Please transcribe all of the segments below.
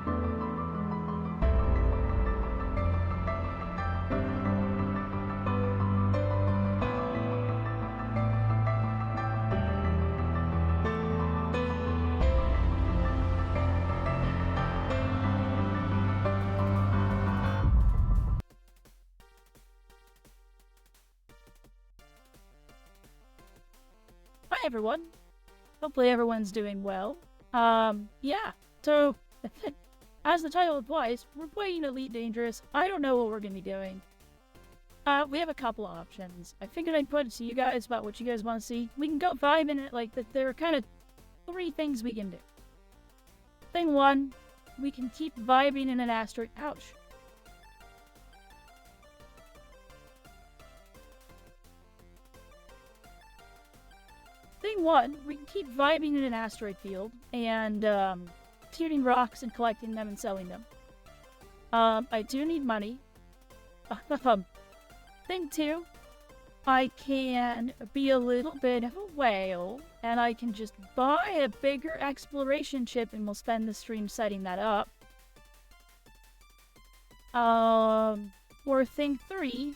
Hi everyone. Hopefully everyone's doing well. Yeah. So, as the title implies, we're playing Elite Dangerous. I don't know what we're gonna be doing. We have a couple of options. I figured I'd put it to you guys about what you guys want to see. We can go 5 minutes, like, there are kind of 3 things we can do. Thing 1, we can keep vibing in an asteroid. Ouch. Thing 1, we can keep vibing in an asteroid field and shooting rocks and collecting them and selling them. I do need money. Thing 2, I can be a little bit of a whale and I can just buy a bigger exploration ship and we'll spend the stream setting that up. Or thing 3,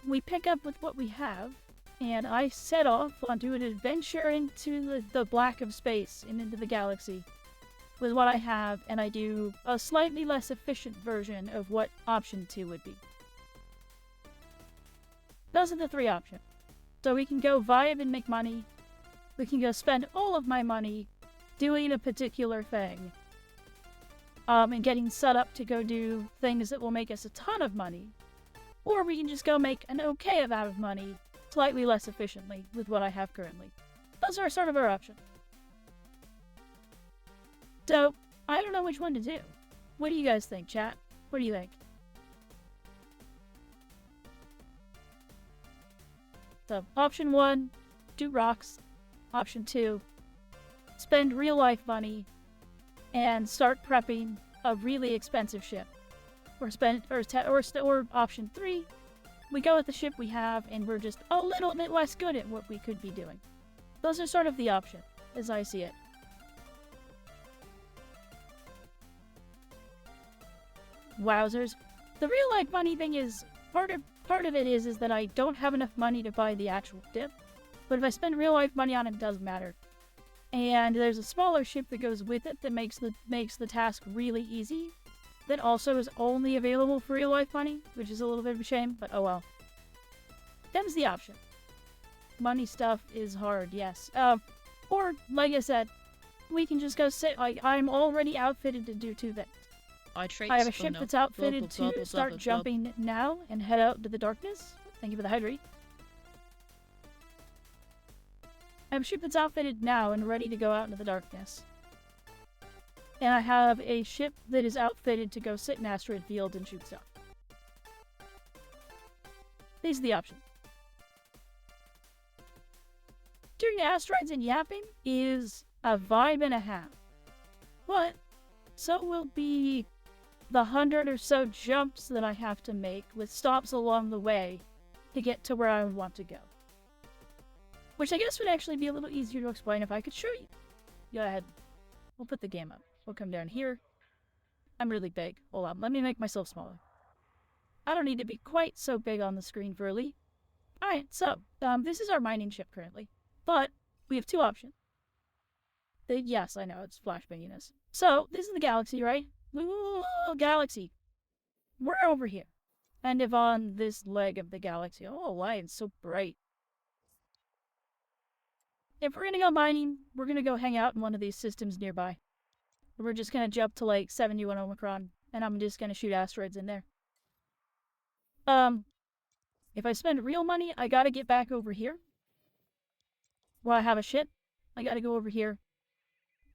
we pick up with what we have and I set off onto an adventure into the black of space and into the galaxy with what I have, and I do a slightly less efficient version of what option 2 would be. Those are the 3 options. So we can go vibe and make money, we can go spend all of my money doing a particular thing, and getting set up to go do things that will make us a ton of money, or we can just go make an okay amount of money slightly less efficiently with what I have currently. Those are sort of our options. So, I don't know which one to do. What do you guys think, chat? What do you think? So, option 1, do rocks. Option 2, spend real life money and start prepping a really expensive ship. Or option 3, we go with the ship we have and we're just a little bit less good at what we could be doing. Those are sort of the options, as I see it. Wowzers. The real life money thing is, part of it is that I don't have enough money to buy the actual ship, but if I spend real life money on it, it doesn't matter. And there's a smaller ship that goes with it that makes the task really easy, that also is only available for real life money, which is a little bit of a shame, but oh well. Them's the option. Money stuff is hard, yes. Or, like I said, we can just go sit, I'm already outfitted to do 2 things. I have a ship that's outfitted to start jumping now and head out into the darkness. Thank you for the hydrate. I have a ship that's outfitted now and ready to go out into the darkness. And I have a ship that is outfitted to go sit in asteroid field and shoot stuff. These are the options. Shooting asteroids and yapping is a vibe and a half. But so will be the 100 or so jumps that I have to make with stops along the way to get to where I would want to go. Which I guess would actually be a little easier to explain if I could show you. Go ahead. We'll put the game up. We'll come down here. I'm really big. Hold on, let me make myself smaller. I don't need to be quite so big on the screen for Elite. Alright, so, this is our mining ship currently. But, we have 2 options. Yes, I know, it's flashbanginess. So, this is the galaxy, right? Ooh, galaxy. We're over here. Kind of on this leg of the galaxy. Oh, why it's so bright. If we're gonna go mining, we're gonna go hang out in one of these systems nearby. We're just gonna jump to like 71 Omicron, and I'm just gonna shoot asteroids in there. If I spend real money, I gotta get back over here. Well, I have a ship. I gotta go over here.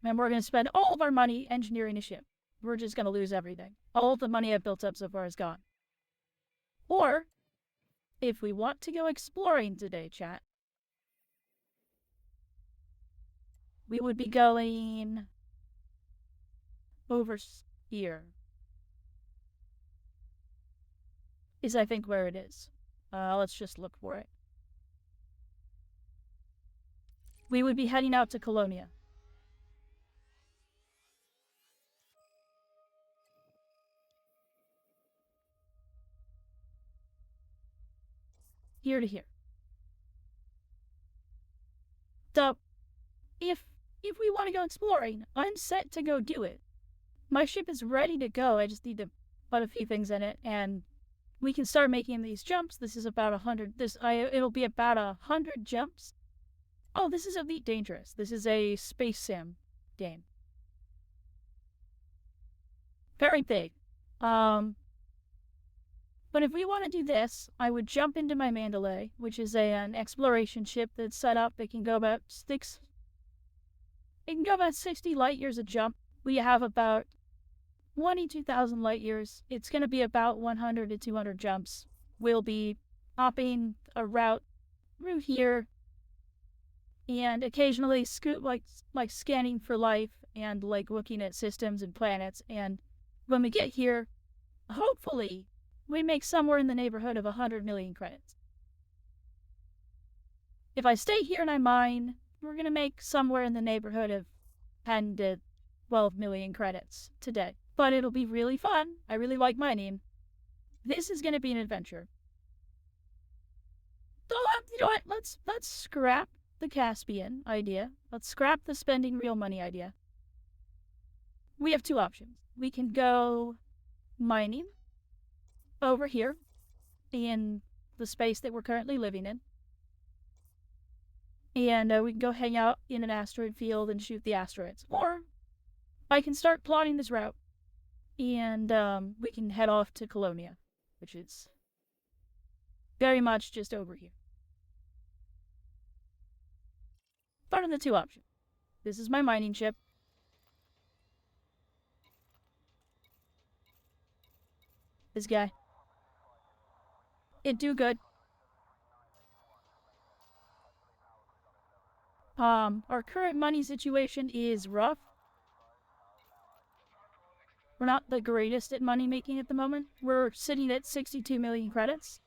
And we're gonna spend all of our money engineering a ship. We're just gonna lose everything. All the money I've built up so far is gone. Or, if we want to go exploring today, chat, we would be going over here. Is I think where it is. Let's just look for it. We would be heading out to Colonia. here to here. So if we want to go exploring, I'm set to go do it. My ship is ready to go. I just need to put a few things in it, and we can start making these jumps. This is about 100. It'll be about 100 jumps. Oh, this is Elite Dangerous. This is a space sim game. Very big. But if we want to do this, I would jump into my Mandalay, which is an exploration ship that's set up. It can go about 60 light years a jump. We have about 22,000 light years. It's going to be about 100 to 200 jumps. We'll be hopping a route through here and occasionally like scanning for life and like looking at systems and planets. And when we get here, hopefully we make somewhere in the neighborhood of 100 million credits. If I stay here and I mine, we're going to make somewhere in the neighborhood of 10 to 12 million credits today. But it'll be really fun. I really like mining. This is going to be an adventure. So, you know what? Let's scrap the Caspian idea. Let's scrap the spending real money idea. We have two options. We can go mining over here in the space that we're currently living in. And we can go hang out in an asteroid field and shoot the asteroids. Or I can start plotting this route and we can head off to Colonia, which is very much just over here. Part of the two options. This is my mining ship. This guy. It do good. Our current money situation is rough. We're not the greatest at money making at the moment. We're sitting at 62 million credits.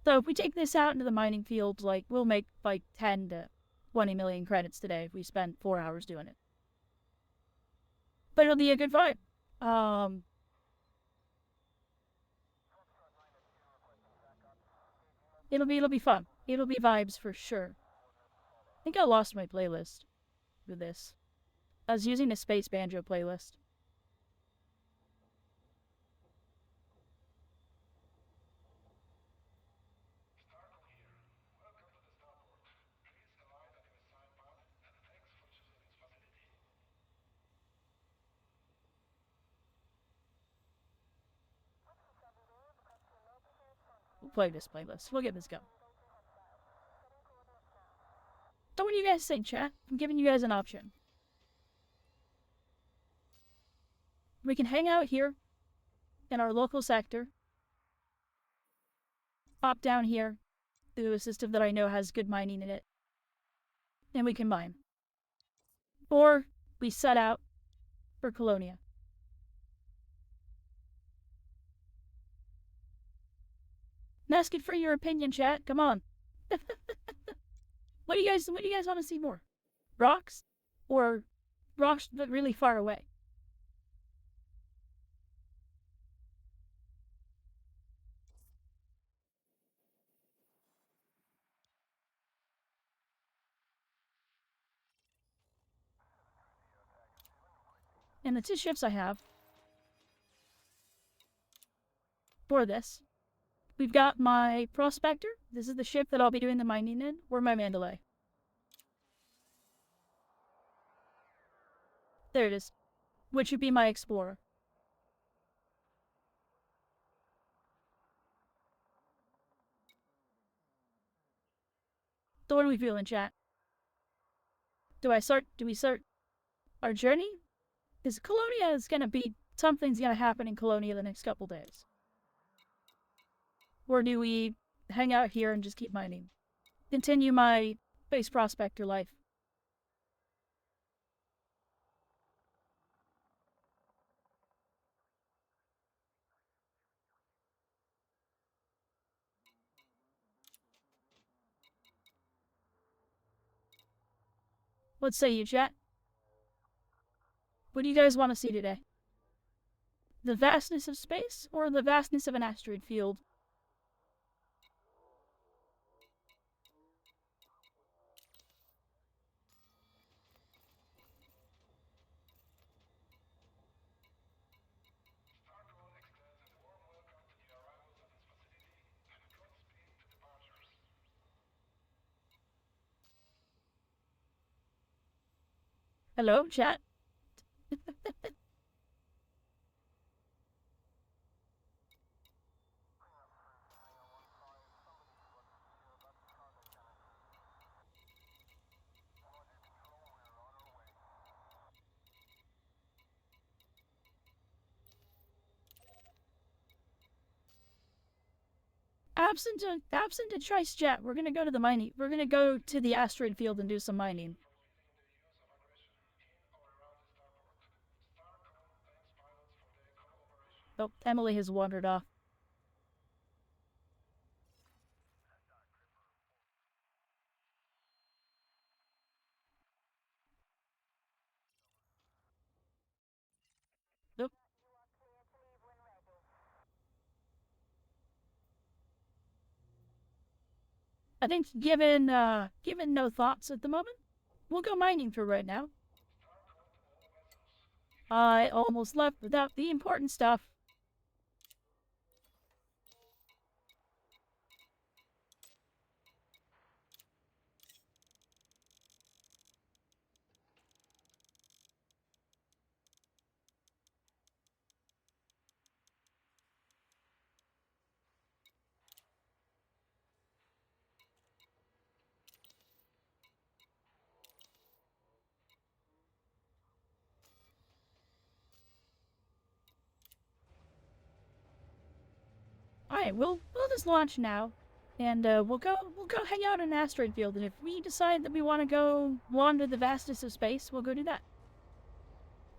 So if we take this out into the mining fields, like we'll make like 10 to 20 million credits today if we spend 4 hours doing it. But it'll be a good vibe. It'll be fun. It'll be vibes for sure. I think I lost my playlist with this. I was using a Space Banjo playlist. We'll play this playlist. We'll get this going. So what do you guys think, chat? I'm giving you guys an option. We can hang out here in our local sector. Pop down here to a system that I know has good mining in it. And we can mine. Or we set out for Colonia. I'm asking for your opinion, chat. Come on. What do you guys want to see more? Rocks? Or rocks but really far away? And the two ships I have for this, we've got my Prospector. This is the ship that I'll be doing the mining in, or my Mandalay. There it is. Which would be my Explorer. So what are we feeling, chat? Do we start our journey? Because Colonia is gonna be, something's gonna happen in Colonia the next couple days. Or do we hang out here and just keep mining? Continue my Space Prospector life. What say you, chat? What do you guys want to see today? The vastness of space or the vastness of an asteroid field? Hello, chat. Absent a choice, chat. We're gonna go to the mining. We're gonna go to the asteroid field and do some mining. Oh, Emily has wandered off. Nope. I think given no thoughts at the moment, we'll go mining for right now. I almost left without the important stuff. All right, we'll just launch now, and we'll go hang out in an asteroid field. And if we decide that we want to go wander the vastness of space, we'll go do that.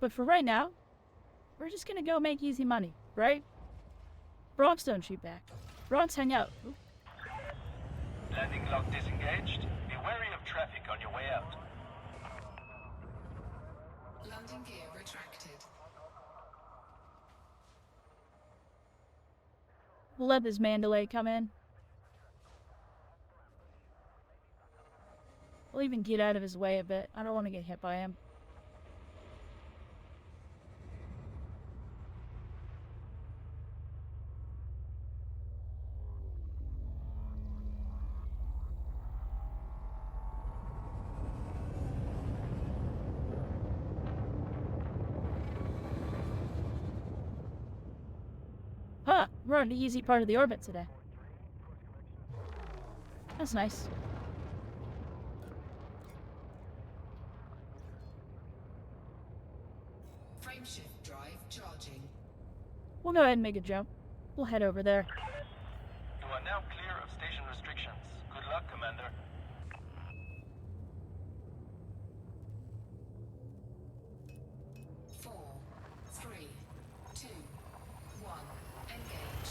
But for right now, we're just gonna go make easy money, right? Bronx don't shoot back. Bronx hang out. Ooh. Landing lock disengaged. Be wary of traffic on your way out. Landing gear retracted. We'll let this Mandalay come in. We'll even get out of his way a bit. I don't want to get hit by him. Huh, we're on the easy part of the orbit today. That's nice. Frameshift drive charging. We'll go ahead and make a jump. We'll head over there. You are now clear of station restrictions. Good luck, Commander. Four, three, two, one. Engage.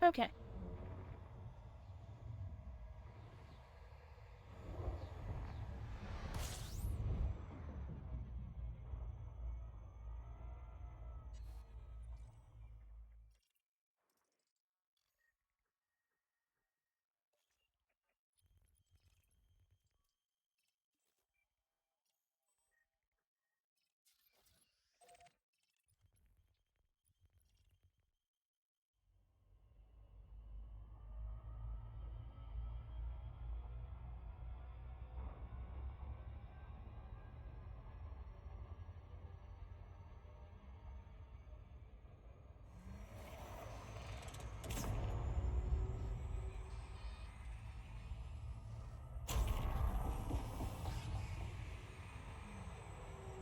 Okay.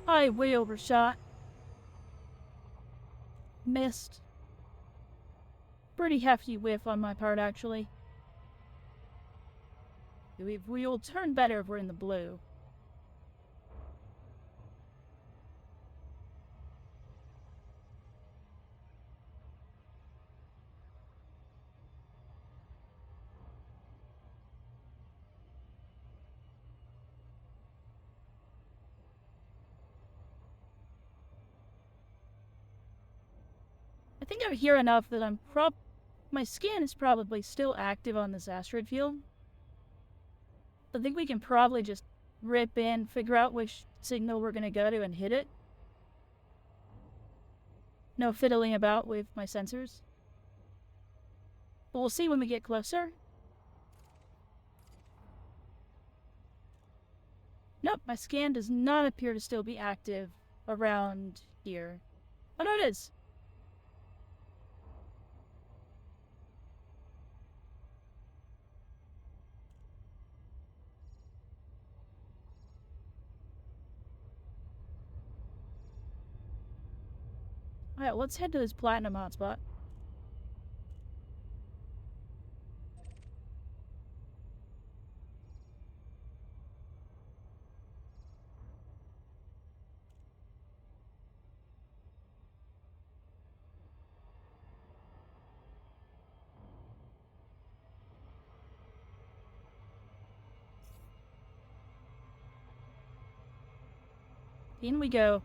I way overshot. Missed. Pretty hefty whiff on my part, actually. We'll turn better if we're in the blue. I think I'm here enough that my scan is probably still active on this asteroid field. I think we can probably just rip in, figure out which signal we're gonna go to, and hit it. No fiddling about with my sensors. But we'll see when we get closer. Nope, my scan does not appear to still be active around here. Oh, no, it is. Alright, let's head to this platinum hotspot. In we go.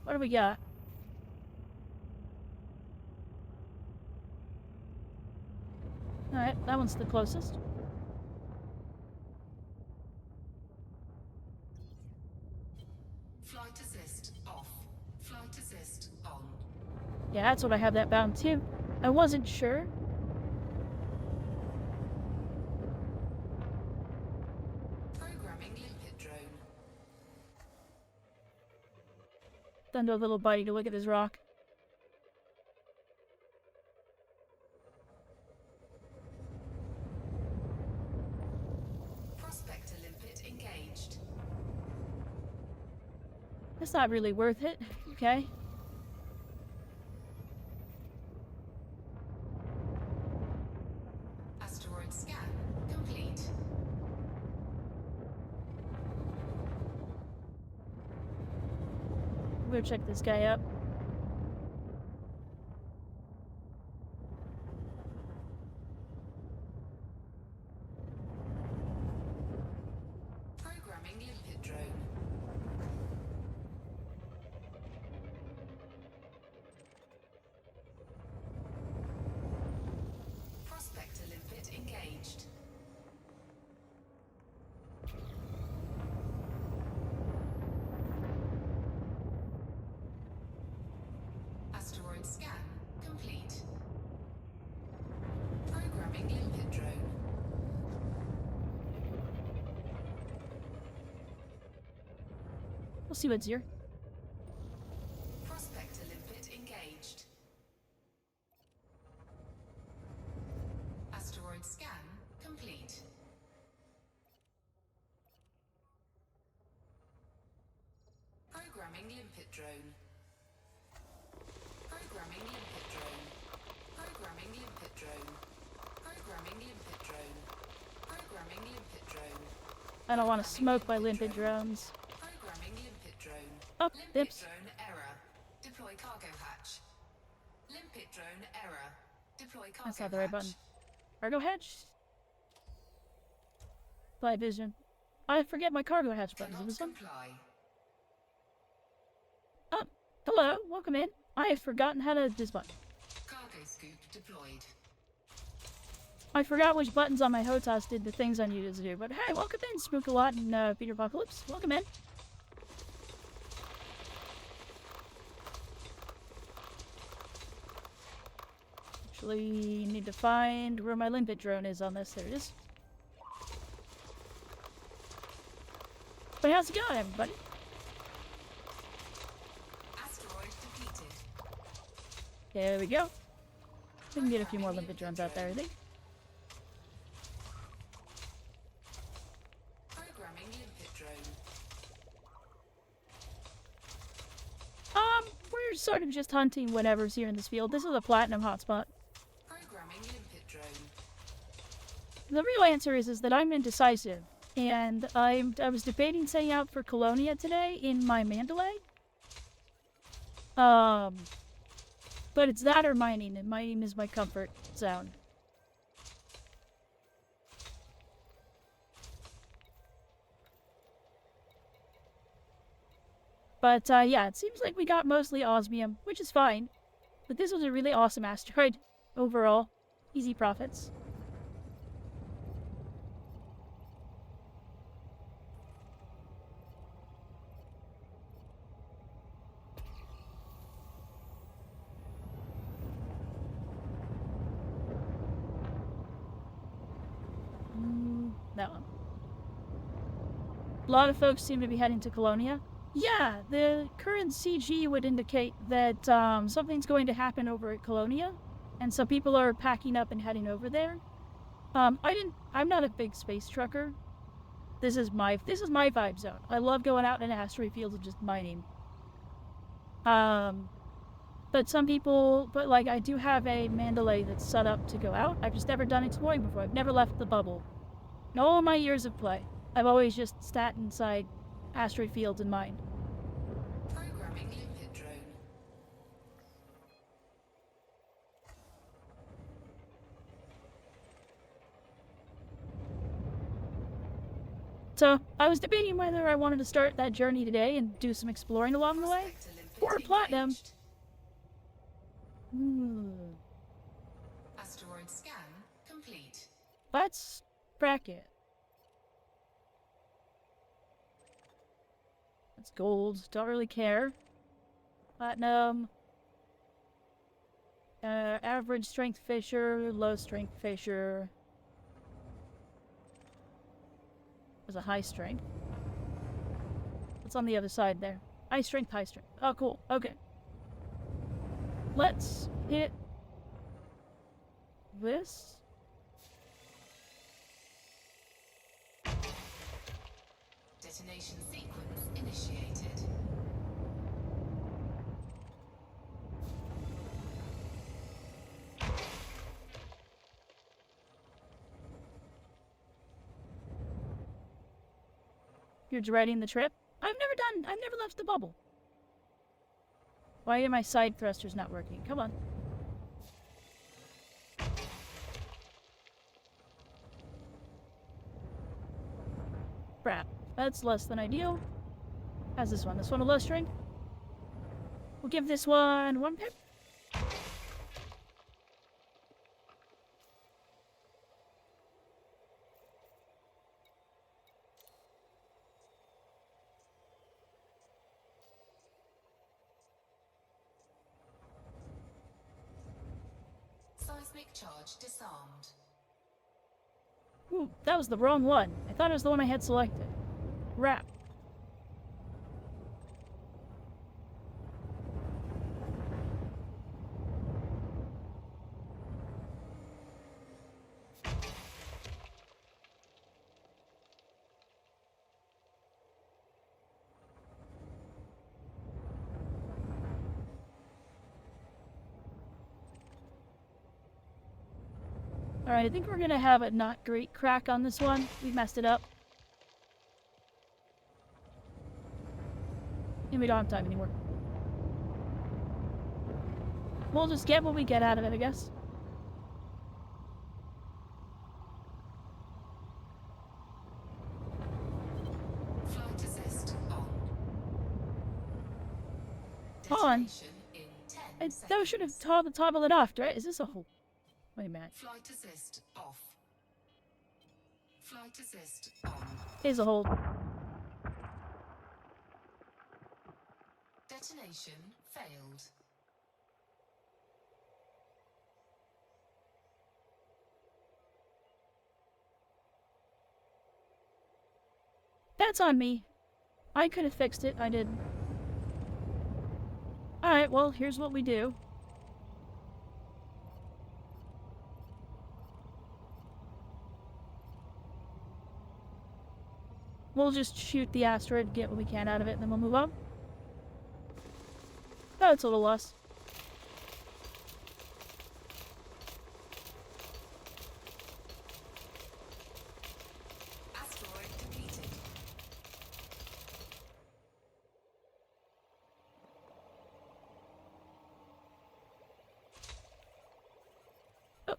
What do we got? Alright, that one's the closest. Flight assist off. Flight assist on. Yeah, that's what I have that bound to. I wasn't sure. Programming limpet drone. Send a little buddy to look at this rock. Prospector limpet engaged. That's not really worth it. Okay. Asteroid scan complete. We'll check this guy up. Programming limpet drone. Prospector limpet engaged. Asteroid scan complete. Programming limpet drone. We'll see what's here. Prospector limpet engaged. Asteroid scan complete. Programming limpet drone. Programming limpet drone. Programming limpet drone. Programming limpet drone. Programming limpet drone. I don't want to smoke my limpet drones. Programming limpet drone. Oh, Limpet oops. drone error. Deploy cargo hatch. Limpet drone error. Deploy cargo That's not the right hatch. button. Cargo hatch? Fly vision. I forget my cargo hatch button. Cannot This one? comply. Oh, hello. Welcome in. I have forgotten how to this button. Cargo scoop deployed. I forgot which buttons on my HOTAS did the things I needed to do. But hey, welcome in, Spook-a-Lot and Peter Apocalypse. Welcome in. Actually, need to find where my limpet drone is on this. There it is. But how's it going, everybody? Asteroid depleted. There we go. We can get a few more limpet drones out there, I think. Programming limpet drone. We're sort of just hunting whatever's here in this field. This is a platinum hotspot. Programming limpet drone. The real answer is that I'm indecisive. And I was debating setting out for Colonia today in my Mandalay. But it's that or mining, and mining is my comfort zone. But, yeah, it seems like we got mostly osmium, which is fine. But this was a really awesome asteroid, overall. Easy profits. That one. A lot of folks seem to be heading to Colonia. Yeah, the current CG would indicate that something's going to happen over at Colonia, and so people are packing up and heading over there. I'm not a big space trucker. This is my vibe zone. I love going out in asteroid fields and just mining. But some people, but like I do have a Mandalay that's set up to go out. I've just never done exploring before. I've never left the bubble. In all my years of play, I've always just sat inside asteroid fields and mined. Programming limpet drone. So I was debating whether I wanted to start that journey today and do some exploring along the way, Prospector limpet or platinum. engaged. Asteroid scan complete. Let's crack it. That's gold. Don't really care. Platinum. Average strength fisher, low strength fisher. There's a high strength. What's on the other side there? High strength, high strength. Oh, cool. Okay. Let's hit this. Detonation sequence initiated. You're dreading the trip? I've never left the bubble. Why are my side thrusters not working? Come on. Crap. That's less than ideal. How's this one? This one a low strength? We'll give this one pip. Seismic charge disarmed. Ooh, that was the wrong one. I thought it was the one I had selected. Crap. Alright, I think we're gonna have a not great crack on this one. We messed it up. And we don't have time anymore. We'll just get what we get out of it, I guess. Flight assist on. Hold on. Detonation in 10 seconds. That should have toggled it off, right? Is this a whole... Wait a minute. Flight assist off. Flight assist on. Here's a hold. Detonation failed. That's on me. I could have fixed it. I didn't. Alright, well, here's what we do. We'll just shoot the asteroid, get what we can out of it, and then we'll move on. Oh, it's a little less. Asteroid depleted.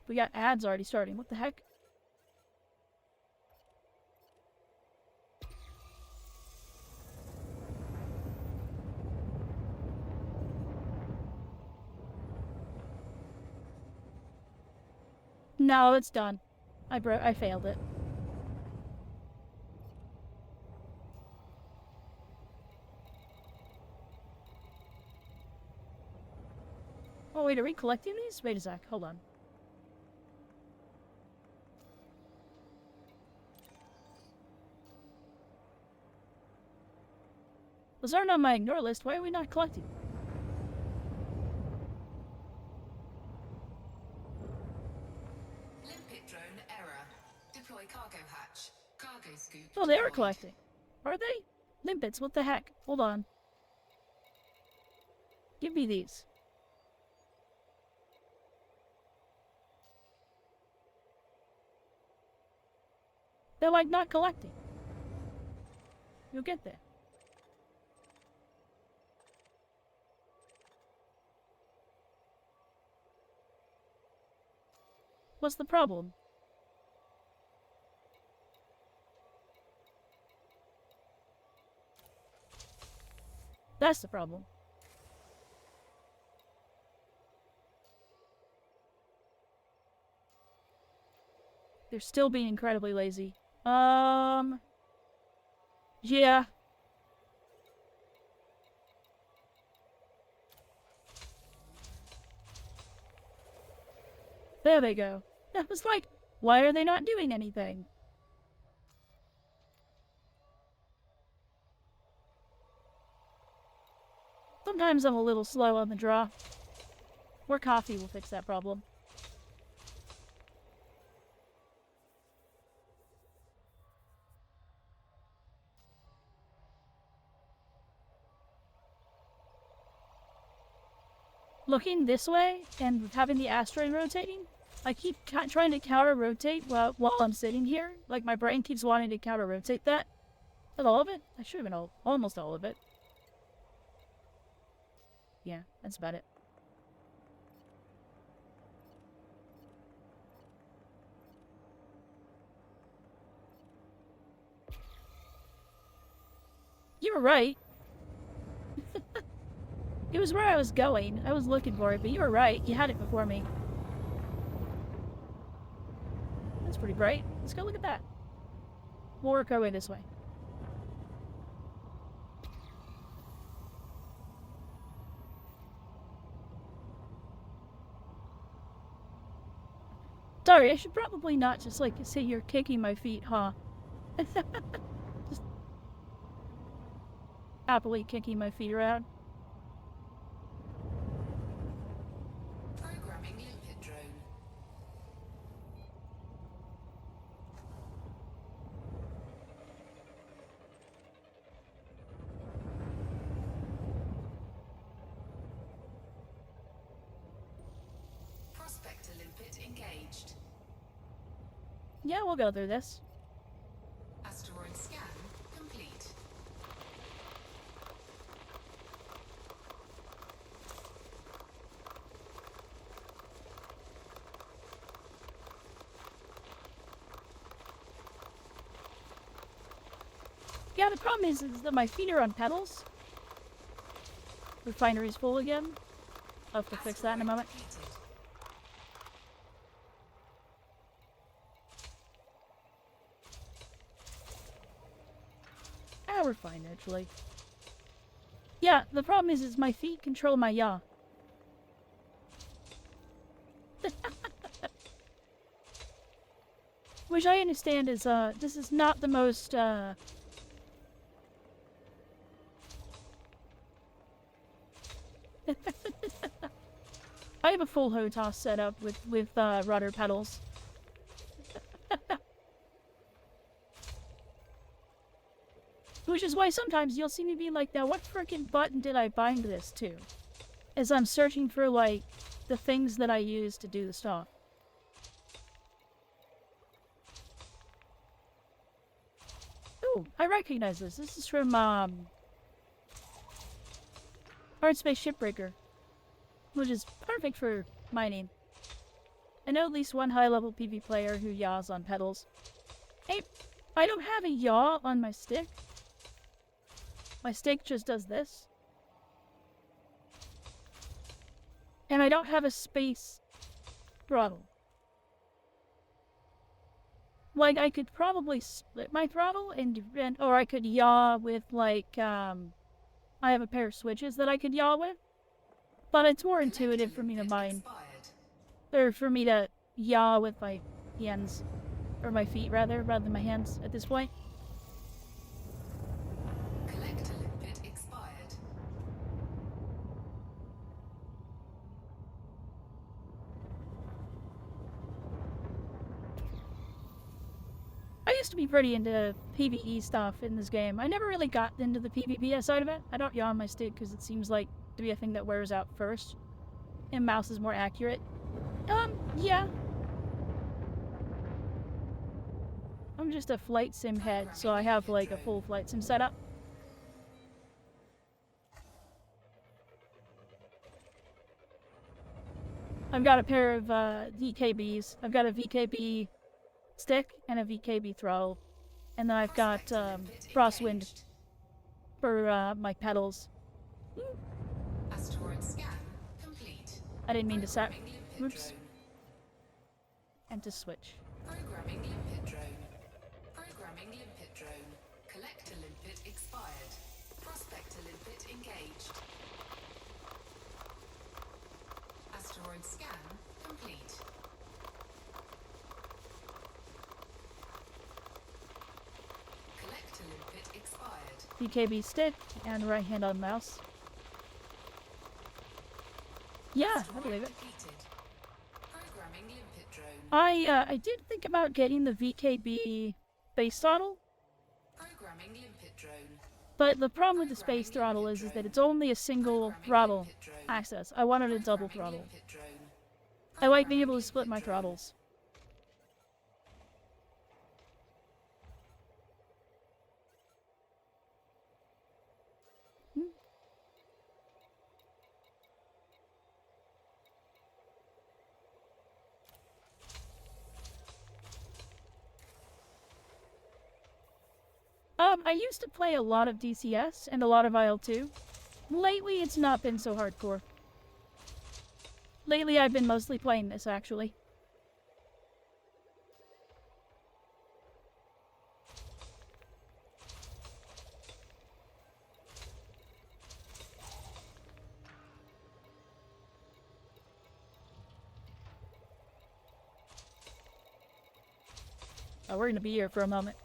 We got ads already starting. What the heck? No, it's done. I failed it. Oh wait, are we collecting these? Wait a sec, hold on. Those aren't on my ignore list. Why are we not collecting? Limpet drone error. Deploy cargo hatch. Cargo scoop. Oh, they are deployed. collecting. Are they? Limpets, what the heck? Hold on. Give me these. They're like not collecting. You'll get there. What's the problem? That's the problem. They're still being incredibly lazy. Yeah. There they go. I was like, why are they not doing anything? Sometimes I'm a little slow on the draw. More coffee will fix that problem. Looking this way and having the asteroid rotating, I keep trying to counter-rotate while I'm sitting here. Like, my brain keeps wanting to counter-rotate that. Is all of it? I should have been almost all of it. Yeah, that's about it. You were right. It was where I was going. I was looking for it, but you were right. You had it before me. That's pretty bright. Let's go look at that. We'll work our way this way. Sorry, I should probably not just, like, sit here kicking my feet, huh? Just happily kicking my feet around. Programming limpet drone. Prospector limpet engaged. Yeah, we'll go through this. Asteroid scan complete. Yeah, the problem is that my feet are on pedals. Refinery's full again. I'll have to fix that in a moment. Completed. Ah, we're fine, actually. Yeah, the problem is my feet control my yaw. Which I understand is, this is not the most, I have a full HOTAS set up with rudder pedals. Which is why sometimes you'll see me be like, now what frickin' button did I bind this to? As I'm searching for, like, the things that I use to do the stuff. Ooh, I recognize this. This is from, Hardspace Shipbreaker. Which is perfect for mining. I know at least one high-level PV player who yaws on pedals. Hey, I don't have a yaw on my stick. My stick just does this. And I don't have a space throttle. Like, I could probably split my throttle or I could yaw with, like, I have a pair of switches that I could yaw with. But it's more intuitive for me to mine. Or for me to yaw with my hands. Or my feet, rather than my hands at this point. Collector limpet expired. I used to be pretty into PvE stuff in this game. I never really got into the PvP side of it. I don't yaw on my stick because it seems like to be a thing that wears out first. And mouse is more accurate. Yeah. I'm just a flight sim head, so I have like a full flight sim setup. I've got a pair of VKBs. I've got a VKB stick and a VKB throttle. And then I've got crosswind for my pedals. Asteroid scan complete. I didn't mean to set. Programming limpet Oops. drone. And to switch. Programming limpet drone. Programming limpet drone. Collector limpet expired. Prospector limpet engaged. Asteroid scan complete. Collector limpet expired. VKB stick and right hand on mouse. Yeah, I believe it. Depleted. Programming limpet drone. I did think about getting the VKB base throttle, Programming limpet drone. but the problem with the space throttle is that it's only a single throttle access. I wanted a double throttle. Limpet drone. I like being able to split my throttles. I used to play a lot of DCS and a lot of IL-2. Lately, it's not been so hardcore. Lately, I've been mostly playing this, actually. Oh, we're gonna be here for a moment.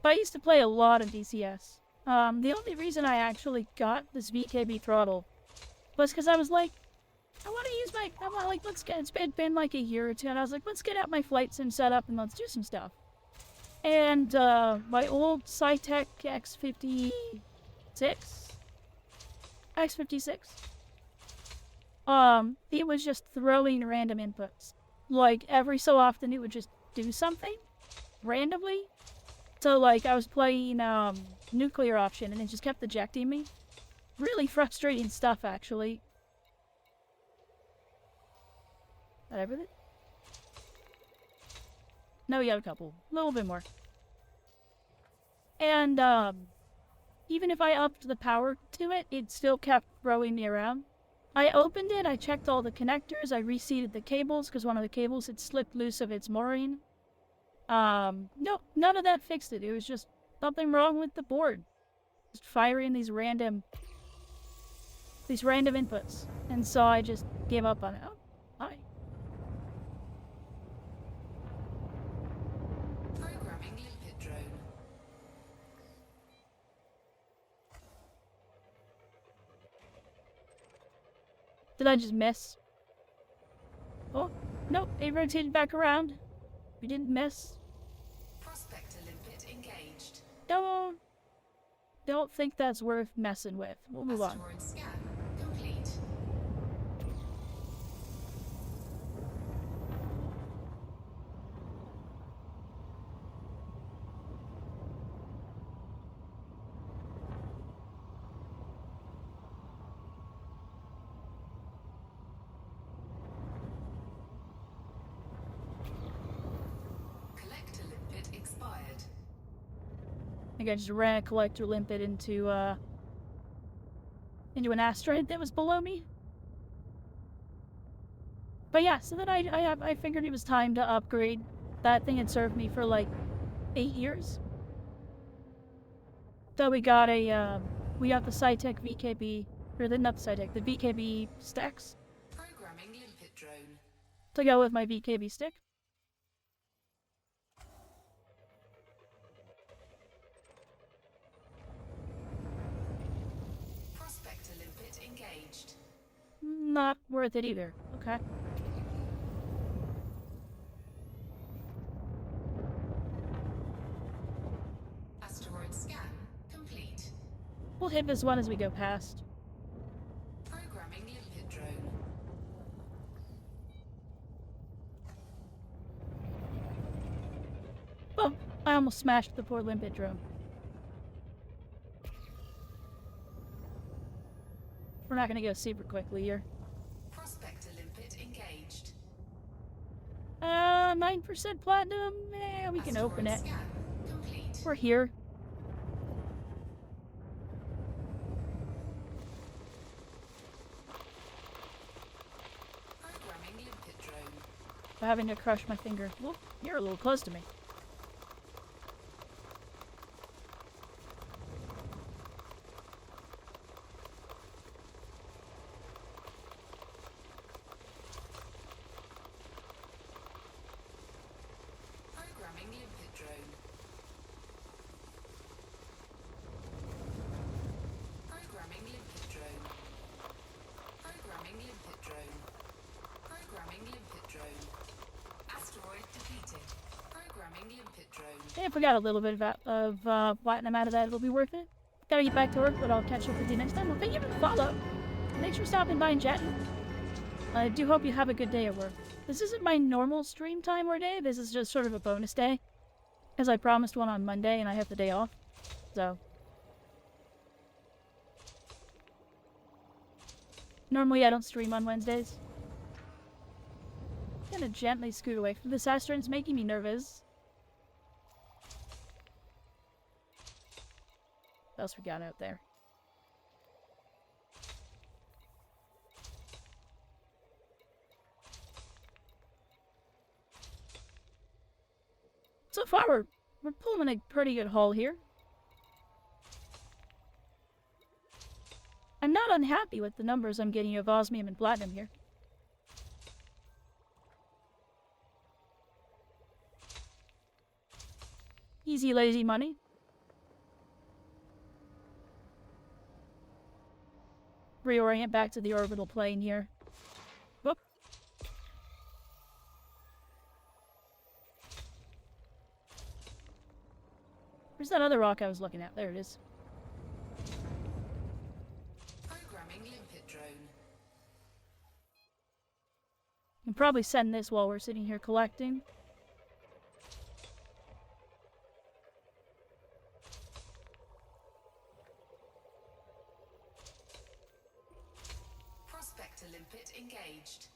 I used to play a lot of DCS. The only reason I actually got this VKB throttle was because I was like, I want to use my, it's been like a year or two, and I was like, let's get out my flight sim setup and let's do some stuff. And, my old Cytec X56, it was just throwing random inputs. Like, every so often it would just do something randomly. So, like, I was playing, nuclear option, and it just kept ejecting me. Really frustrating stuff, actually. Did I really? No, you have a couple. A little bit more. And, even if I upped the power to it, it still kept throwing me around. I opened it, I checked all the connectors, I reseated the cables, because one of the cables had slipped loose of its mooring. No, none of that fixed it. It was just something wrong with the board. Just firing these random inputs. And so I just gave up on it. Oh, hi. Programming limpet drone. Did I just miss? Oh, nope, it rotated back around. We didn't miss. Prospector limpet engaged. Don't think that's worth messing with. We'll move on. Asteroid scan complete. think I just ran a collector limpet into an asteroid that was below me. But yeah, so then I figured it was time to upgrade. That thing had served me for like 8 years. So we got the Cytec VKB, or not the Cytec, the VKB stacks Programming limpet drone. to go with my VKB stick. Prospector limpet engaged. Not worth it either. Okay. Asteroid scan complete. We'll hit this one as we go past. Programming limpet drone. Oh, I almost smashed the poor limpet drone. We're not gonna go super quickly here. Prospector limpet engaged. 9% platinum? We can open it. Scan complete. We're here. Programming limpet drone. I'm having to crush my finger. Well, you're a little close to me. Programming limpet drone. Programming limpet drone. Programming limpet drone. Programming limpet drone. Asteroid defeated. Programming limpet drone. If we got a little bit of platinum out of that, it'll be worth it. Gotta get back to work, but I'll catch up with you next time. Well, thank you for the follow. Thanks for stopping by and chatting. I do hope you have a good day at work. This isn't my normal stream time or day. This is just sort of a bonus day, as I promised one on Monday, and I have the day off. So normally I don't stream on Wednesdays. I'm gonna gently scoot away from this asteroid. It's making me nervous. What else we got out there? So far, we're pulling a pretty good haul here. I'm not unhappy with the numbers I'm getting of osmium and platinum here. Easy, lazy money. Reorient back to the orbital plane here. Whoop. Where's that other rock I was looking at? There it is. Programming limpet drone. Can probably send this while we're sitting here collecting. Prospector limpet engaged.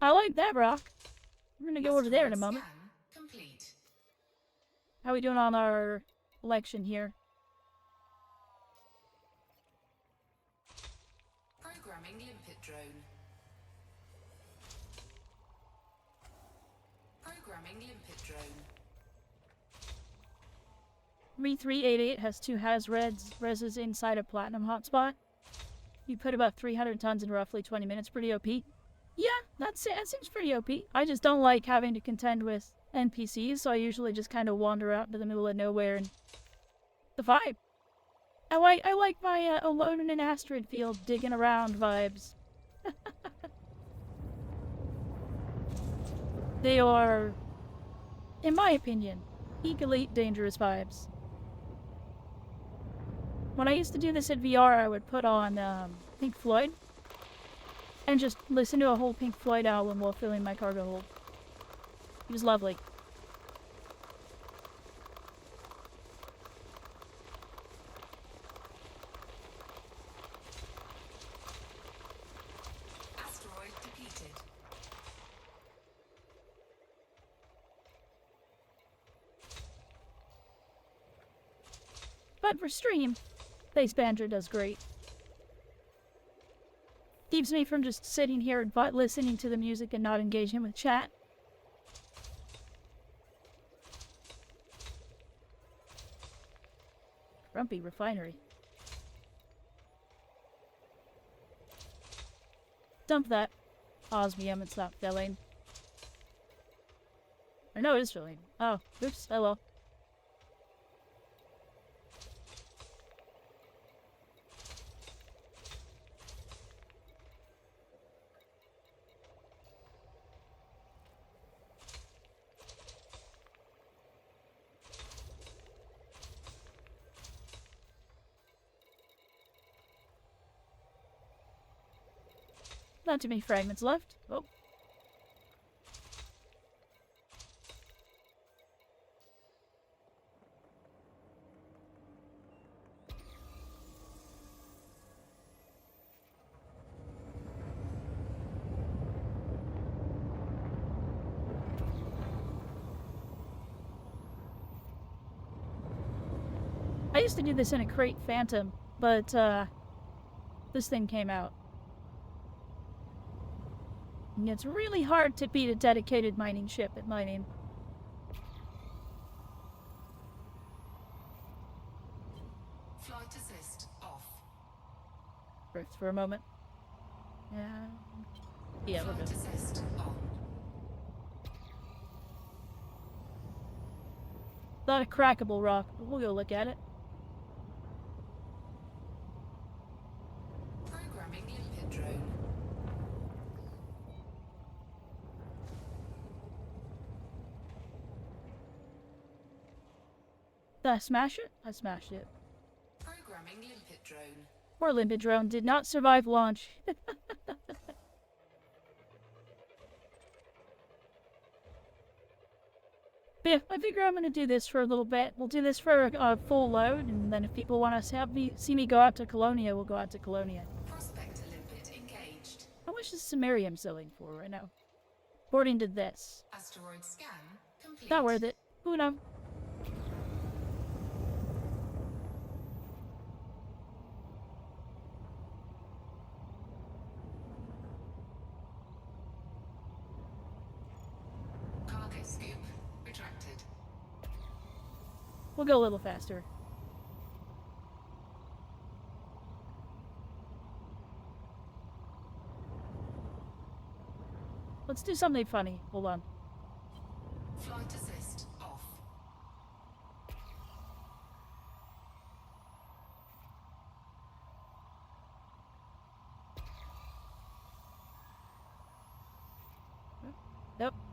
I like that rock. We're gonna go over there in a moment. Scan complete. How we doing on our election here? Programming limpet drone. Programming limpet drone. Me388 has 2 reses inside a platinum hotspot. You put about 300 tons in roughly 20 minutes. Pretty OP. Yeah, that seems pretty OP. I just don't like having to contend with NPCs, so I usually just kind of wander out into the middle of nowhere and the vibe. I like my alone in an asteroid field digging around vibes. They are, in my opinion, equally dangerous vibes. When I used to do this at VR, I would put on Pink Floyd and just listen to a whole Pink Floyd album while filling my cargo hold. It was lovely. Asteroid depleted. But for stream, Bass Banjo does great. Keeps me from just sitting here and listening to the music and not engaging with chat. Grumpy Refinery. Dump that osmium, it's not filling. Or no, it is filling. Oh, oops, oh well. Not too many fragments left. Oh. I used to do this in a Crate Phantom, but this thing came out. And it's really hard to beat a dedicated mining ship at mining. Flight assist off. Drift for a moment. Yeah, we're Flight good. assist on. Not a crackable rock, but we'll go look at it. Programming limpet drone. Did I smash it? I smashed it. Programming limpet drone. Poor limpet drone did not survive launch. But yeah, I figure I'm gonna do this for a little bit. We'll do this for a full load, and then if people want to have me see me go out to Colonia, we'll go out to Colonia. Prospector limpet engaged. How much is samarium selling for right now? According to this. Asteroid scan complete. Not worth it. Who knows? Cargo scoop retracted. We'll go a little faster. Let's do something funny. Hold on. Flight assist off.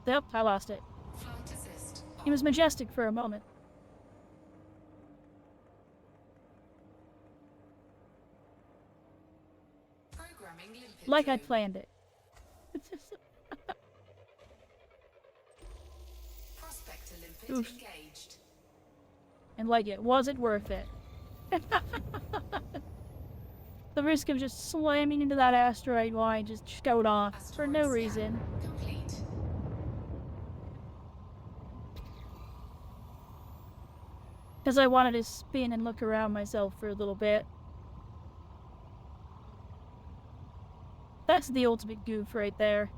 Nope, I lost it. Flight assist He was majestic for a moment. Programming limpet Like drone. I'd planned it. Prospector limpet Oof. engaged. And like it wasn't worth it. The risk of just slamming into that asteroid line just showed off for no Asteroid scan reason. complete. Because I wanted to spin and look around myself for a little bit. That's the ultimate goof right there.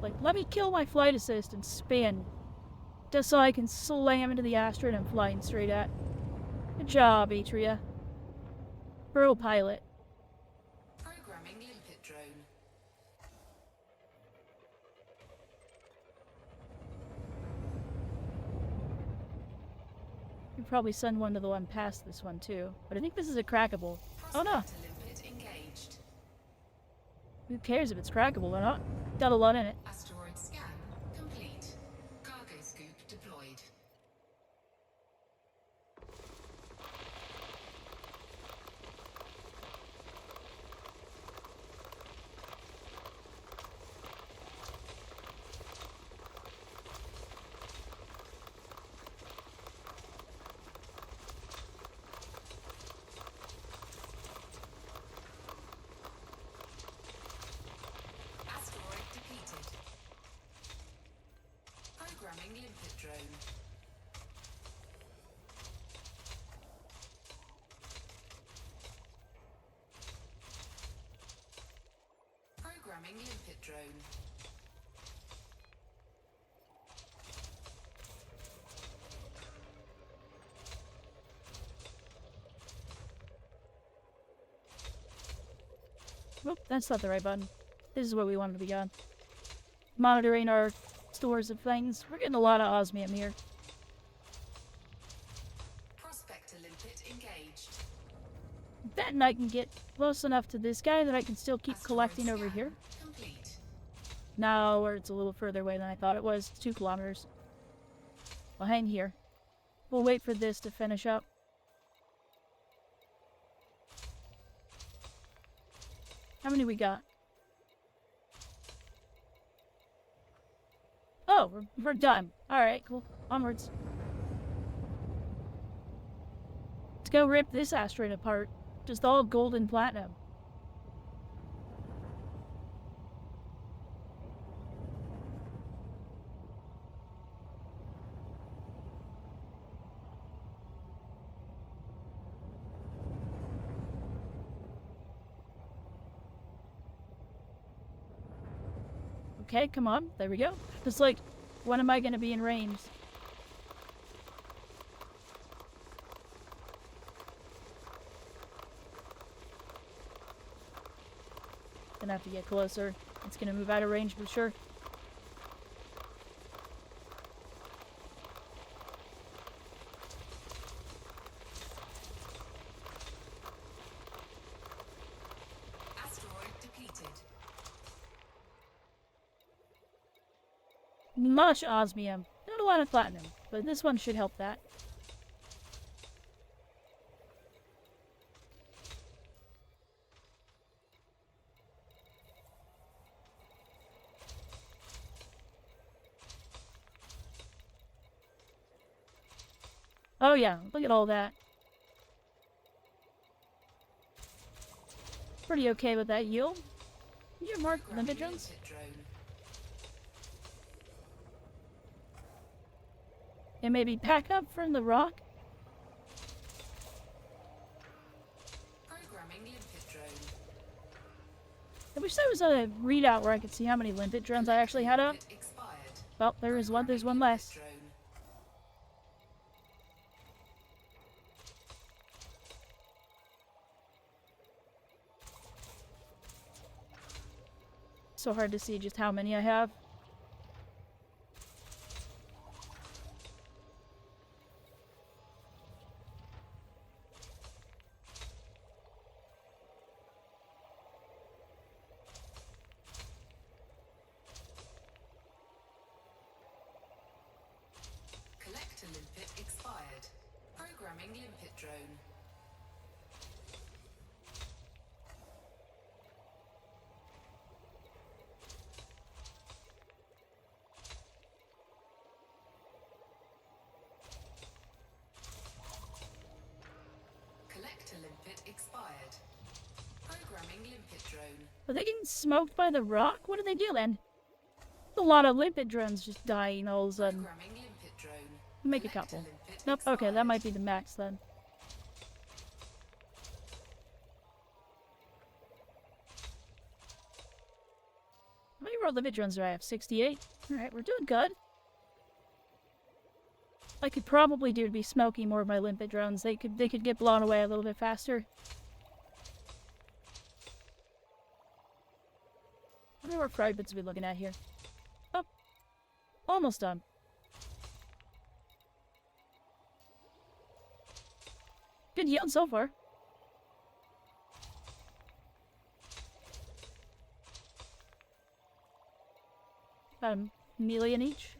Like, let me kill my flight assist and spin. Just so I can slam into the asteroid I'm flying straight at. Good job, Atria. Pro pilot. Programming limpet drone. You'd probably send one to the one past this one too. But I think this is a crackable. Oh no. Prospector limpet engaged. Who cares if it's crackable or not? Got a lot in it. Asteroid scan complete. Cargo scoop deployed. Programming limpet drone. Oop, that's not the right button. This is what we wanted to be on. Monitoring our stores of things. We're getting a lot of osmium here. Prospector limpet engaged. Betting I can get close enough to this guy that I can still keep collecting over here. Complete. No, or it's a little further away than I thought it was. It's 2 kilometers. I'll hang here. We'll wait for this to finish up. How many we got? Oh, we're done. Alright, cool. Onwards. Let's go rip this asteroid apart. Just all gold and platinum. Okay, come on. There we go. Just like, when am I going to be in range? Gonna have to get closer. It's gonna move out of range for sure. Asteroid depleted. Much osmium. Not a lot of platinum, but this one should help that. Oh yeah, look at all that. Pretty okay with that yield. You're mark limpet drones? Limpet drone. And maybe pack up from the rock? Programming limpet drone. I wish there was a readout where I could see how many limpet drones I actually had up. Limpet expired. Well, there is one. There's one less. Drone. So hard to see just how many I have. Collector limpet expired. Programming limpet drone. Collector limpet expired. Programming limpet drone. Are they getting smoked by the rock? What do they do then? A lot of limpet drones just dying all of a sudden. Programming limpet drone. Make a Collector couple. limpet Nope, okay, that expired. might be the max then. How many world limpet drones do I have? 68? Alright, we're doing good. I could probably do to be smoking more of my limpet drones. They could get blown away a little bit faster. How many more fragments are we looking at here? Oh, almost done. Good yield so far. About a million each.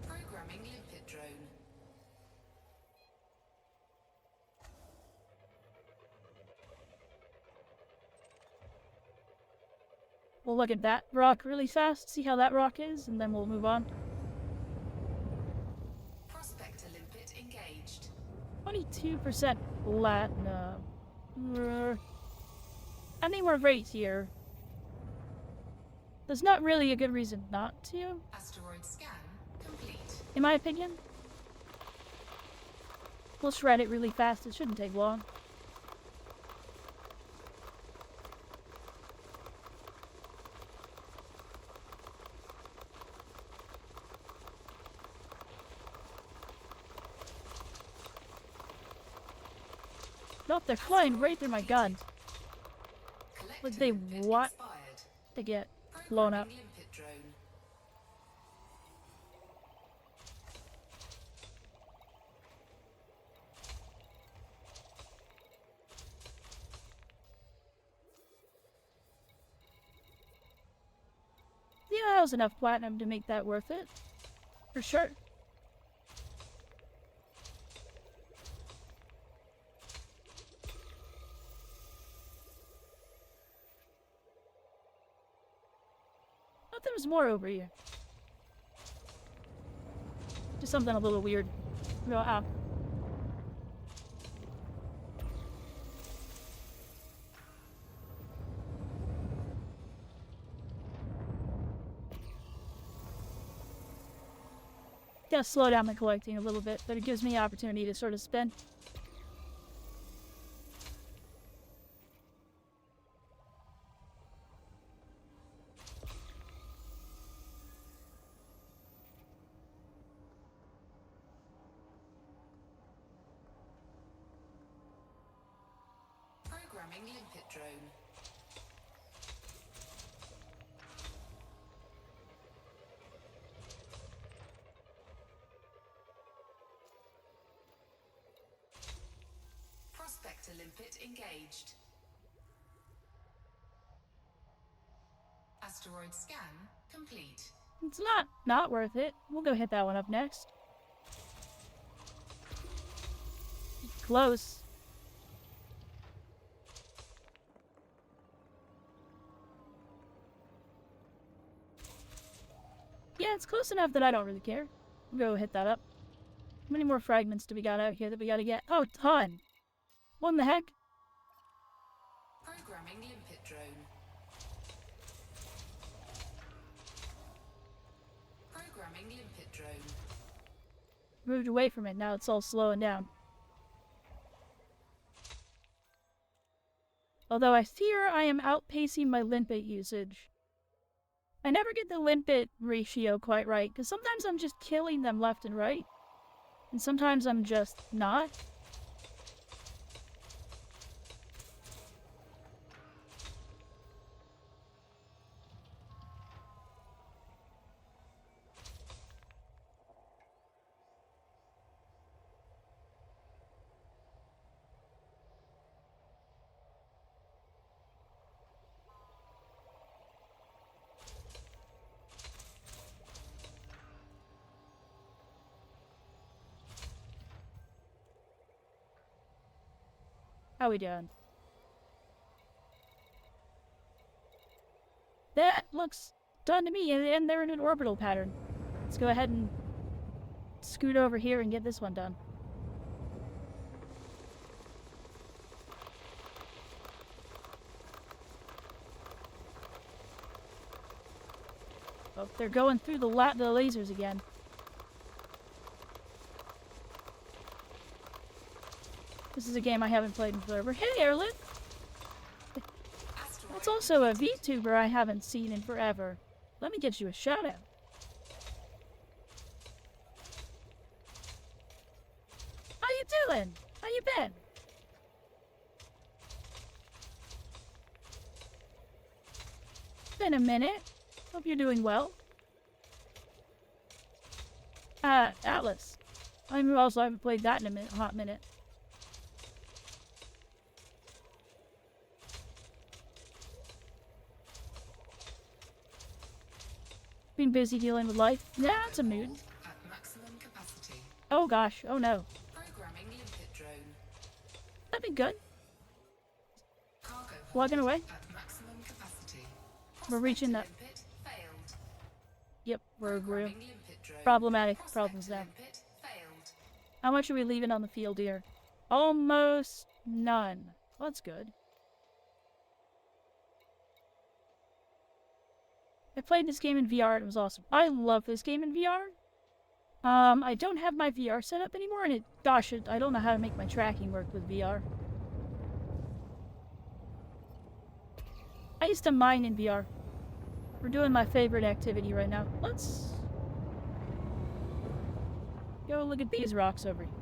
Programming limpet drone. We'll look at that rock really fast, see how that rock is, and then we'll move on. Prospector limpet engaged. Oh 22% platinum. Any more rates here? There's not really a good reason not to, Asteroid scan complete. in my opinion. We'll shred it really fast. It shouldn't take long. Nope, they're flying right through my gun. Like they want to get blown up. Limpet drone. Yeah, that was enough platinum to make that worth it. For sure. Thought there was more over here. Just something a little weird. Ow. Gotta slow down my collecting a little bit, but it gives me the opportunity to sort of spin. Programming limpet drone. Prospector limpet engaged. Asteroid scan complete. It's not worth it. We'll go hit that one up next. Close. Yeah, it's close enough that I don't really care. We'll go hit that up. How many more fragments do we got out here that we gotta get? Oh, ton! What in the heck? Programming limpet drone. Programming limpet drone. Moved away from it, now it's all slowing down. Although I fear I am outpacing my limpet usage. I never get the limpet ratio quite right, because sometimes I'm just killing them left and right. And sometimes I'm just not. How we doing? That looks done to me, and they're in an orbital pattern. Let's go ahead and scoot over here and get this one done. Oh, they're going through the lasers again. This is a game I haven't played in forever. Hey, Erlen! That's also a VTuber I haven't seen in forever. Let me get you a shout out. How you doing? How you been? Been a minute. Hope you're doing well. Atlas. I also haven't played that in a hot minute. Been busy dealing with life. Yeah, it's a mood. At maximum capacity. Oh gosh, oh no. Programming limpet drone. That'd be good. Cargo Plugging away. at maximum capacity. We're reaching that. Limpet failed. Yep, we're Programming limpet drone. problematic Prospector problems now. limpet failed. How much are we leaving on the field here? Almost none. Well, that's good. I played this game in VR and it was awesome. I love this game in VR. I don't have my VR set up anymore, and I don't know how to make my tracking work with VR. I used to mine in VR. We're doing my favorite activity right now. Let's go look at these rocks over here.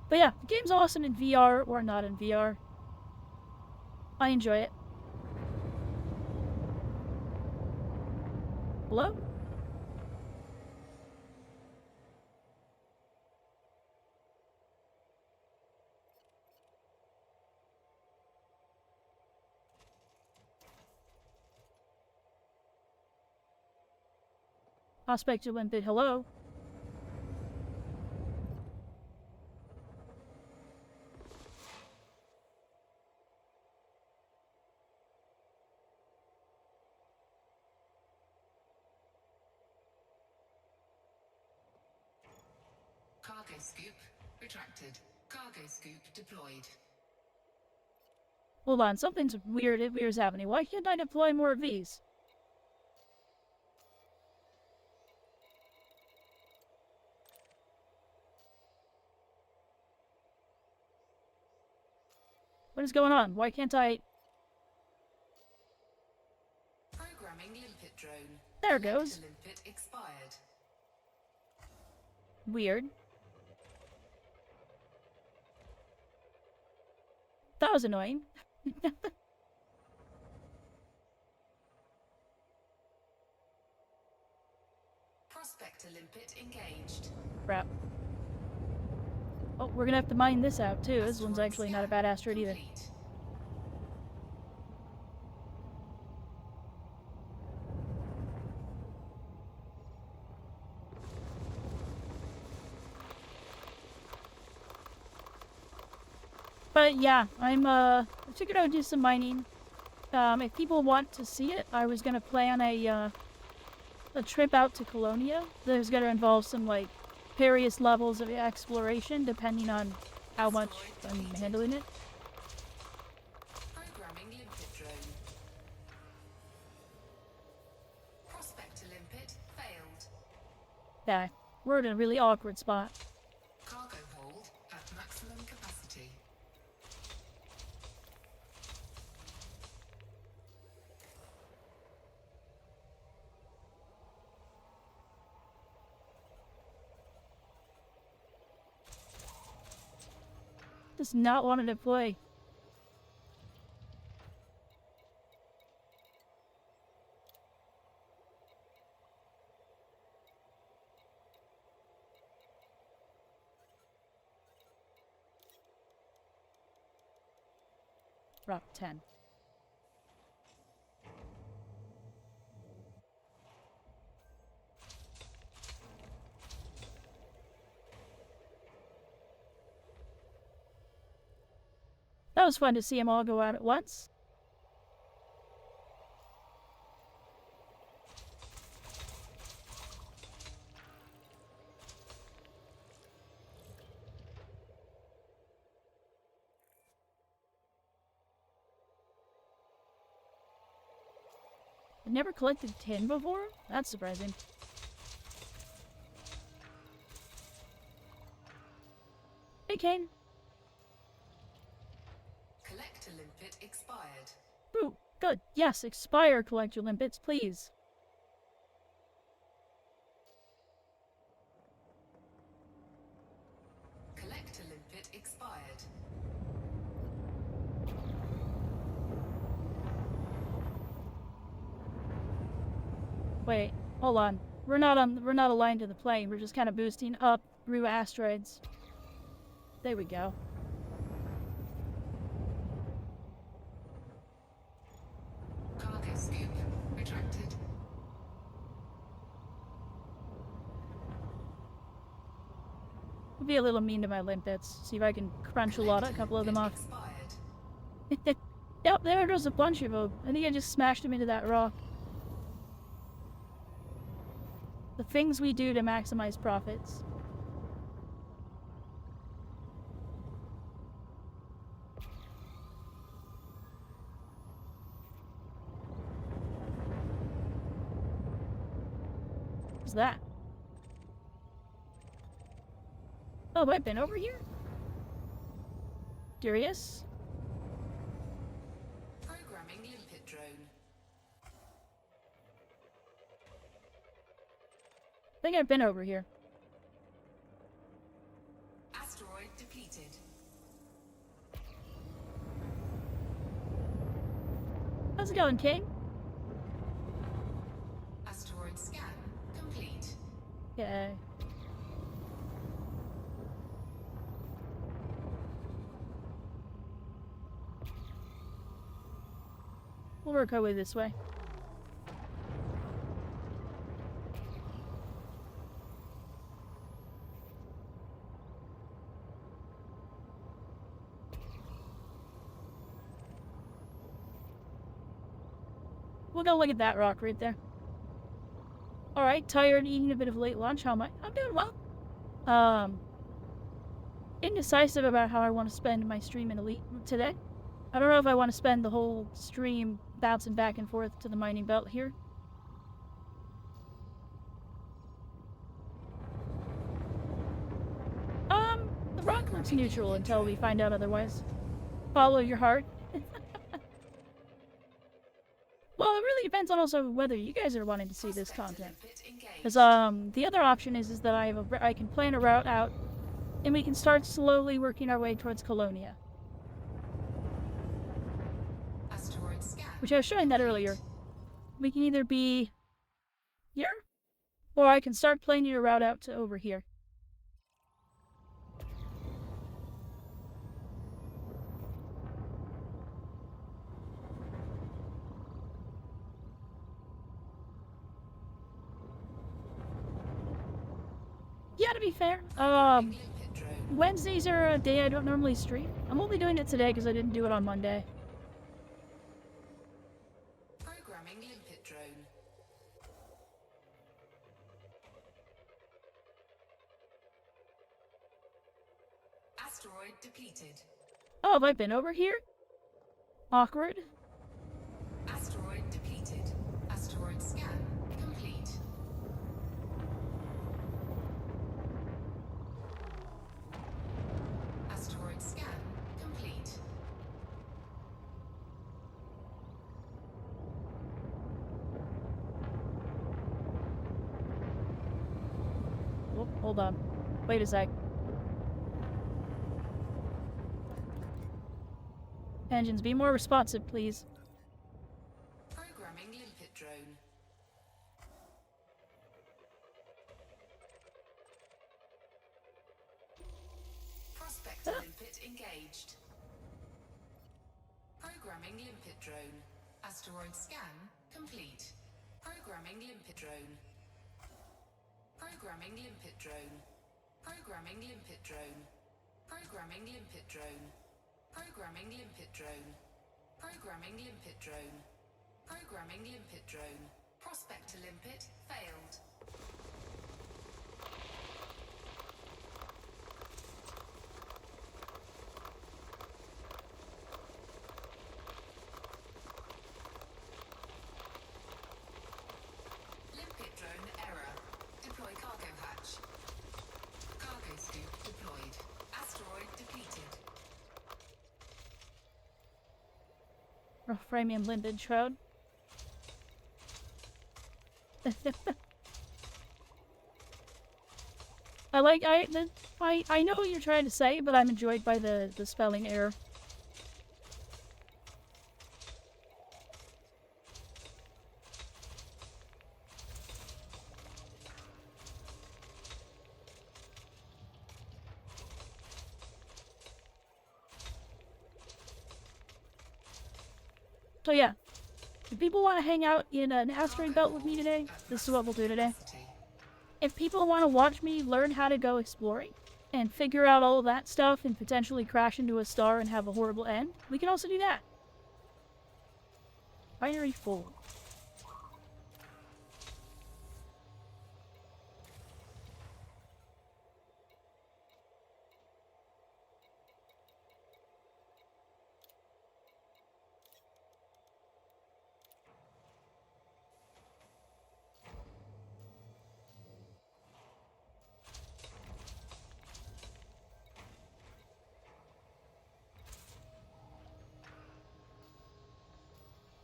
But yeah, the game's awesome in VR or not in VR. I enjoy it. Hello? Prospect Limpid, hello? Cargo scoop retracted. Cargo scoop deployed. Hold on, something's weird's happening. Why can't I deploy more of these? What is going on? Why can't I... Programming limpet drone. There it goes. Limpet expired. Weird. That was annoying. Prospector limpet engaged. Crap. Oh, we're gonna have to mine this out too. This one's actually not a bad asteroid either. Complete. But yeah, I figured I would do some mining. If people want to see it, I was gonna plan a trip out to Colonia. That was gonna involve some, like, various levels of exploration, depending on how much I'm handling it. Programming limpet drone. Prospector limpet failed. Yeah, we're in a really awkward spot. Cargo hold at maximum capacity. Does not want to deploy. Rock 10. That was fun to see them all go out at once. I've never collected tin before? That's surprising. Hey, Kane. Collector limpet expired. Ooh, good. Yes, expire collect your limpets, please. Collector limpet expired. Wait, hold on. We're not aligned to the plane. We're just kind of boosting up through asteroids. There we go. Cargo scoop retracted. I'll be a little mean to my limpets. See if I can crunch a couple of them off. Yep, there goes a bunch of them. I think I just smashed them into that rock. The things we do to maximize profits. What's that? Oh, I've been over here? Curious? Programming limpet drone. I think I've been over here. Asteroid depleted. How's it going, King? Asteroid scan complete. Okay. We'll work our way this way. We'll go look at that rock right there. Alright, tired, eating a bit of late lunch. How am I? I'm doing well. Indecisive about how I want to spend my stream in Elite today. I don't know if I want to spend the whole stream bouncing back and forth to the mining belt here. The rock looks neutral until we find out otherwise. Follow your heart. Well, it really depends on also whether you guys are wanting to see this content. Because, the other option is that I can plan a route out, and we can start slowly working our way towards Colonia. Asteroid scan. Which I was showing that earlier. We can either be here, or I can start planning a route out to over here. Yeah, to be fair, Wednesdays are a day I don't normally stream. I'm only doing it today because I didn't do it on Monday. Programming limpet drone. Asteroid depleted. Oh, have I been over here? Awkward. Asteroid depleted. Asteroid scan complete. Asteroid scan complete. Whoop, hold on. Wait a sec. Engines, be more responsive, please. Programming limpet drone. Prospector limpet engaged. Programming limpet drone. Asteroid scan complete. Programming limpet drone. Programming limpet drone. Programming limpet drone. Programming limpet drone. Programming limpet drone. Programming limpet drone. Programming limpet drone. Prospector limpet failed. Limpet drone error. Deploy cargo hatch. Cargo scoop deployed. Asteroid depleted. Premium limpet shroud. I know what you're trying to say, but I'm enjoyed by the spelling error. So yeah, if people want to hang out in an asteroid belt with me today, this is what we'll do today. If people want to watch me learn how to go exploring and figure out all of that stuff and potentially crash into a star and have a horrible end, we can also do that. Binary full.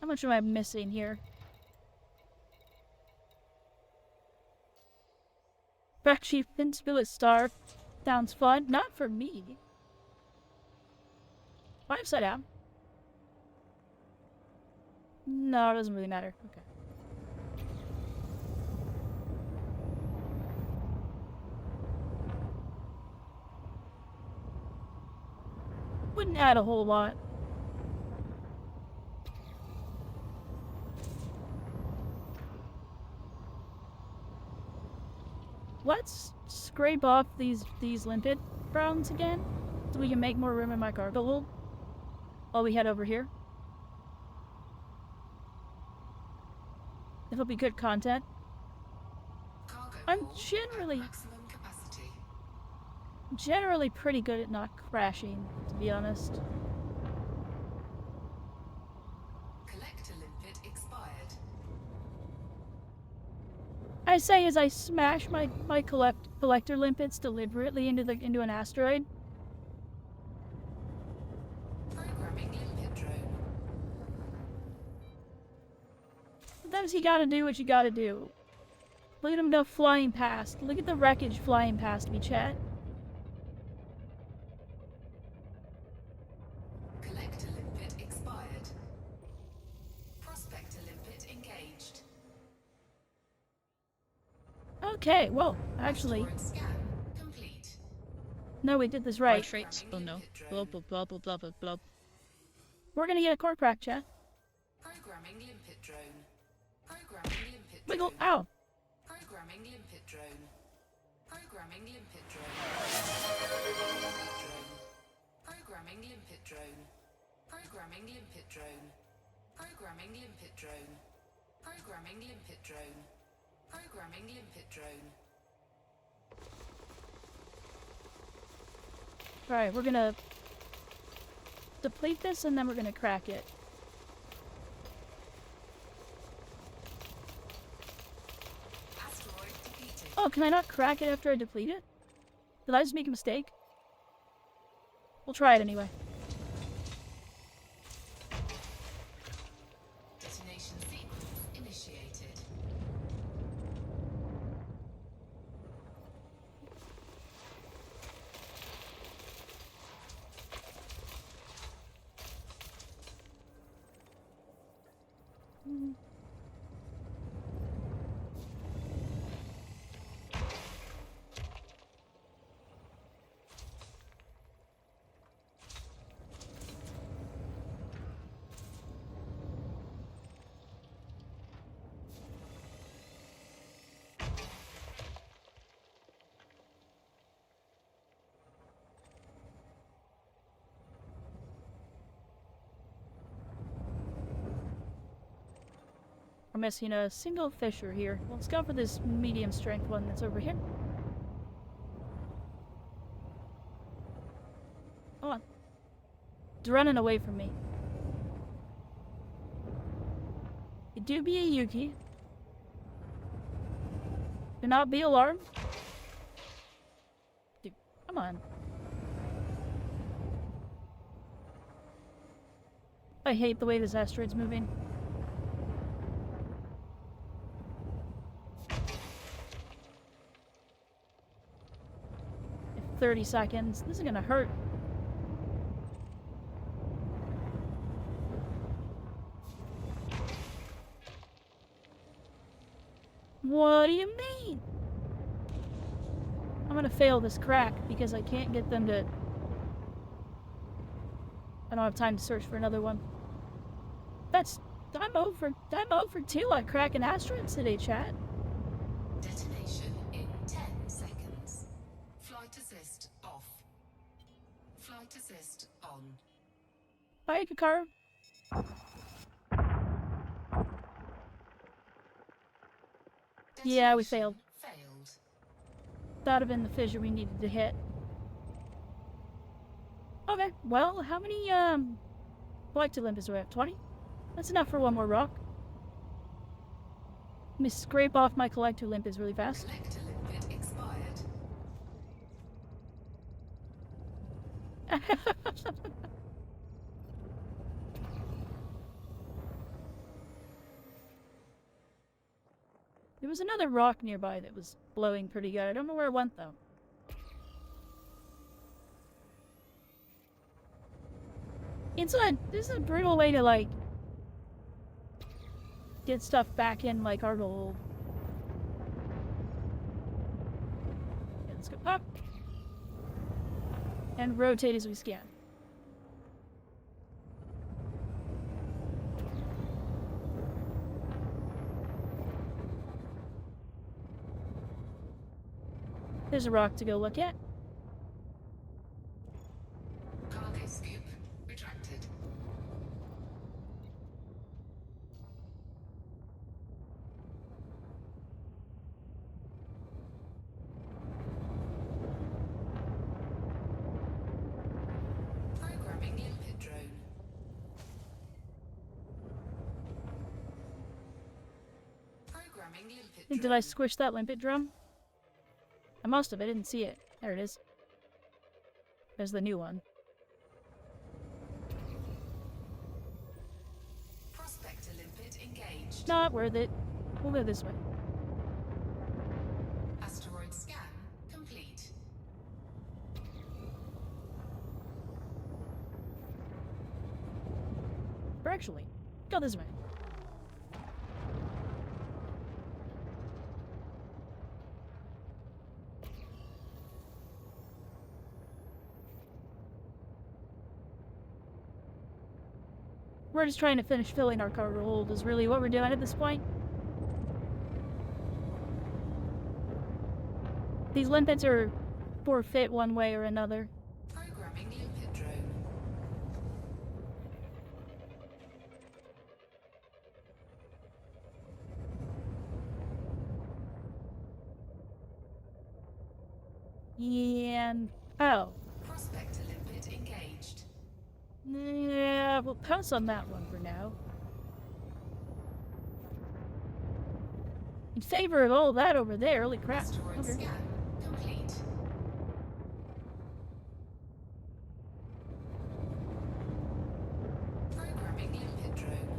How much am I missing here? Achievement, Spillet Star. Sounds fun. Not for me. Why upside down? No, it doesn't really matter. Okay. Wouldn't add a whole lot. Let's scrape off these limpet browns again, so we can make more room in my cargo hold while we head over here. It'll be good content. Cargo I'm hold at generally maximum capacity. pretty good at not crashing, to be honest. Collector limpet expired. I say as I smash my collector limpets deliberately into an asteroid. Programming limpet drone. Sometimes you gotta do what you gotta do. Look at them go flying past. Look at the wreckage flying past me, chat. Collector limpet expired. Prospector limpet engaged. Okay, well, actually, Asteroid scan complete. no, we did this right. Portraits. Oh no. Blah blah blah blah blah blah blah. We're gonna get a core crack, chat. Programming limpet drone. Programming limpet Wiggle, drone. ow. Programming limpet drone. Programming limpet drone. Programming limpet drone. Programming limpet drone. Programming limpet drone. Programming limpet drone. Programming limpet drone. Alright, we're gonna deplete this and then we're gonna crack it. Asteroid depleted. Oh, can I not crack it after I deplete it? Did I just make a mistake? We'll try it anyway. Detonation sequence initiated. We're missing a single fissure here. Let's go for this medium strength one that's over here. Hold on. It's running away from me. It do be a Yuki. Do not be alarmed. Dude, come on. I hate the way this asteroid's moving. 30 seconds. This is gonna hurt. What do you mean? I'm gonna fail this crack because I can't get them to... I don't have time to search for another one. I'm over 2 on cracking asteroids today, chat. Detonation in 10 seconds. Flight assist off. on. Bye, Kakar. Yeah, we failed. Failed. That would have been the fissure we needed to hit. Okay, well, how many, collected limpets do we have? 20? That's enough for one more rock. Let me scrape off my collector limpets really fast. Collector limpet expired. There was another rock nearby that was glowing pretty good. I don't know where it went, though. This is a brutal way to, like, get stuff back in, like, our gold. Okay, let's go up. And rotate as we scan. There's a rock to go look at. Cargo scoop retracted. Programming limpet drone. Programming limpet drone. Did I squish that limpet drum? I must have. I didn't see it. There it is. There's the new one. Prospector limpet engaged. Not worth it. We'll go this way. Asteroid scan complete. Or actually, go this way. We're just trying to finish filling our cargo hold is really what we're doing at this point. These limpets are forfeit one way or another. Programming limpet drone. And... oh. Prospector limpet engaged. Yeah, we'll pass on that one for now. In favor of all that over there, holy crap. Asteroid Okay. scan complete. Programming limpet drone.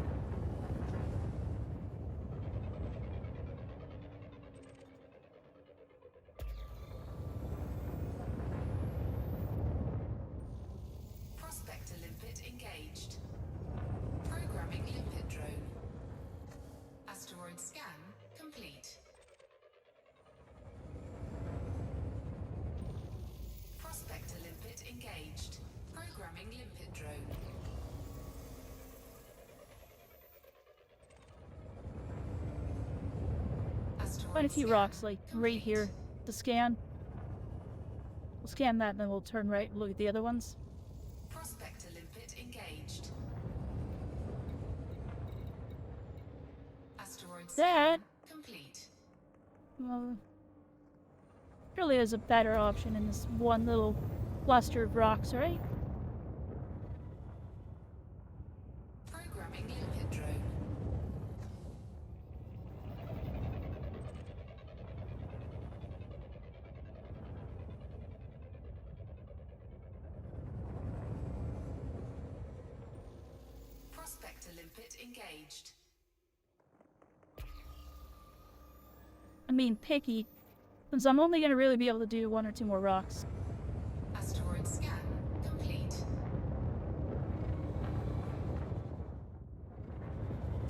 Prospector limpet engaged. Programming limpet drone. Asteroid scan complete. Prospector limpet engaged. Programming limpet drone. Asteroid Quite a few scan rocks, like, right complete. here to scan. We'll scan that, and then we'll turn right and look at the other ones. Prospector limpet engaged. Asteroid That- scan complete. Well, surely there's a better option in this one little cluster of rocks, right? Programming limpet drone. Prospector limpet engaged. I'm being picky, since I'm only gonna really be able to do one or two more rocks. Asteroid scan complete.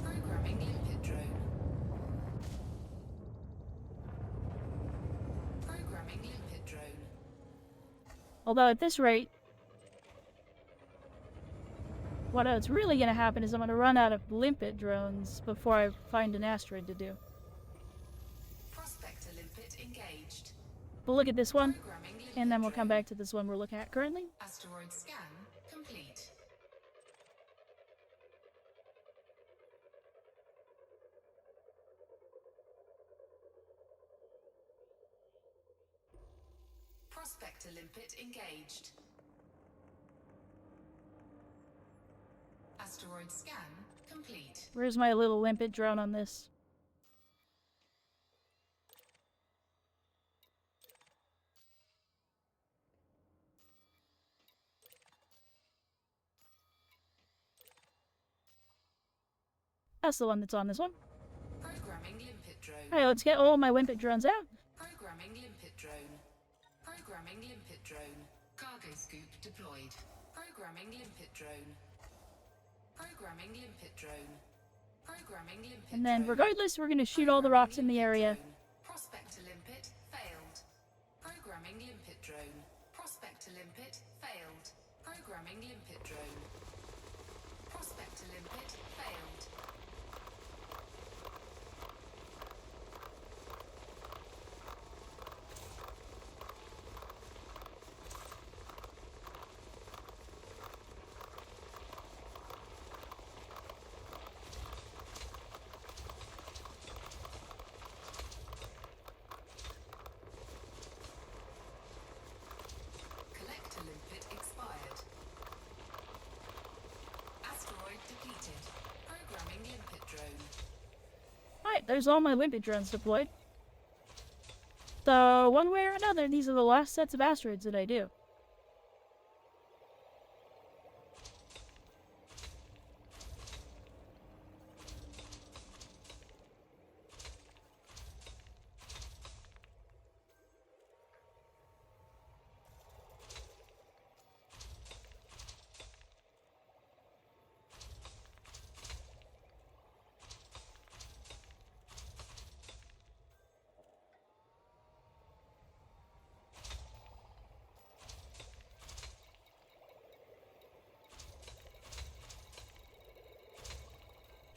Programming limpet drone. Programming limpet drone. Although at this rate, what's really gonna happen is I'm gonna run out of limpet drones before I find an asteroid to do. Prospector limpet engaged. We'll look at this one, Programming limpet and then we'll come drone. back to this one we're looking at currently. Asteroid scan complete. Prospector limpet engaged. Asteroid scan complete. Where's my little limpet drone on this? That's the one that's on this one. Programming limpet drone. Alright, let's get all my limpet drones out. Programming limpet drone. Programming limpet drone. Cargo scoop deployed. Programming limpet drone. Programming limpet drone. Programming limpet And then drone. regardless, we're gonna shoot all the rocks in the area. Prospector limpet failed. Programming limpet drone. Prospector limpet failed. Programming limpet drone. Prospector limpet failed. Collector limpet expired. Asteroid depleted. Programming limpet drone. Alright, there's all my limpet drones deployed. So, one way or another, these are the last sets of asteroids that I do.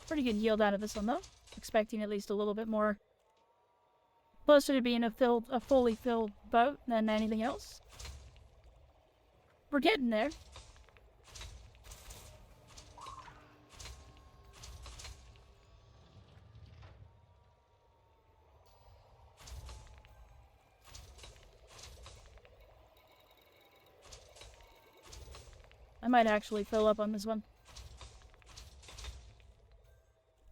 Pretty good yield out of this one, though. Expecting at least a little bit more. Closer to being a fully filled boat than anything else. We're getting there. I might actually fill up on this one.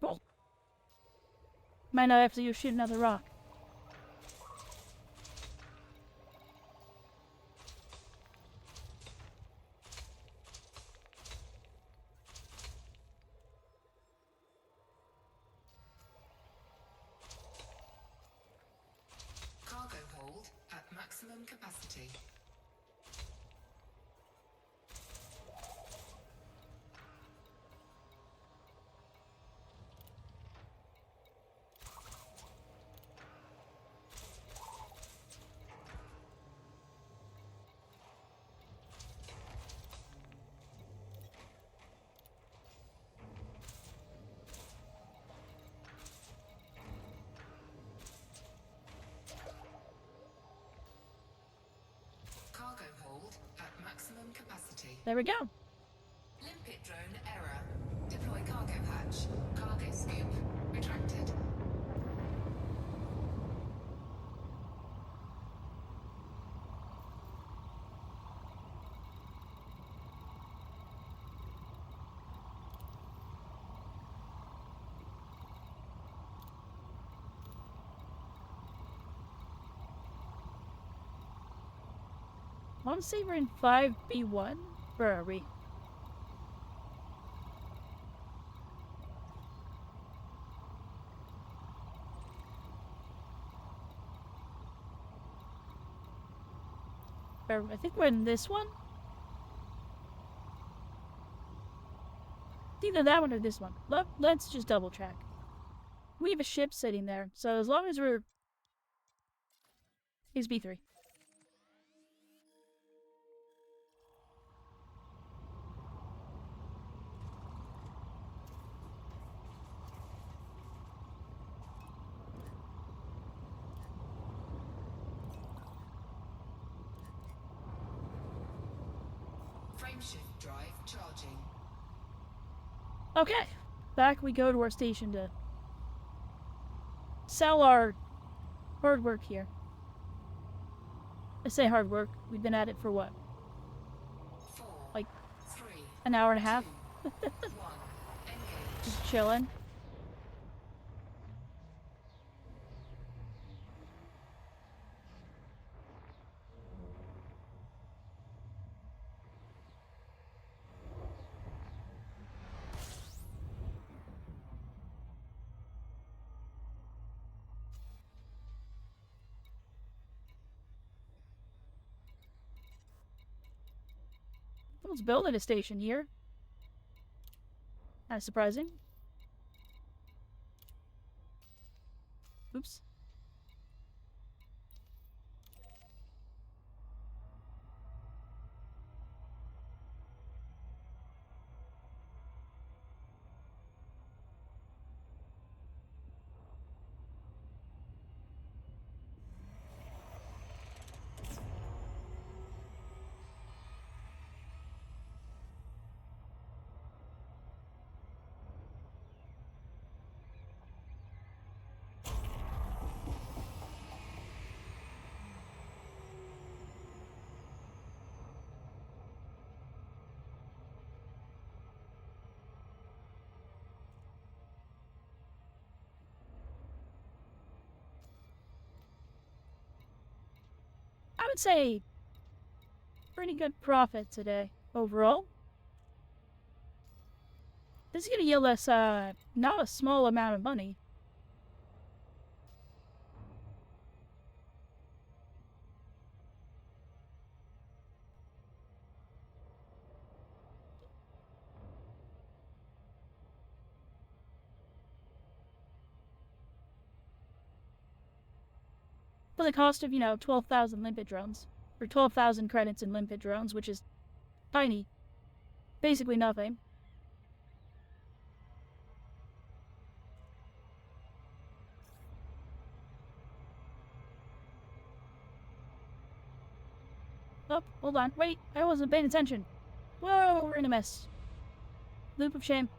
Cool. Might not have to shoot another rock. Cargo hold at maximum capacity. Cargo hold at maximum capacity. There we go. Limpet drone error. Deploy cargo hatch. Cargo scoop retracted. I want to say we're in 5B1. Where are we? I think we're in this one. It's either that one or this one. Let's just double check. We have a ship sitting there, so as long as we're... It's B3. Frameshift drive charging. Okay, back we go to our station to sell our hard work here. I say hard work. We've been at it for what? 4, Like 3, an hour and a 2, half? 1. Engage. Just chilling. Someone's building a station here. That's surprising. Oops. I would say pretty good profit today overall. This is going to yield us not a small amount of money. For the cost of, 12,000 limpet drones. Or 12,000 credits in limpet drones, which is tiny. Basically nothing. Oh, hold on. Wait, I wasn't paying attention. Whoa, we're in a mess. Loop of shame.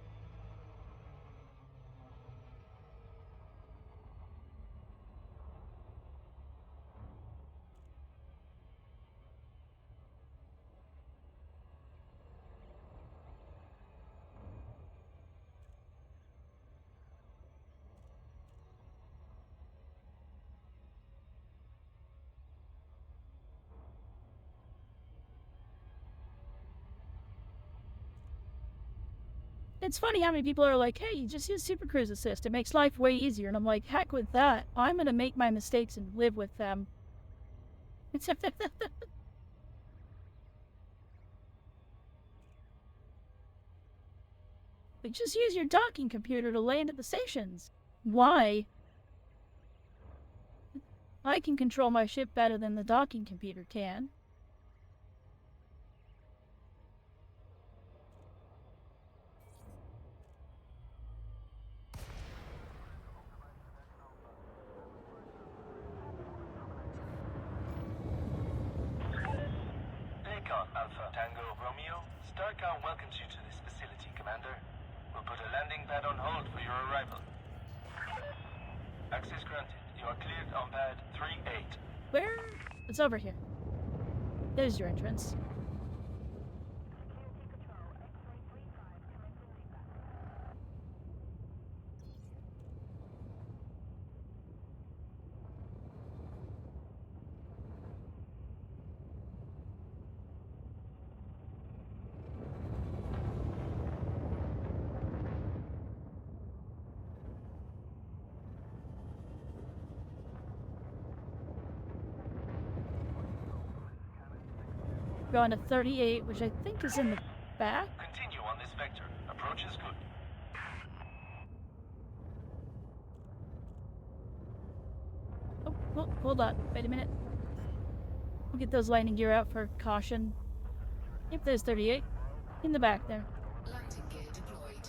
It's funny how many people are like, hey, you just use Super Cruise Assist. It makes life way easier. And I'm like, heck with that. I'm going to make my mistakes and live with them. But just use your docking computer to land at the stations. Why? I can control my ship better than the docking computer can. Recon Alpha Tango Romeo. Starcom welcomes you to this facility, Commander. We'll put a landing pad on hold for your arrival. Access granted. You are cleared on pad 3-8. Where? It's over here. There's your entrance. Going to 38, which I think is in the back. Continue on this vector. Approach is good. Oh, hold on. Wait a minute. We'll get those landing gear out for caution. If there's 38. In the back there. Landing gear deployed.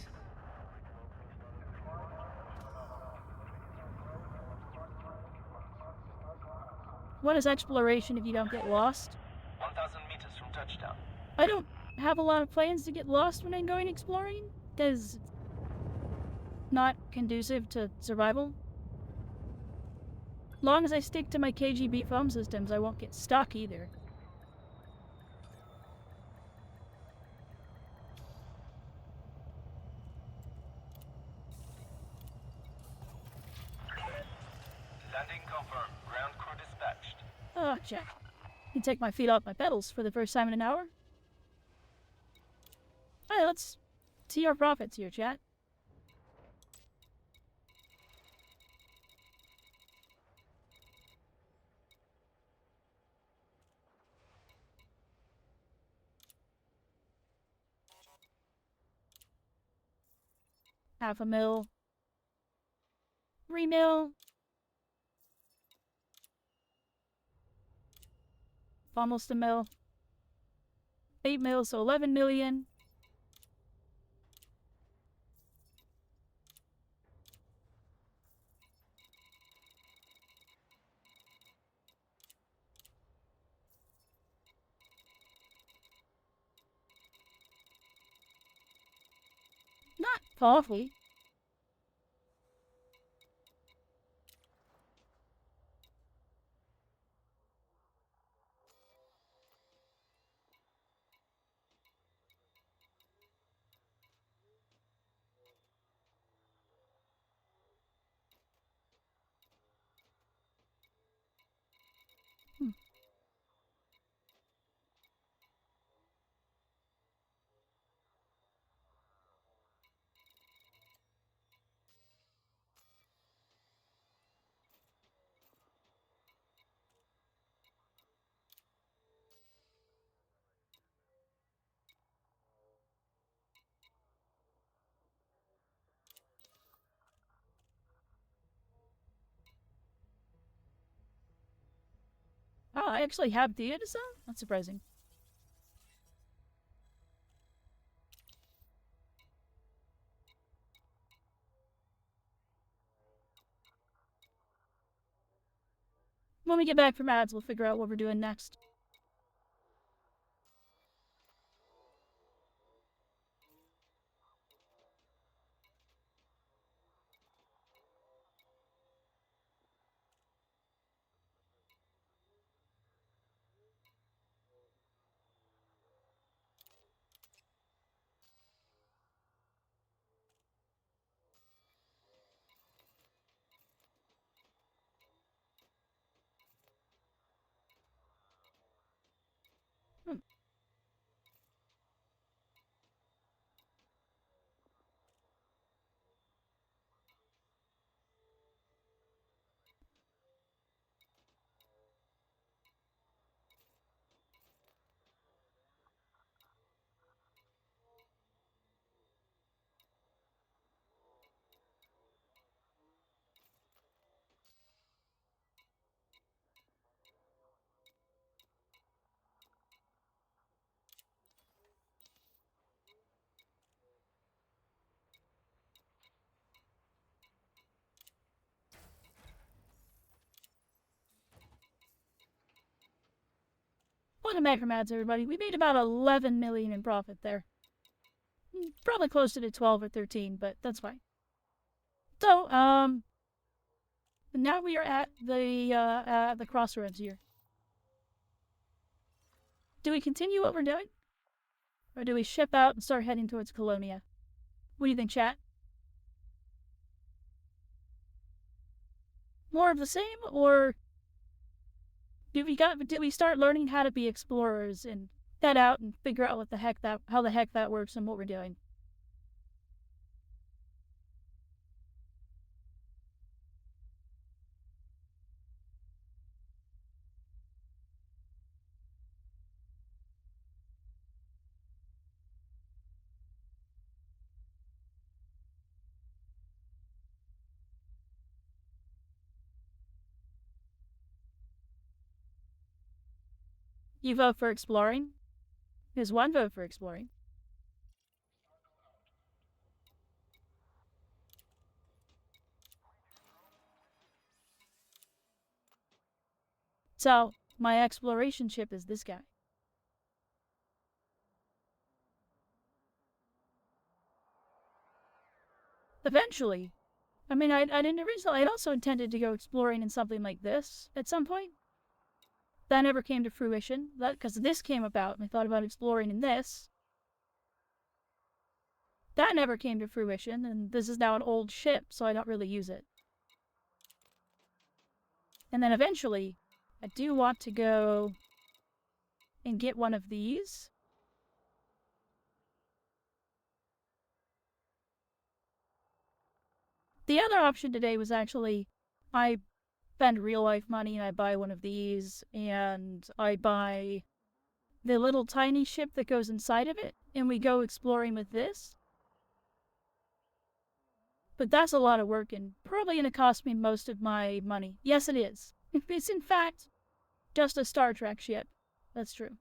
What is exploration if you don't get lost? 1,000 meters from touchdown. I don't have a lot of plans to get lost when I'm going exploring, because it's not conducive to survival. Long as I stick to my KGB phone systems, I won't get stuck either. Landing confirmed. Ground crew dispatched. Oh, check. Can take my feet off my pedals for the first time in an hour. Alright, let's see our profits here, chat. Half a mil. 3 mil. Almost a mil. 8 mil, so 11 million. Not awfully. Oh, I actually have data to sell? That's surprising. When we get back from ads, we'll figure out what we're doing next. Hmm. Welcome back from ads, everybody. We made about 11 million in profit there. Probably closer to 12 or 13, but that's fine. So, now we are at the crossroads here. Do we continue what we're doing? Or do we ship out and start heading towards Colonia? What do you think, chat? More of the same, or did we start learning how to be explorers and head out and figure out how the heck that works and what we're doing? You vote for exploring? There's one vote for exploring. So, my exploration ship is this guy. Eventually, I mean, I didn't originally. I'd also intended to go exploring in something like this at some point. That never came to fruition. Because this came about, and I thought about exploring in this. That never came to fruition, and this is now an old ship, so I don't really use it. And then eventually, I do want to go and get one of these. The other option today was actually I spend real life money and I buy one of these, and I buy the little tiny ship that goes inside of it, and we go exploring with this. But that's a lot of work and probably going to cost me most of my money. Yes, it is. It's in fact just a Star Trek ship. That's true.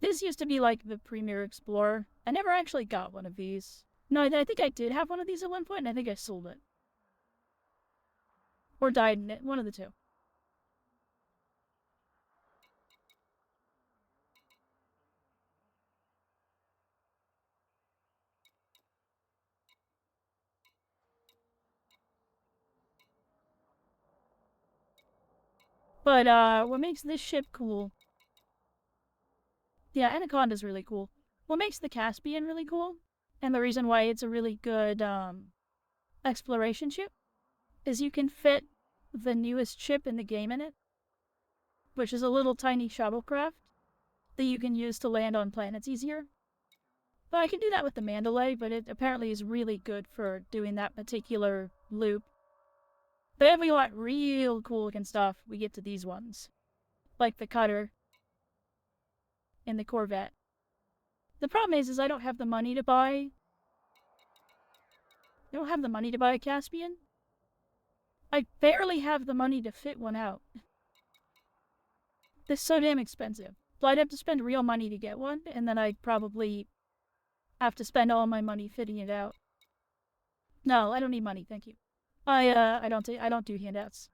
This used to be like the Premier Explorer. I never actually got one of these. No, I think I did have one of these at one point, and I think I sold it. Or died in it. One of the two. But what makes this ship cool? Yeah, Anaconda's really cool. What makes the Caspian really cool, and the reason why it's a really good exploration ship, is you can fit the newest ship in the game in it, which is a little tiny shuttlecraft that you can use to land on planets easier. But I can do that with the Mandalay, but it apparently is really good for doing that particular loop. But if we want real cool looking stuff, we get to these ones. Like the Cutter and the Corvette. The problem is I don't have the money to buy... I don't have the money to buy a Caspian. I barely have the money to fit one out. This is so damn expensive. So I'd have to spend real money to get one, and then I'd probably have to spend all my money fitting it out. No, I don't need money, thank you. I don't do handouts.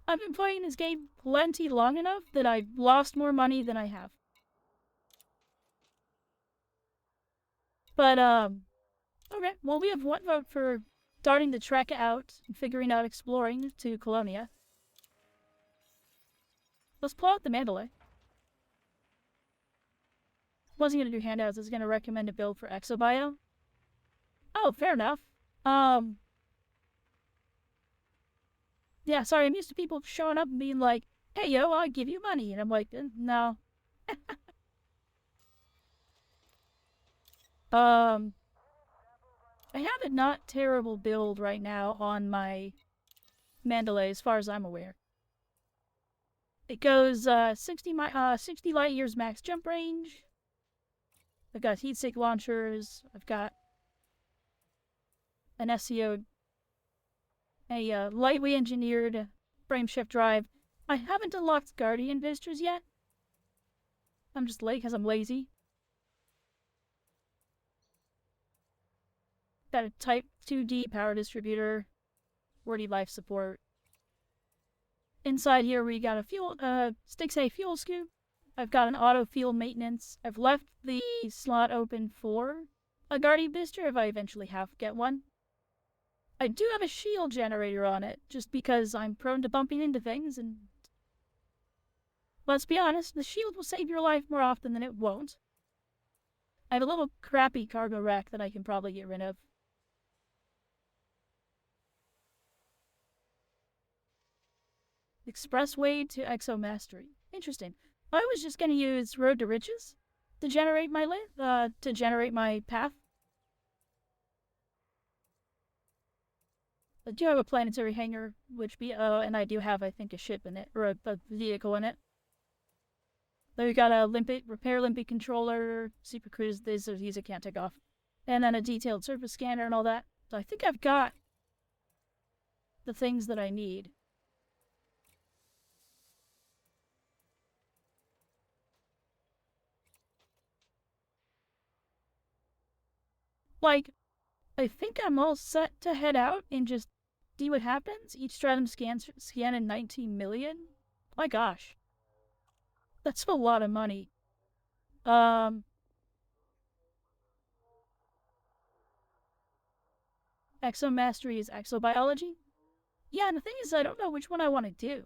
I've been playing this game plenty long enough that I've lost more money than I have. But okay. Well, we have one vote for starting to trek out and figuring out exploring to Colonia. Let's pull out the Mandalay. Wasn't gonna do handouts. I was gonna recommend a build for Exobio. Oh, fair enough. Yeah, sorry, I'm used to people showing up and being like, hey, yo, I'll give you money. And I'm like, no. I have a not terrible build right now on my Mandalay, as far as I'm aware. It goes 60 light years max jump range. I've got heatsink launchers. I've got an SEO, a lightly engineered frameshift drive. I haven't unlocked Guardian visitors yet. I'm just late because I'm lazy. Got a Type 2D power distributor, wordy life support. Inside here we got a fuel, Stixay fuel scoop. I've got an auto fuel maintenance. I've left the slot open for a Guardian Visitor if I eventually have to get one. I do have a shield generator on it, just because I'm prone to bumping into things, and let's be honest, the shield will save your life more often than it won't. I have a little crappy cargo rack that I can probably get rid of. Expressway to Exo Mastery. Interesting. I was just gonna use Road to Riches to generate my path. I do have a planetary hangar, and I do have, I think, a ship in it, or a vehicle in it. Then we got a repair limpet controller, super cruise. These I can't take off, and then a detailed surface scanner and all that. So I think I've got the things that I need. Like, I think I'm all set to head out and just see what happens. Each stratum scan in 19 million. My gosh, that's a lot of money. Exomastery is exobiology. Yeah, and the thing is, I don't know which one I want to do.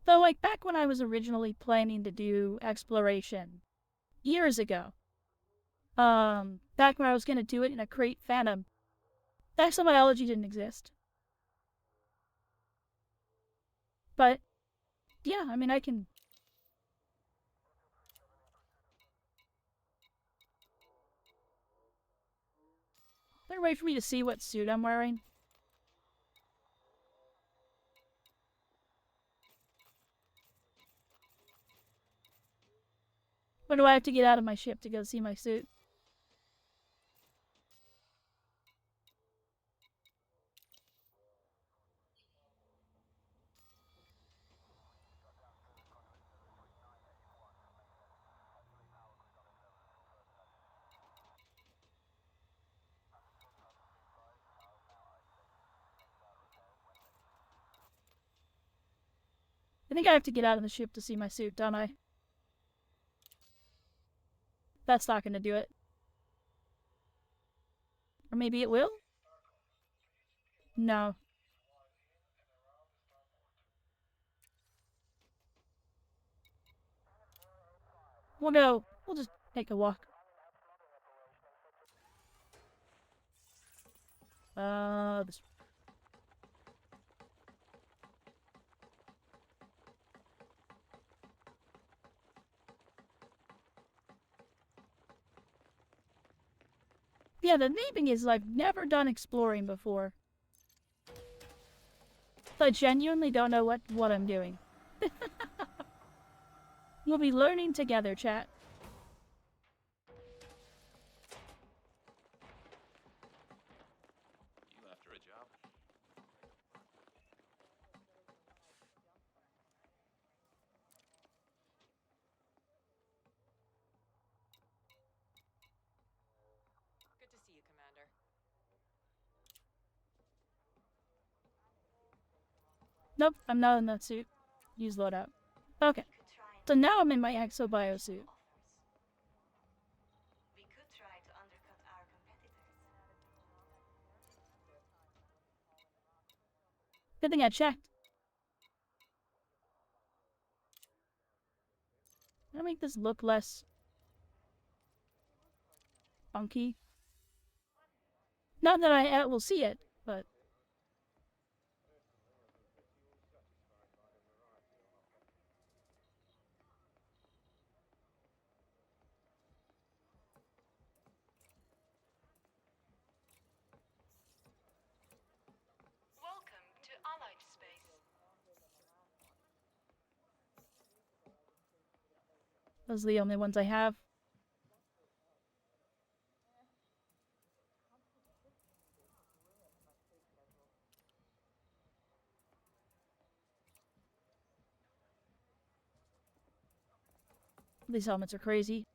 Though, like, back when I was originally planning to do exploration, years ago, back when I was going to do it in a Crate Phantom, exobiology didn't exist. But, yeah, I mean, I can... Is there a way for me to see what suit I'm wearing? Or do I have to get out of my ship to go see my suit? I think I have to get out of the ship to see my suit, don't I? That's not going to do it. Or maybe it will? No. We'll go. We'll just take a walk. This... Yeah, the thing is, I've never done exploring before. So I genuinely don't know what I'm doing. We'll be learning together, chat. You after a job? Good to see you, Commander. Nope, I'm not in that suit. Use loadout. Okay. So now I'm in my exobio suit. We could try to undercut our competitors. Good thing I checked. I'll make this look less funky. Not that I will see it, but Welcome to Allied Space. those are the only ones I have. These helmets are crazy.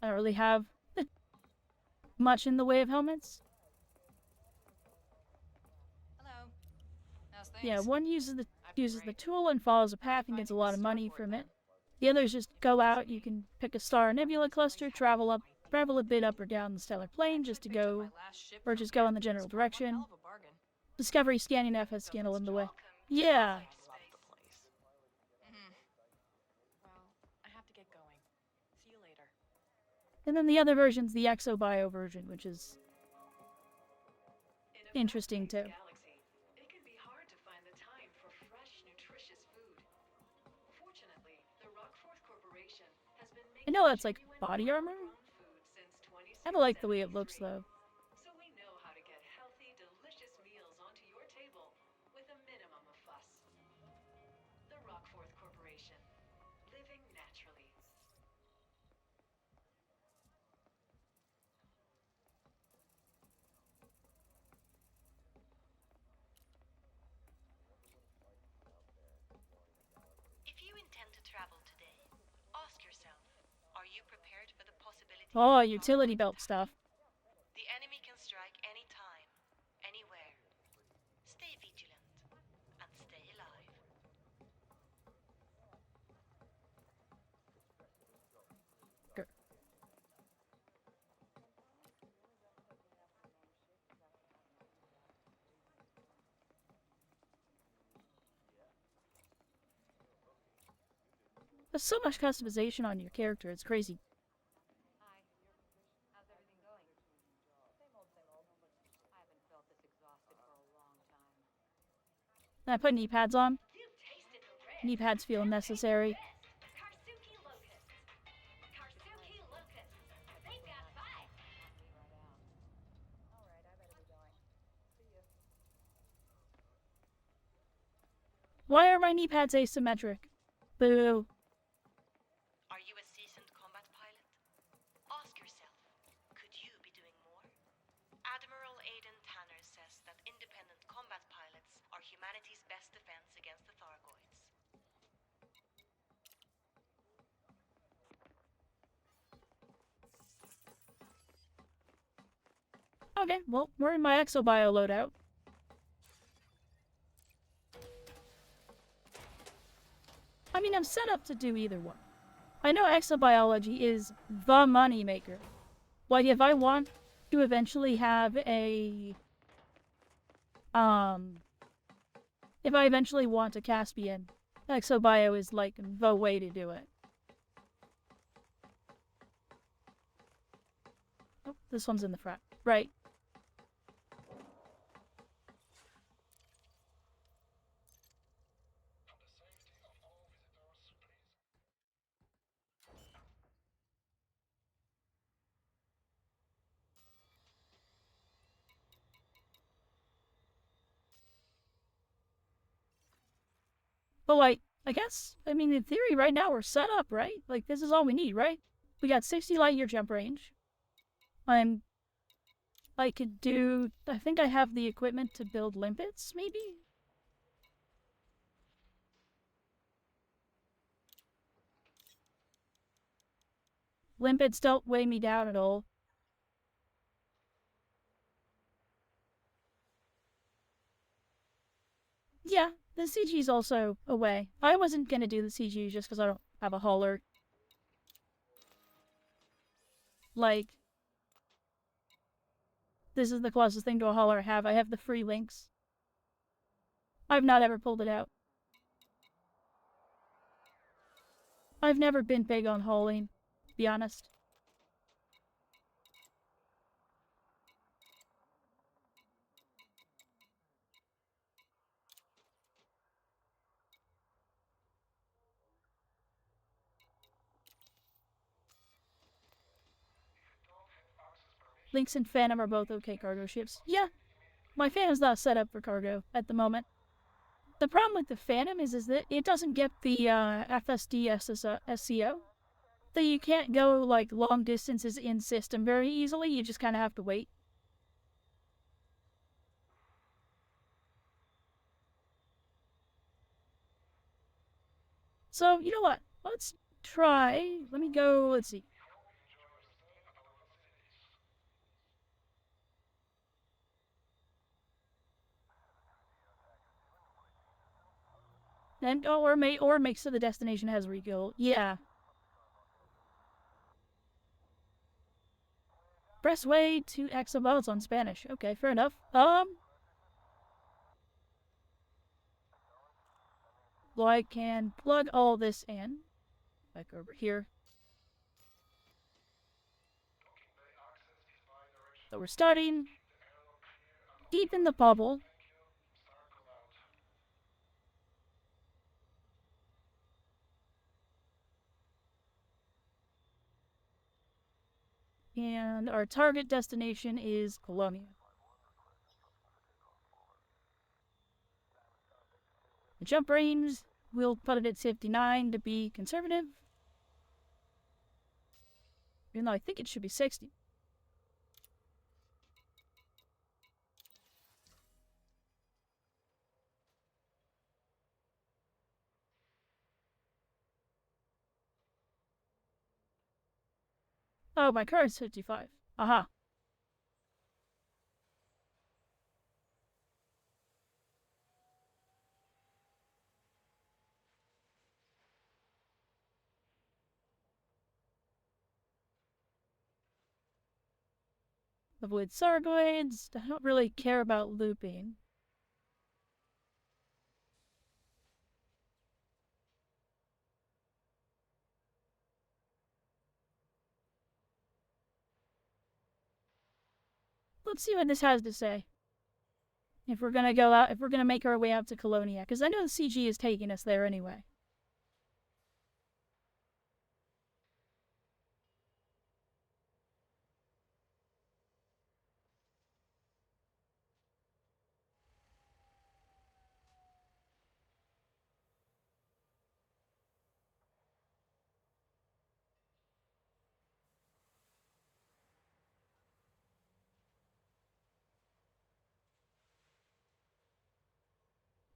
I don't really have much in the way of helmets. Hello. How's things? Yeah, one uses I've been the great. tool and follows a path and gets a lot of money from it. The others just go out, you can pick a star or nebula cluster, travel a bit up or down the stellar plane just to go, or just go in the general direction. Discovery scanning F has scan along the way. Yeah. Love the place. Well, I have to get going. See you later. And then the other version's the exobio version, which is interesting too. Galaxy, it can be hard to find the time for fresh, nutritious food. Fortunately, the Rockforth Corporation has been I making know that's like genuine body armor. food since I don't like the way it looks 2673. though. So we know how to get healthy, delicious meals onto your table with a minimum of fuss. The Rockforth Corporation. Living naturally. If you intend to travel today, ask yourself, are you prepared for the possibility Oh, of utility belt stuff. The enemy can strike anytime, anywhere. Stay vigilant and stay alive. There's so much customization on your character, it's crazy. Hi. How's everything going? Same old, same old. I haven't felt this exhausted for a long time. Then I put knee pads on. You've tasted the Knee rest. pads feel Now taste the necessary. best. Karsuki locusts. Karsuki locusts. They've got five. Knock me right out. All right, I better be going. See you. Why are my knee pads asymmetric? Boo. Are you a seasoned combat pilot? Ask yourself, could you be doing more? Admiral Aidan Tanner says that independent combat pilots are humanity's best defense against the Thargoids. Okay, well, we're in my exobio loadout. I mean, I'm set up to do either one. I know exobiology is the money maker. Like, if I want to eventually have a... If I eventually want a Caspian, exobio is, like, the way to do it. Oh, this one's in the front. Right. But, like, I guess, I mean, in theory, right now we're set up, right? Like, this is all we need, right? We got 60 light year jump range. I could do... I think I have the equipment to build limpets, maybe? Limpets don't weigh me down at all. Yeah, the CG's also away. I wasn't gonna do the CG just because I don't have a hauler. Like, this is the closest thing to a hauler I have. I have the free links. I've not ever pulled it out. I've never been big on hauling, to be honest. Lynx and Phantom are both okay cargo ships. Yeah, my Phantom's not set up for cargo at the moment. The problem with the Phantom is that it doesn't get the FSD SCO. That you can't go like long distances in system very easily. You just kind of have to wait. So you know what? Let's try. Let me go. Let's see. And or make so the destination has refill. Yeah. Press way to access modes on Spanish. Okay, fair enough. Well, I can plug all this in. Back over here. So we're starting deep in the bubble. And our target destination is Colombia. The jump range, we'll put it at 59 to be conservative. Even though I think it should be 60. Oh, my current's 55. Aha. Avoid Sargoids. I don't really care about looping. let's see what this has to say. If we're gonna go out, if we're gonna make our way out to Colonia, because I know the CG is taking us there anyway.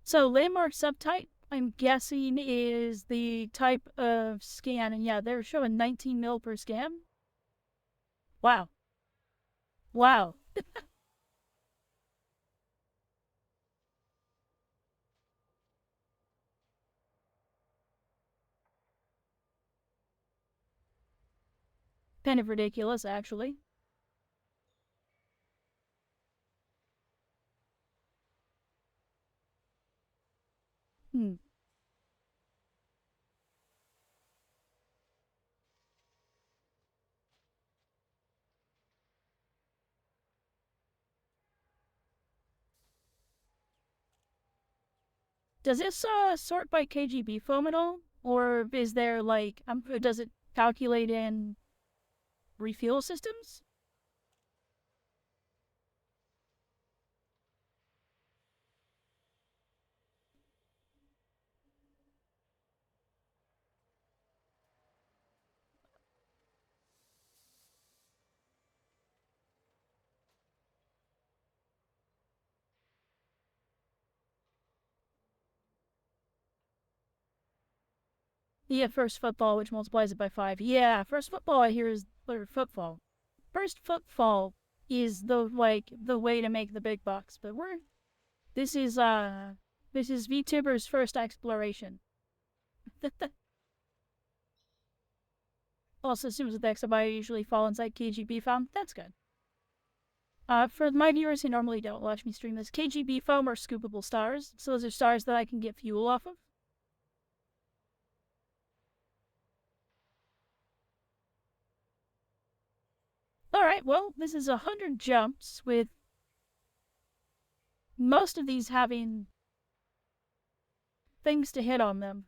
So landmark subtype, I'm guessing, is the type of scan, and yeah, they're showing 19 mil per scan. Wow. Wow. Kind of ridiculous, actually. Hmm. Does this sort by KGB foam at all? Or is there like, does it calculate in refuel systems? Yeah, first football, which multiplies it by 5. Yeah, first football I hear is or footfall. First footfall is the way to make the big bucks, but this is VTuber's first exploration. Also assumes that the exabyte usually fall inside KGB foam. That's good. For my viewers who normally don't watch me stream this, KGB foam are scoopable stars. So those are stars that I can get fuel off of. Alright, well, this is 100 jumps, with most of these having things to hit on them.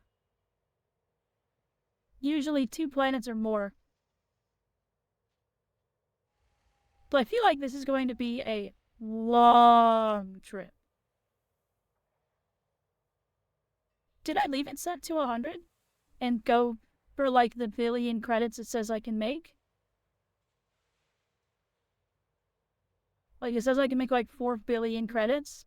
Usually 2 planets or more. But I feel like this is going to be a long trip. Did I leave it set to 100? And go for like the billion credits it says I can make? Like it says I can make like 4 billion credits?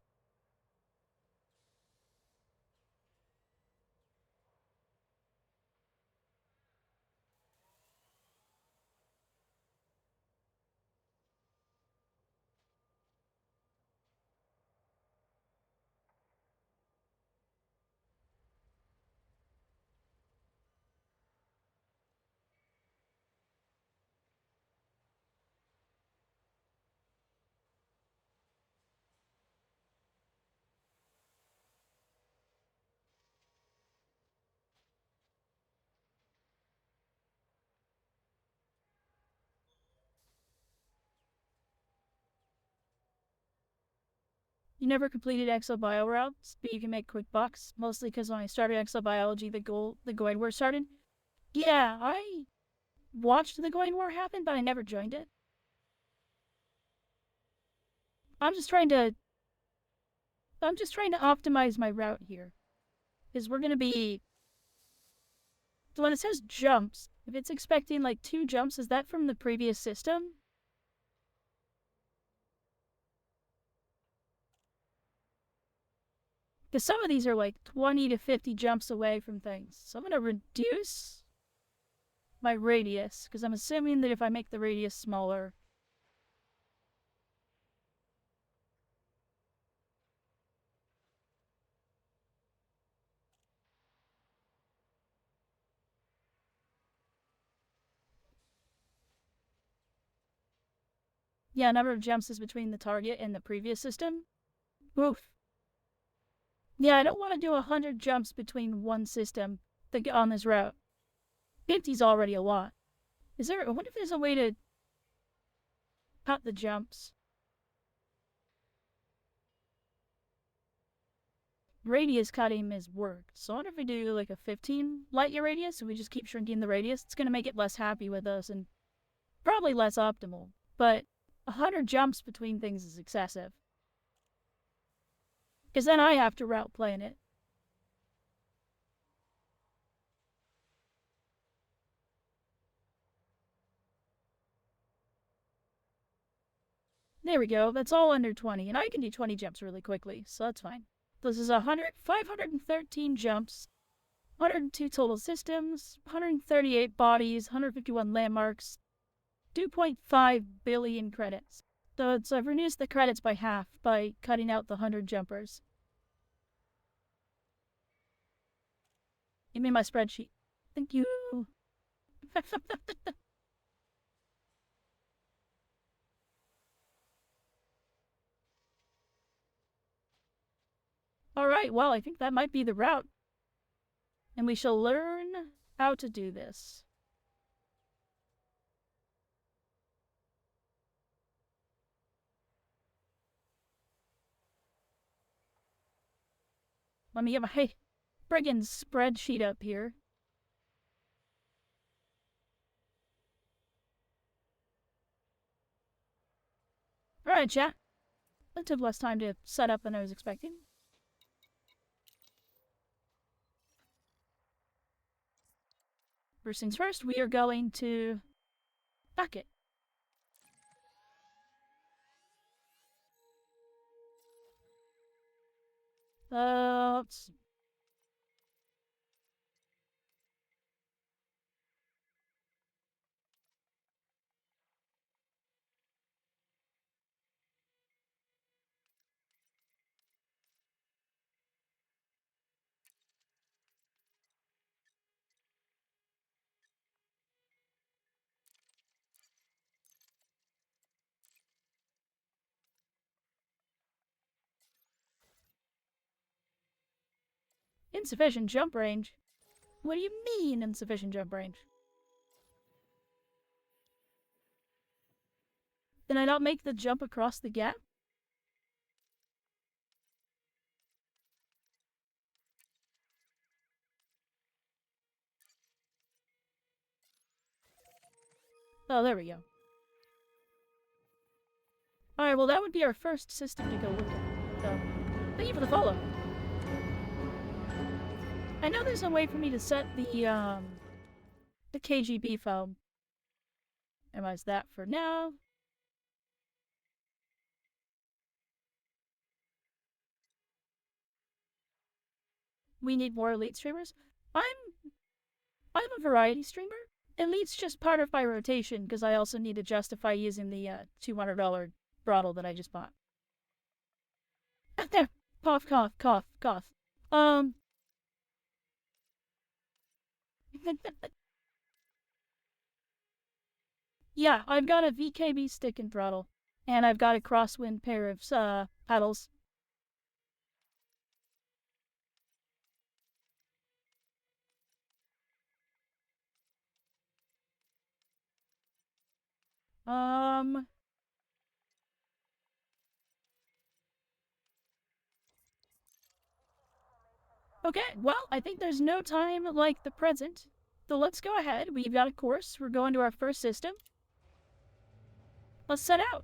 You never completed exobio routes, but you can make quick bucks. Mostly because when I started exobiology, the Goin War started. Yeah, I watched the Goin War happen, but I never joined it. I'm just trying to optimize my route here. Because we're gonna be, so when it says jumps, if it's expecting like 2 jumps, is that from the previous system? Because some of these are like 20 to 50 jumps away from things. So I'm gonna reduce my radius, because I'm assuming that if I make the radius smaller, yeah, number of jumps is between the target and the previous system. Oof. Yeah, I don't want to do 100 jumps between one system on this route. 50's already a lot. I wonder if there's a way to cut the jumps. radius cutting has worked. So I wonder if we do like a 15 light year radius and we just keep shrinking the radius. It's going to make it less happy with us and probably less optimal. But 100 jumps between things is excessive. Because then I have to route plan it. There we go. That's all under 20. And I can do 20 jumps really quickly, so that's fine. This is 513 jumps, 102 total systems, 138 bodies, 151 landmarks, 2.5 billion credits. So I've reduced the credits by half by cutting out the 100 jumpers. Give me my spreadsheet. Thank you. Alright, well, I think that might be the route. And we shall learn how to do this. Let me get my friggin' spreadsheet up here. Alright, chat. That took less time to set up than I was expecting. First things first, we are going to back it. Let's... Insufficient jump range? What do you mean, insufficient jump range? Did I not make the jump across the gap? Oh, there we go. Alright, well that would be our first system to go look at. So, thank you for the follow. I know there's a way for me to set the KGB foam. Minimize that for now. We need more elite streamers. I'm a variety streamer. Elite's just part of my rotation because I also need to justify using the $200 throttle that I just bought. There, cough, cough, cough, cough. Yeah, I've got a VKB stick and throttle, and I've got a crosswind pair of paddles. Okay, well, I think there's no time like the present. So let's go ahead. We've got a course. We're going to our first system. Let's set out.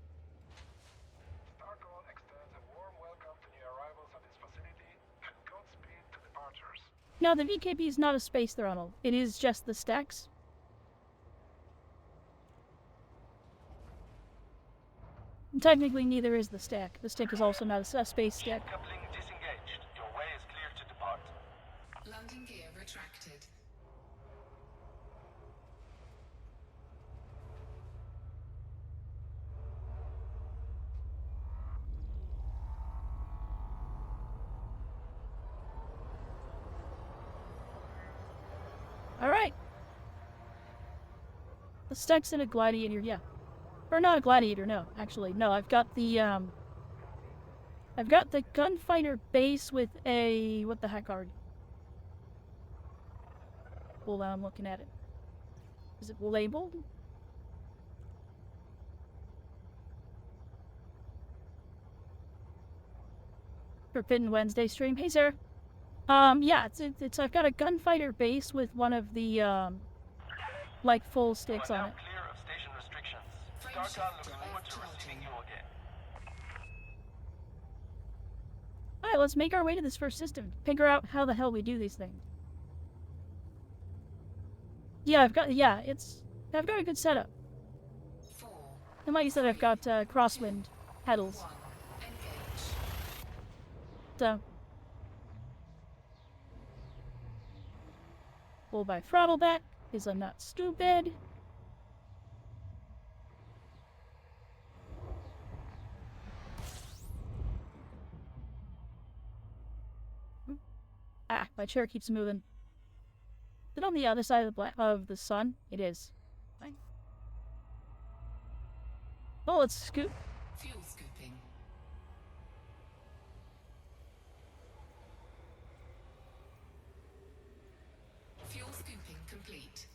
Starcon extends a warm welcome to new arrivals at this facility, and Godspeed to departures. No, the VKB is not a space throttle. It is just the stacks. And technically, neither is the stack. The stick is also not a space stack. Coupling disengaged. Your way is clear to depart. Landing gear retracted. Alright. The stack's in a gladiator, yeah. Or not a gladiator, no. Actually, no. I've got the gunfighter base with a... What the heck are you? Hold on, I'm looking at it. Is it labeled? Forbidden Wednesday stream. Hey, sir. Yeah, it's I've got a gunfighter base with one of the like full You sticks are on now it. clear of station restrictions. Frameshift StarCon looks drive forward to charging. receiving you again. Alright, let's make our way to this first system. Figure out how the hell we do these things. Yeah, I've got a good setup. 4, And like you said, I've got crosswind pedals. 1, engage. So pull my throttle back, because I'm not stupid. Ah, my chair keeps moving. Is it on the other side of the sun? It is. Fine. Oh, let's scoot. Fuel scooping. Fuel scooping complete.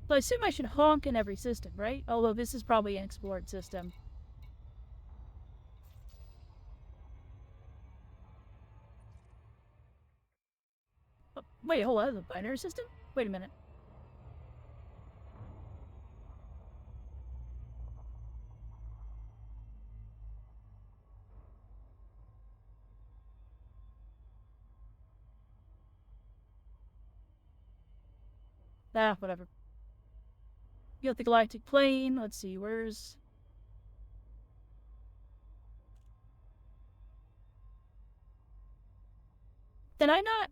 So I assume I should honk in every system, right? Although this is probably an explored system. Oh, wait, hold on, the binary system? Wait a minute. Ah, whatever. You got the galactic plane. Let's see, where's... Did I not...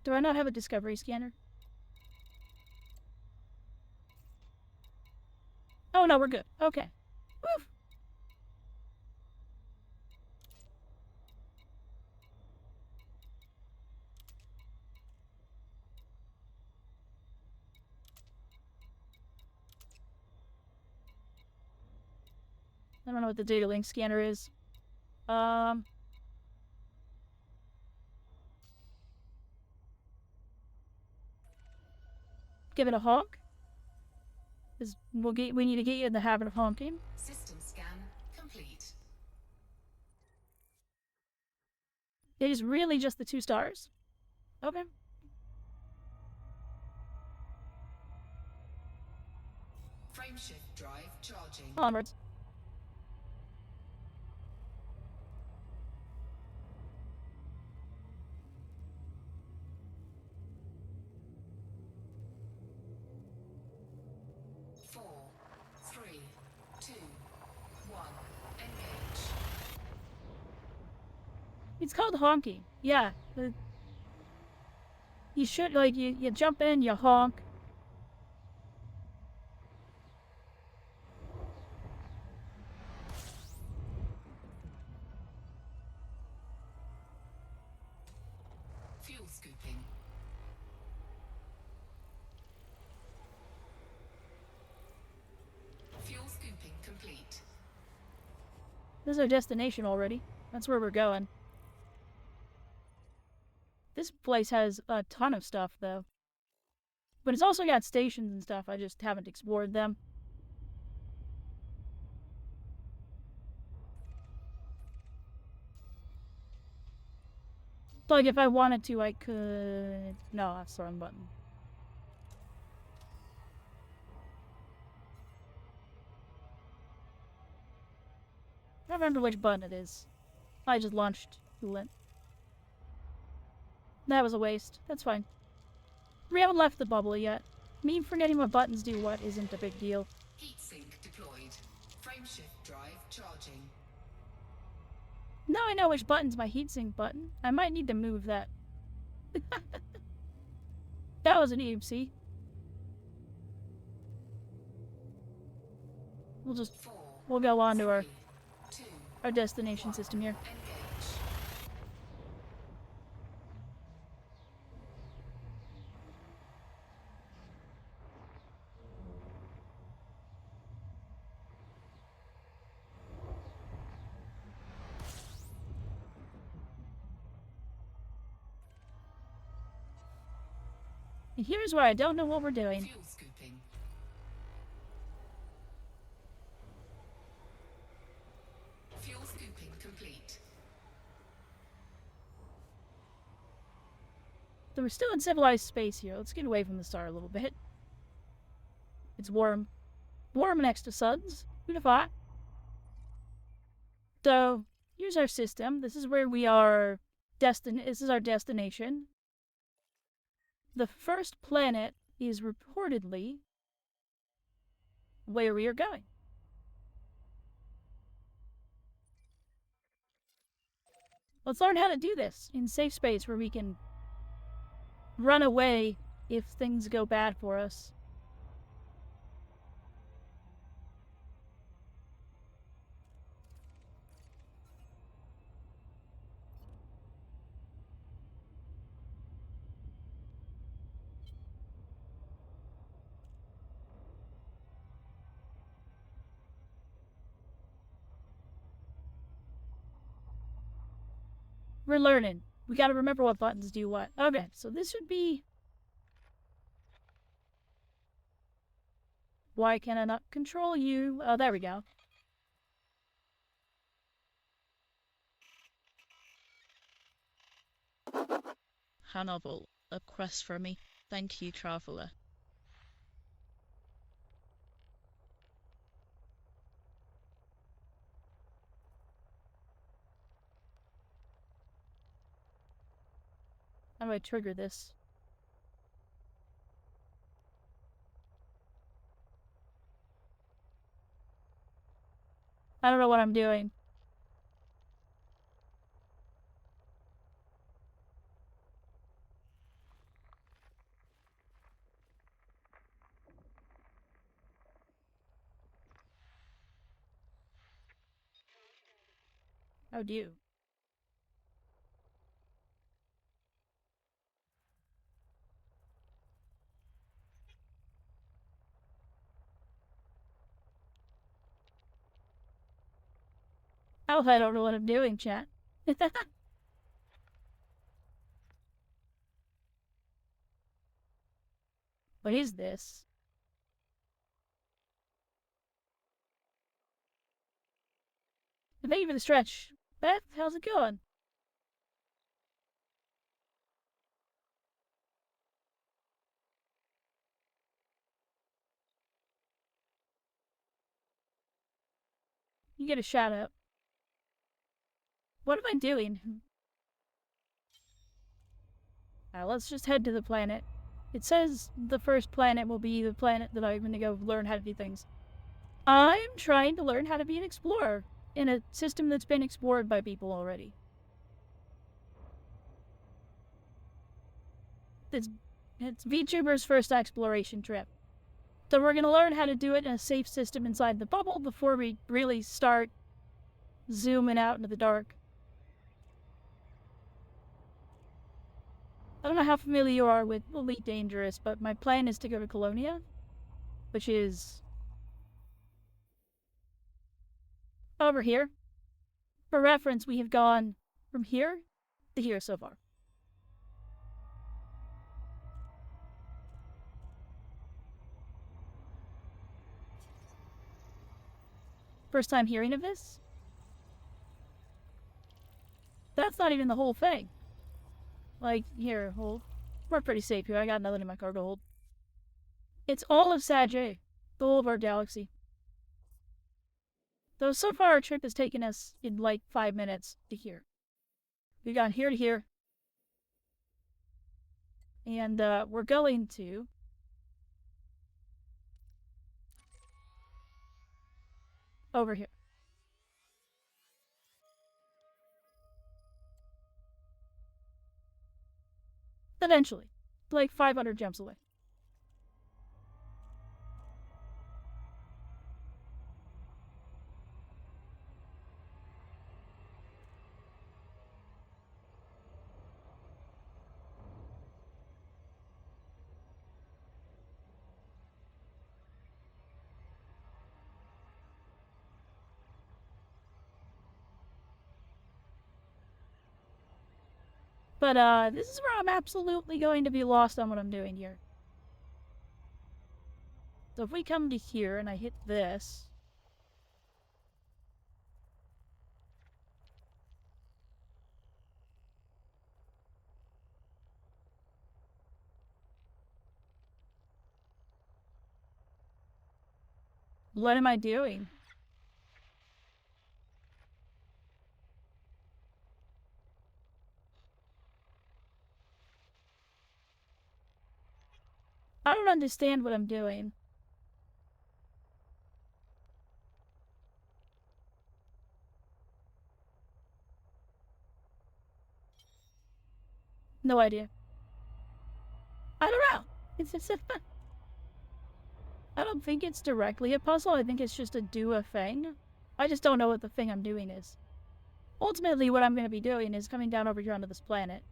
Do I not have a discovery scanner? Oh, no, we're good. Okay. Woof. I don't know what the data link scanner is. Give it a honk. Because we need to get you in the habit of honking. System scan complete. It is really just the 2 stars. Okay. Frameshift drive charging. Onwards. Four, three, two, one, engage. It's called honking. Yeah. You should, like, you jump in, you honk. Fuel scooping. Fuel scooping complete. This is our destination already. That's where we're going. This place has a ton of stuff, though. But it's also got stations and stuff. I just haven't explored them. Like, if I wanted to, I could... No, that's the wrong button. I don't remember which button it is. I just launched coolant. That was a waste. That's fine. We haven't left the bubble yet. Me forgetting what buttons do what isn't a big deal. Heatsink deployed. Frameshift drive charging. Now I know which button's my heatsink button. I might need to move that. That was an EMC. Four, We'll go on to three, two, our destination system here. engage. And here's where I don't know what we're doing. Fuel scooping. Fuel scooping complete. So we're still in civilized space here. Let's get away from the star a little bit. It's warm. Warm next to suns. Who'd have thought? So, here's our system. This is where we are this is our destination. The first planet is reportedly where we are going. Let's learn how to do this in safe space where we can run away if things go bad for us. We're learning. We gotta remember what buttons do what. Okay, so this should be... Why can I not control you? Oh, there we go. How novel. A quest for me. Thank you, traveler. How do I trigger this? I don't know what I'm doing. How do you? Oh, I don't know what I'm doing, chat. What is this? Thank you for the stretch. Beth, how's it going? You get a shout out. What am I doing? Let's just head to the planet. It says the first planet will be the planet that I'm gonna go learn how to do things. I'm trying to learn how to be an explorer in a system that's been explored by people already. It's VTuber's first exploration trip. So we're gonna learn how to do it in a safe system inside the bubble before we really start zooming out into the dark. I don't know how familiar you are with Elite Dangerous, but my plan is to go to Colonia, which is over here. For reference, we have gone from here to here so far. First time hearing of this? That's not even the whole thing. Like, here, hold. We're pretty safe here. I got nothing in my cargo hold. It's all of Sagittae, the whole of our galaxy. Though so far our trip has taken us in like 5 minutes to here. We've gone here to here. And we're going to over here. Eventually. Like 500 jumps away. But this is where I'm absolutely going to be lost on what I'm doing here. So if we come to here and I hit this... What am I doing? I don't understand what I'm doing. No idea. I don't know. It's I don't think it's directly a puzzle. I think it's just a do a thing. I just don't know what the thing I'm doing is. Ultimately, what I'm going to be doing is coming down over here onto this planet.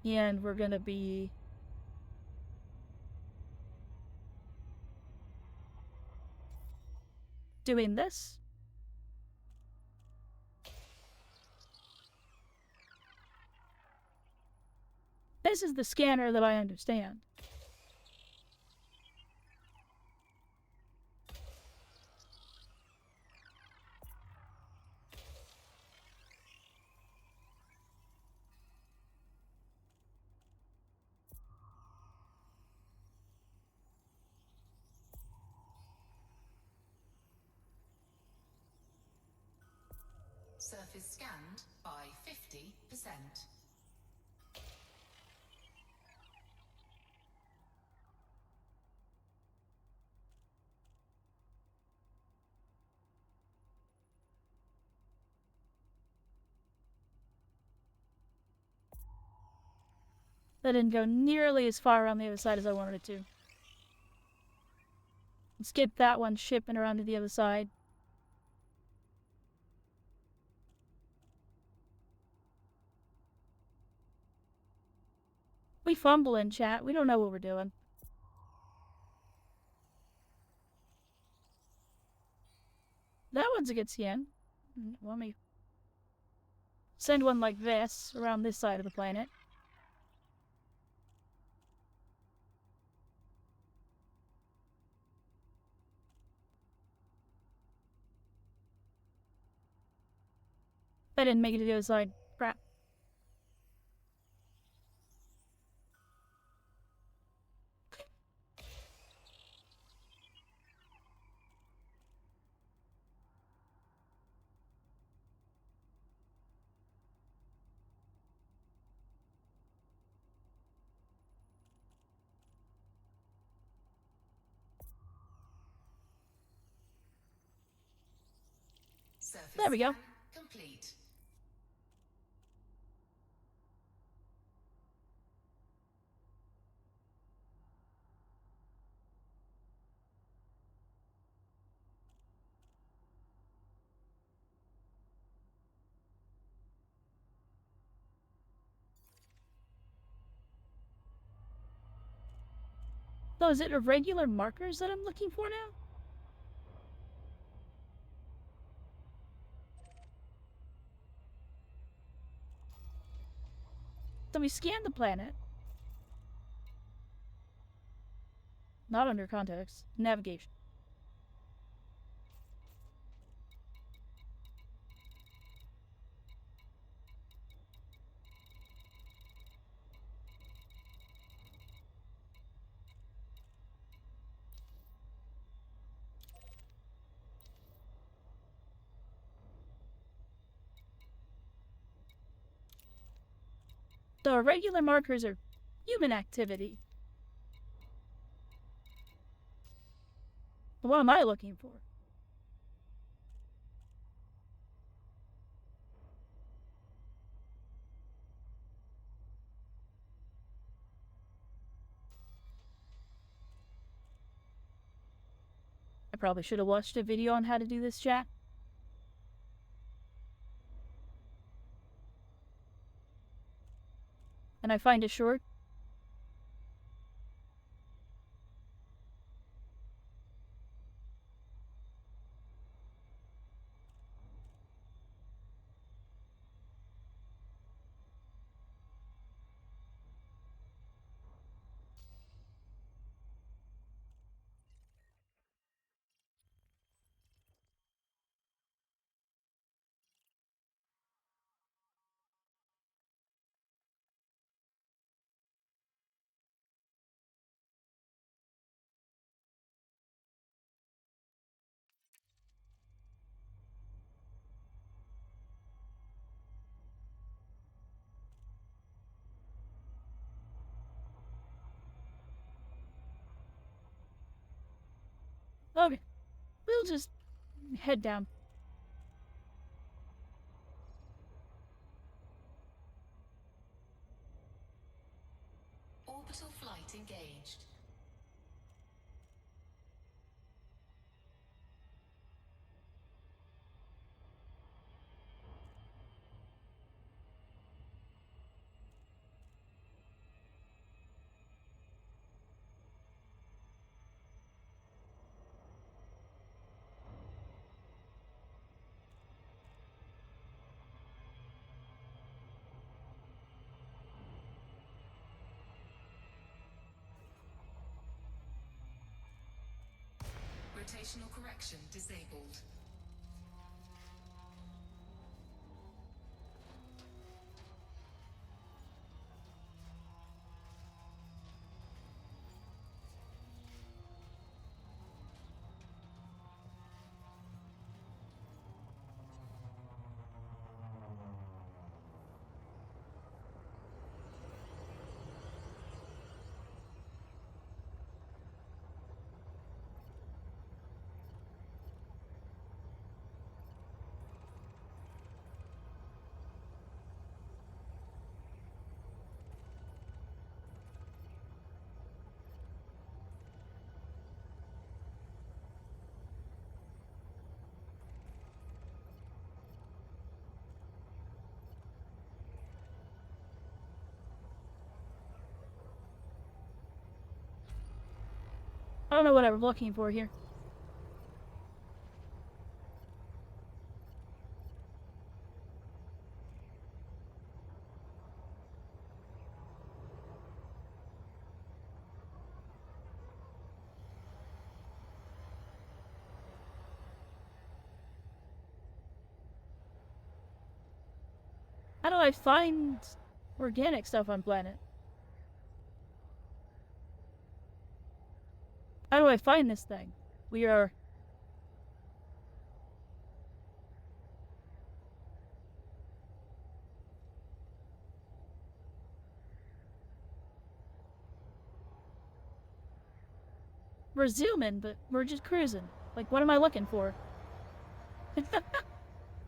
And we're going to be... doing this. This is the scanner that I understand. Surface scanned by 50%. That didn't go nearly as far around the other side as I wanted it to. Skip that one, shipping around to the other side. We fumble in chat. We don't know what we're doing. That one's a good scan. Let me send one like this around this side of the planet. I didn't make it to the other side. Crap. Surface There we go. scan complete. So is it irregular markers that I'm looking for now? So we scanned the planet. Not under context. Navigation. The irregular markers are human activity. What am I looking for? I probably should have watched a video on how to do this, chat. And I find it short. Okay. We'll just head down. Orbital flight engaged. Rotational correction disabled. I don't know what I'm looking for here. How do I find organic stuff on planet? How do I find this thing? We are... We're zooming, but we're just cruising. Like, what am I looking for?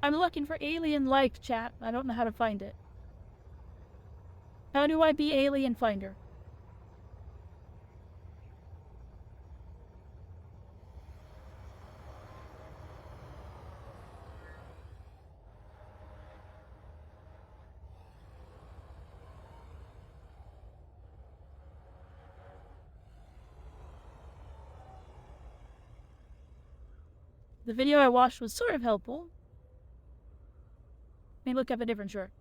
I'm looking for alien life, chat. I don't know how to find it. How do I be alien finder? The video I watched was sort of helpful. Let me look up a different shirt.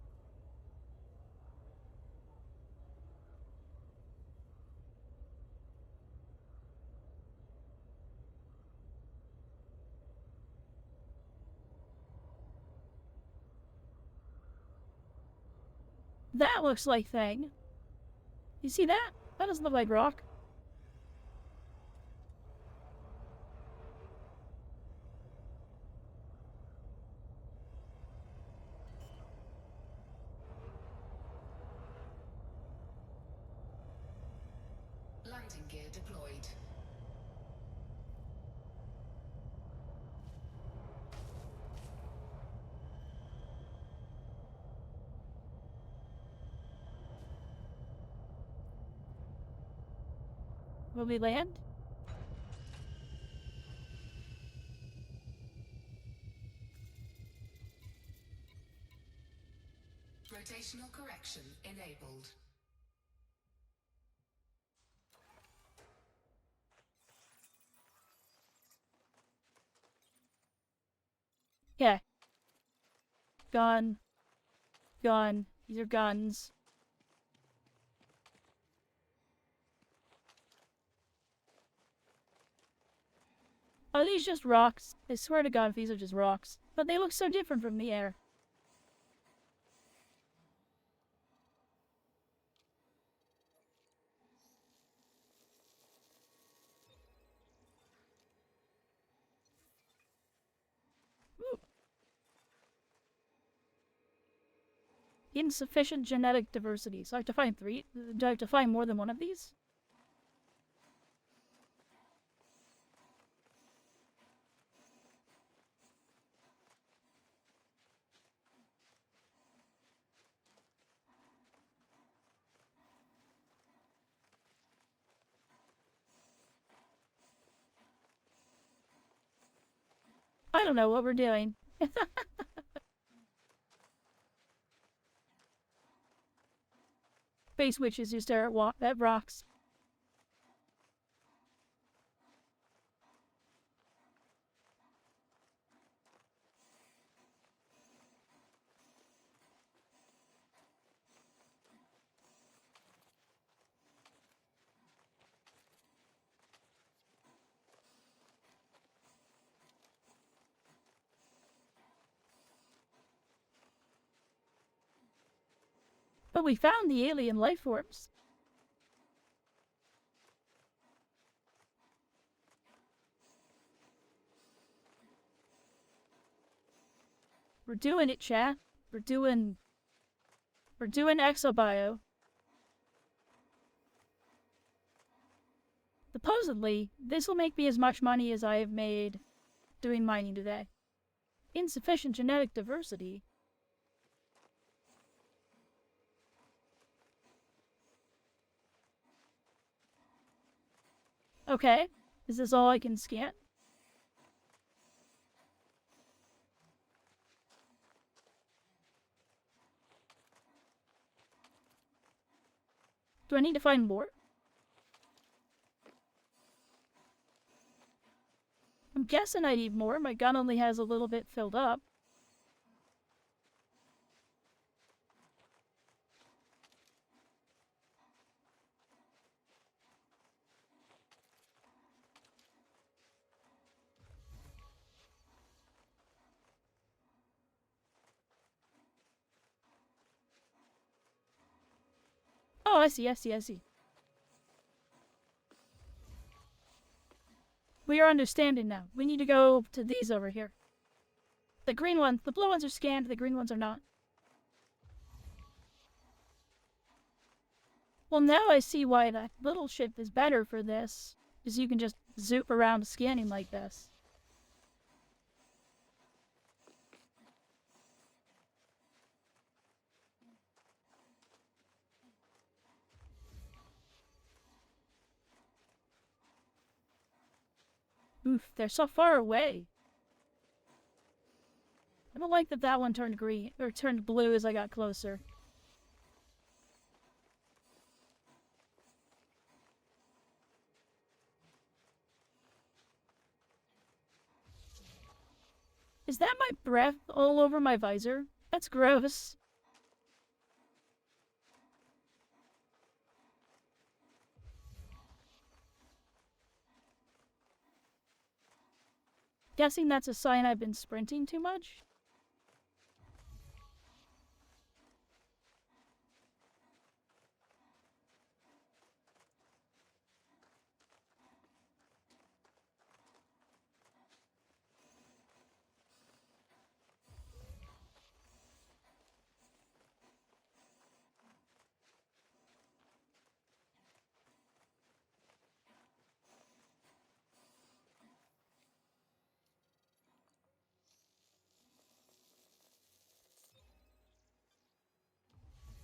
That looks like thing. You see that? That doesn't look like rock. Landing gear deployed. Will we land? Rotational correction enabled. Yeah. Gun. Gun. These are guns. Are these just rocks? I swear to God, if these are just rocks. But they look so different from the air. Ooh. Insufficient genetic diversity. So I have to find three? Do I have to find more than one of these? I don't know what we're doing. Space witches who stare at rocks. But we found the alien life forms. We're doing it, chat. We're doing exobio. Supposedly, this will make me as much money as I have made doing mining today. Insufficient genetic diversity. Okay, is this all I can scan? Do I need to find more? I'm guessing I need more. My gun only has a little bit filled up. Oh, I see. We are understanding now. We need to go to these over here. The green ones, the blue ones are scanned, the green ones are not. Well, now I see why that little ship is better for this, because you can just zoop around scanning like this. Oof, they're so far away. I don't like that that one turned green, or turned blue as I got closer. Is that my breath all over my visor? That's gross. Guessing that's a sign I've been sprinting too much?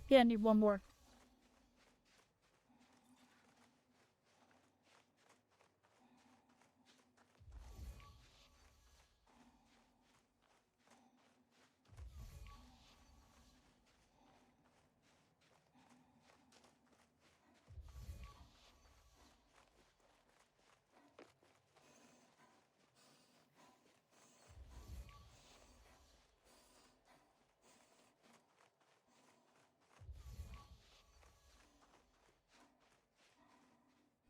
Yeah, I need one more.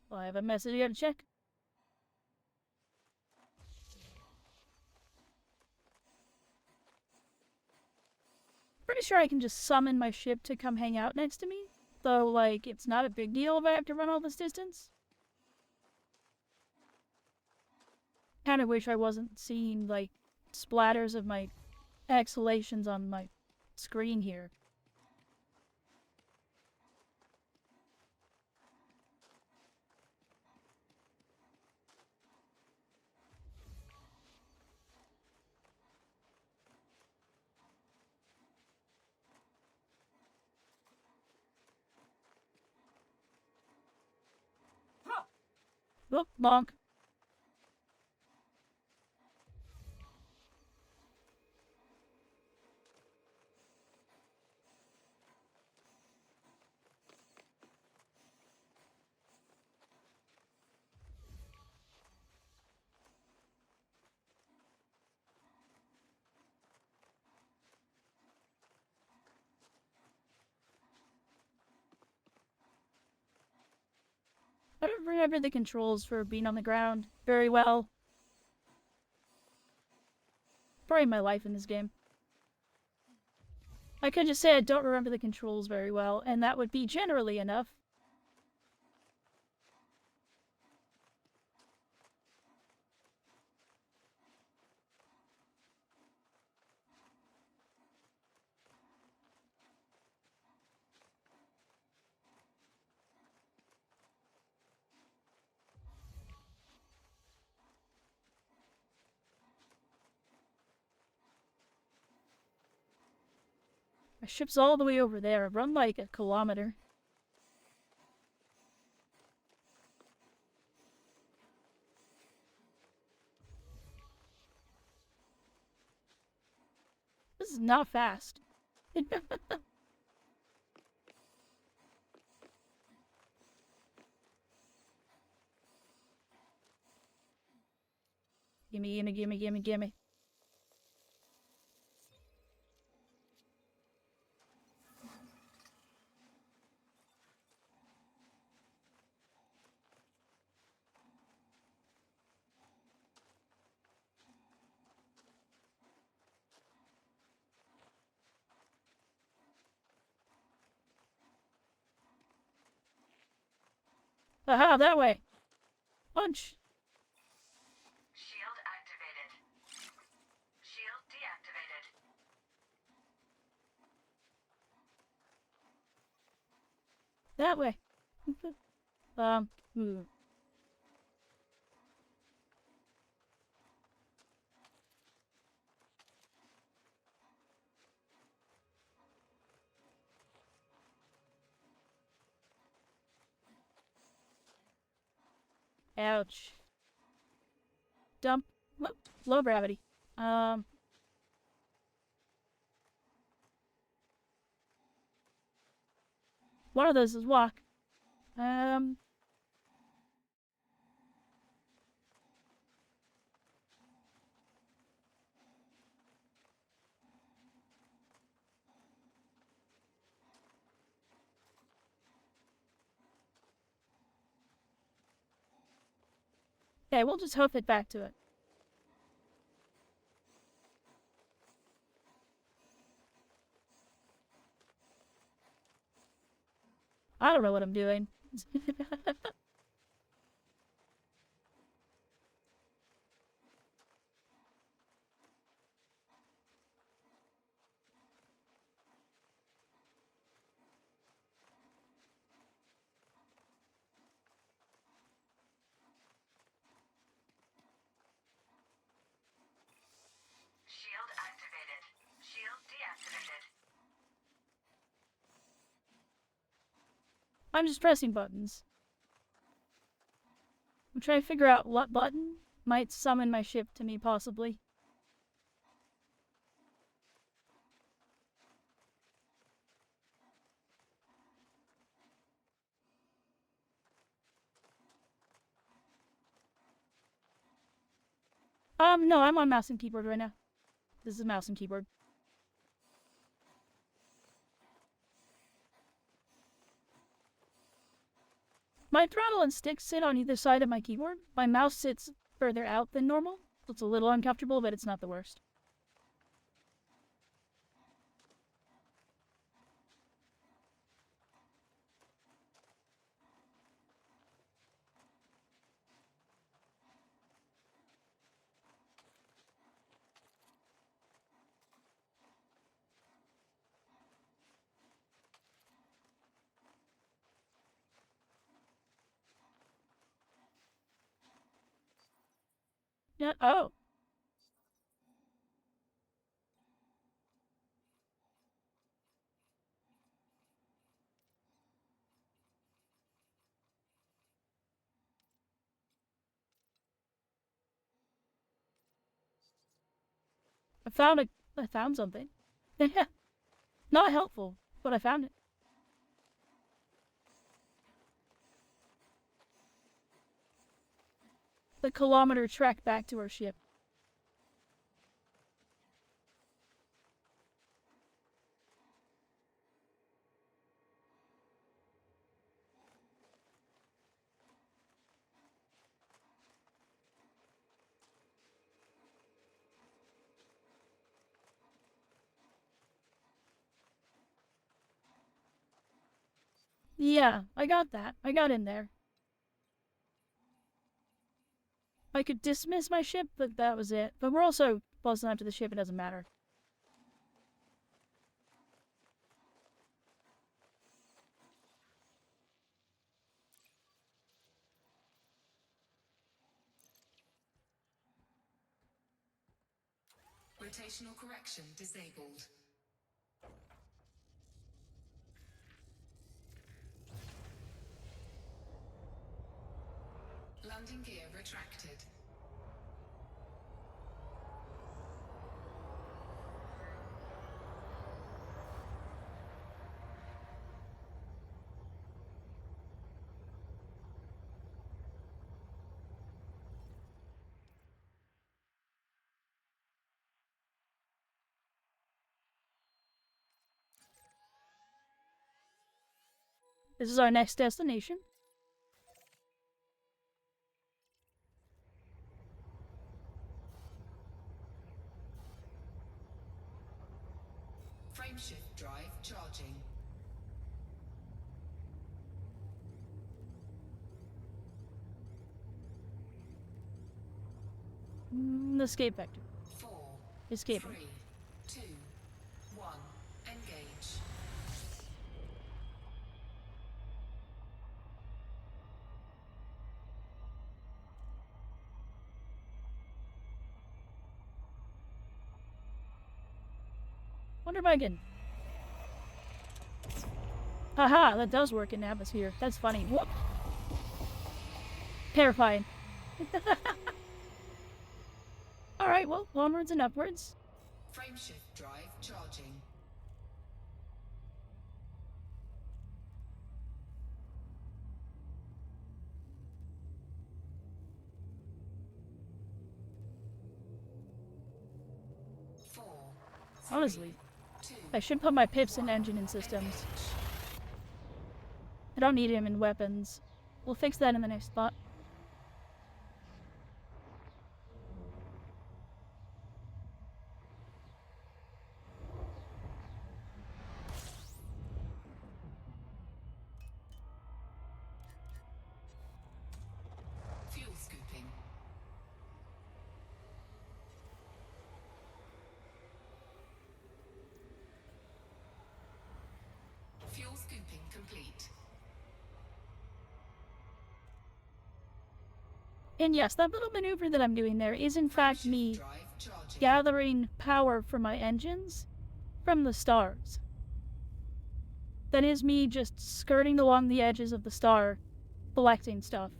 Well, I have a message I gotta check. Pretty sure I can just summon my ship to come hang out next to me. Though, like, it's not a big deal if I have to run all this distance. Kinda wish I wasn't seeing, like, splatters of my exhalations on my screen here. Whoop, bonk. I don't remember the controls for being on the ground very well. Probably my life in this game. I could just say I don't remember the controls very well, and that would be generally enough. My ship's all the way over there. Run like a kilometer. This is not fast. Gimme, gimme, gimme, gimme, gimme. Aha, that way. Punch. Shield activated. Shield deactivated. That way. Hmm. Ouch. Dump. Low gravity. One of those is walk. Okay, we'll just hoof it back to it. I don't know what I'm doing. Shield activated. Shield deactivated. I'm just pressing buttons. I'm trying to figure out what button might summon my ship to me, possibly. No, I'm on mouse and keyboard right now. This is mouse and keyboard. My throttle and stick sit on either side of my keyboard. My mouse sits further out than normal, so it's a little uncomfortable, but it's not the worst. Yeah, oh. I found something. Not helpful, but I found it. The kilometer trek back to our ship. Yeah, I got that. I got in there. I could dismiss my ship, but that was it. But we're also close enough to the ship, it doesn't matter. Rotational correction disabled. Landing gear retracted. This is our next destination. Frameshift drive charging. Escape vector. 4, Escaping. 3, 2, 1. Engage. Wonder if I can. Haha, that does work in atmosphere. That's funny. Whoop. Terrifying. Alright, well, onwards and upwards. Frameshift drive charging. Four, Honestly, 2, I should put my pips in engine and systems. I don't need him in weapons. We'll fix that in the next spot. fuel scooping. Fuel scooping complete. And yes, that little maneuver that I'm doing there is in fact Frameshift me drive charging. gathering power for my engines from the stars. That is me just skirting along the edges of the star, collecting stuff.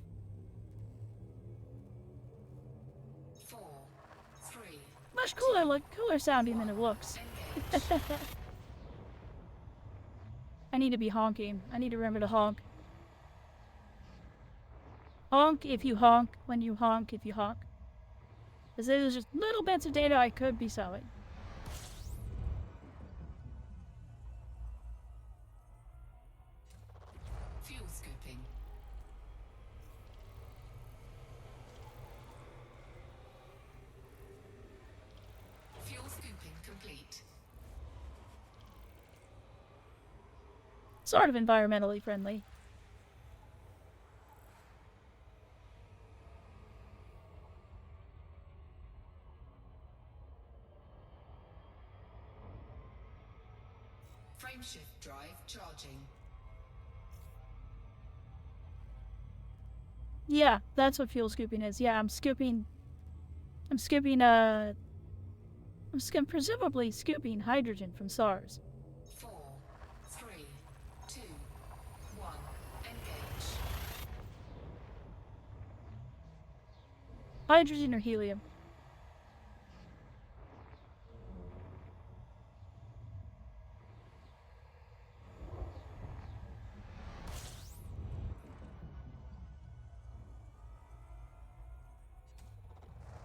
4, 3. Much cooler sounding than it looks. Engage. I need to be honking. I need to remember to honk. Honk if you honk, when you honk if you honk. Because there's just little bits of data I could be sewing. Fuel scooping. Fuel scooping complete. Sort of environmentally friendly. Frameshift drive charging. Yeah, that's what fuel scooping is. Yeah, I'm scooping, presumably scooping hydrogen from stars. 4, 3, 2, 1. Engage. Hydrogen or helium.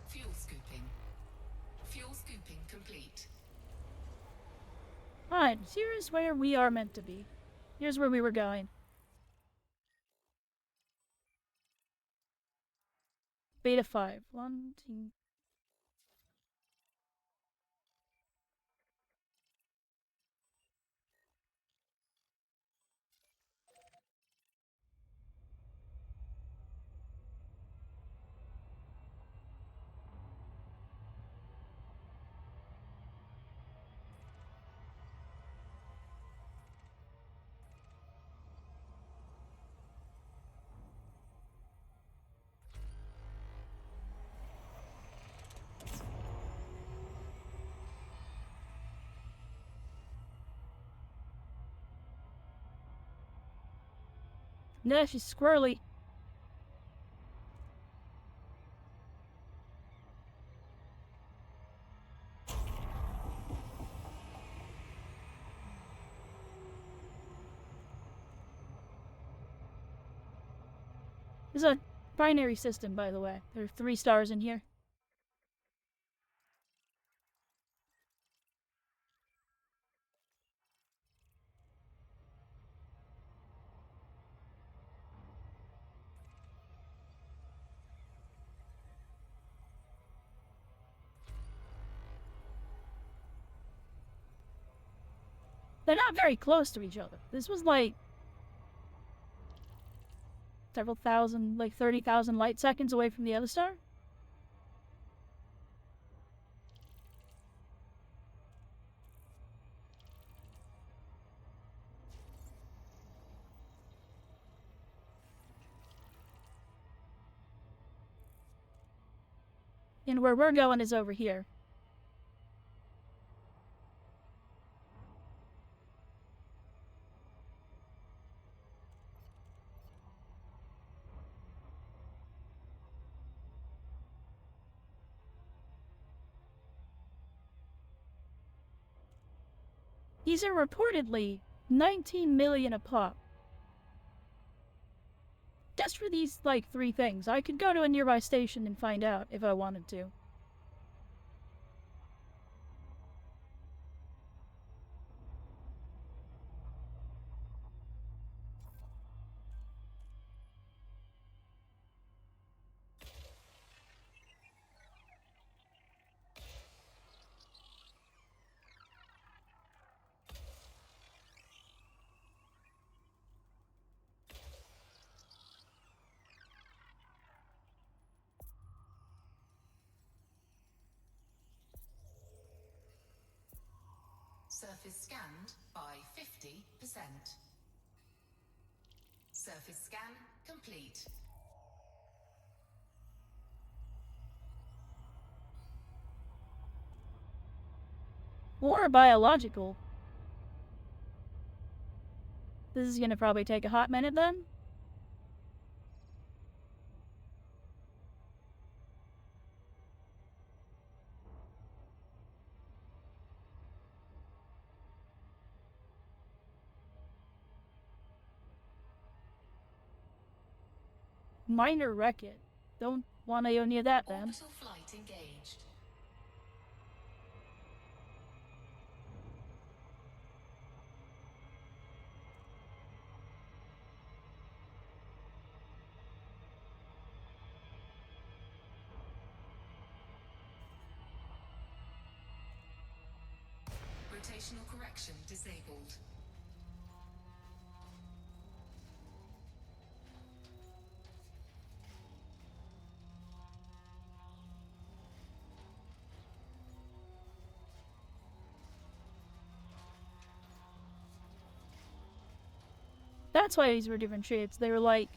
Fuel scooping. Fuel scooping complete. Alright, here's where we are meant to be. Here's where we were going. Beta 5. 1, 2. Nah, she's squirrely. This is a binary system, by the way. There are 3 stars in here. They're not very close to each other. This was like several thousand, like 30,000 light seconds away from the other star. And where we're going is over here. These are reportedly 19 million a pop. Just for these, like, 3 things. I could go to a nearby station and find out if I wanted to. Surface scanned by 50%. Surface scan complete. Or biological. This is gonna probably take a hot minute then. Minor wreck it. Don't want to go near that then. Orbital flight engaged. Rotational correction disabled. That's why these were different shapes. They were like...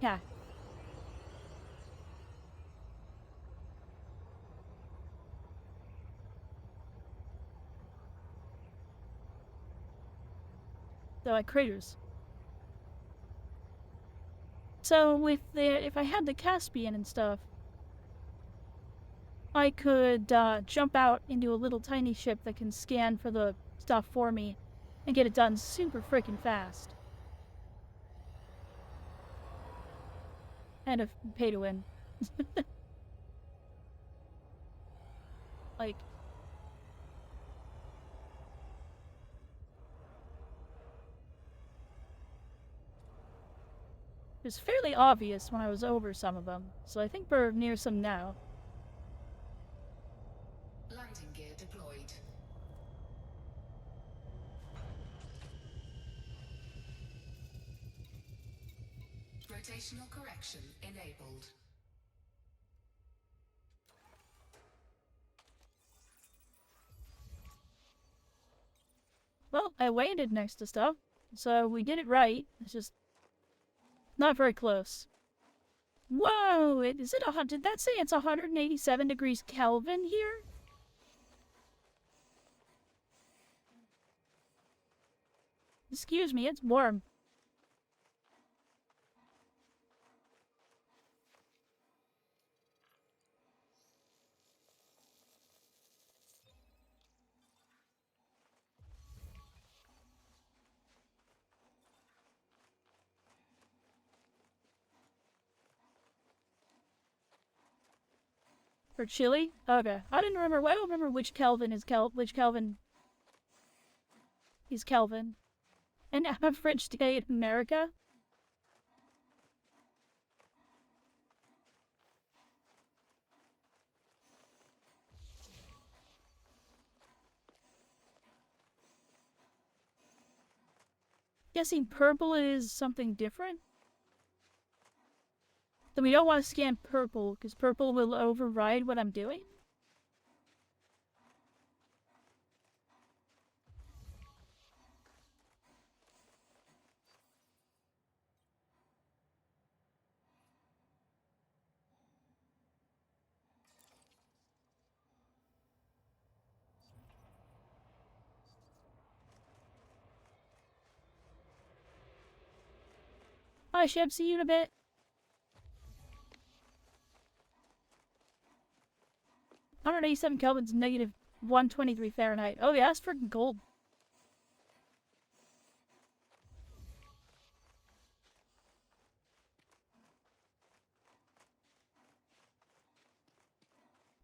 Yeah. They're like craters. So with the... if I had the Caspian and stuff, I could jump out into a little tiny ship that can scan for the stuff for me and get it done super freaking fast. And a pay to win. Like... it was fairly obvious when I was over some of them, so I think we're near some now. Landing gear deployed. Rotational correction enabled. Well, I waited next to stuff, so we did it right. It's just not very close. Whoa! Is it did that say it's 187 degrees Kelvin here? Excuse me, it's warm. For chili? Okay. I didn't remember. I don't remember which Kelvin is which Kelvin is Kelvin. An average day in America? Guessing purple is something different? Then we don't want to scan purple, because purple will override what I'm doing? Hi, Sheb, see you in a bit. 187 Kelvin's negative 123 Fahrenheit. Oh yeah, that's freaking cold.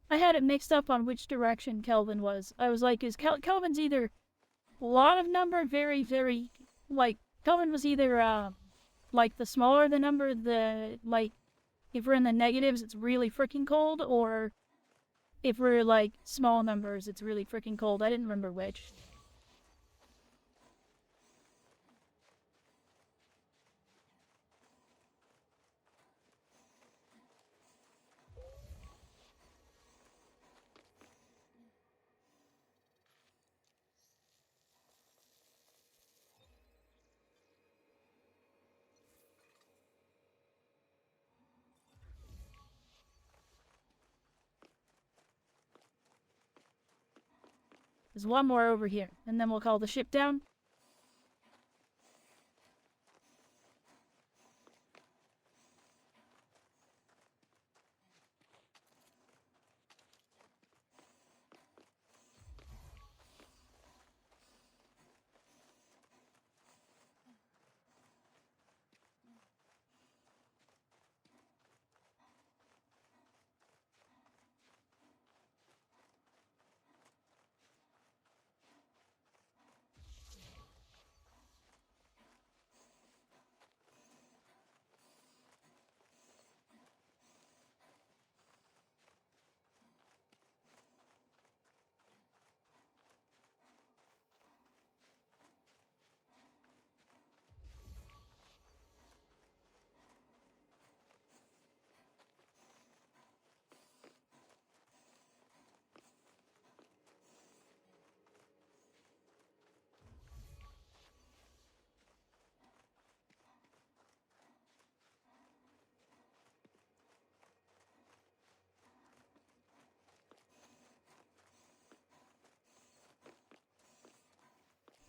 I had it mixed up on which direction Kelvin was. I was like, is Kelvin's either a lot of number, very, very, like, Kelvin was either, like, the smaller the number, the, like, if we're in the negatives, it's really freaking cold, or if we're, like, small numbers, it's really freaking cold. I didn't remember which. There's one more over here, and then we'll call the ship down.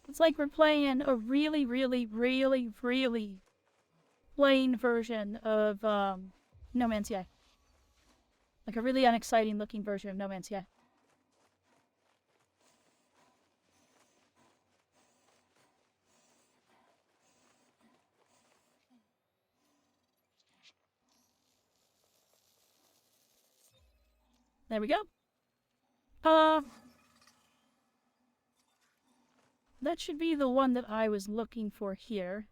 It's like we're playing a really, really, really, really plain version of No Man's Sky. Like a really unexciting looking version of No Man's Sky. There we go. That should be the one that I was looking for here.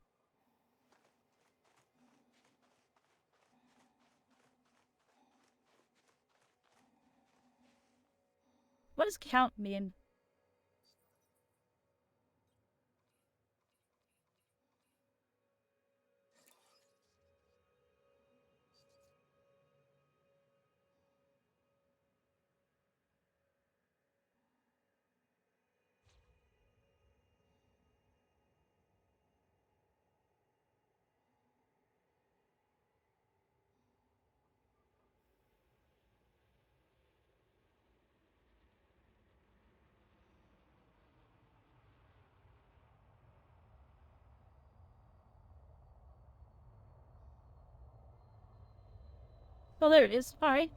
What does count mean? Oh, there it is. Alright.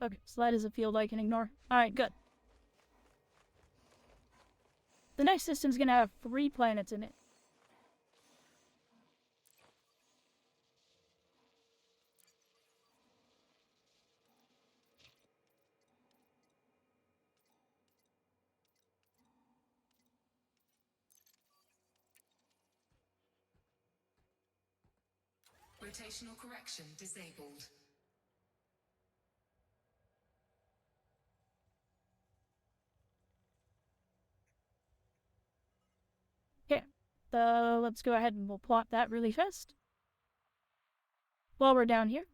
Okay, so that is a field I can ignore. Alright, good. The next system's gonna have 3 planets in it. Rotational correction disabled. Okay, let's go ahead and we'll plot that really fast. While we're down here.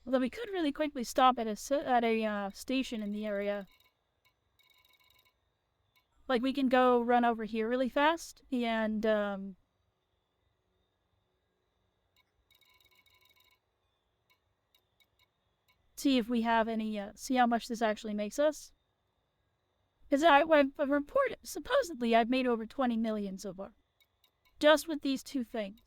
Although we could really quickly stop at a station in the area. Like, we can go run over here really fast and, see if we have any, see how much this actually makes us. Because I've reported, supposedly I've made over 20 million so far. Just with these 2 things.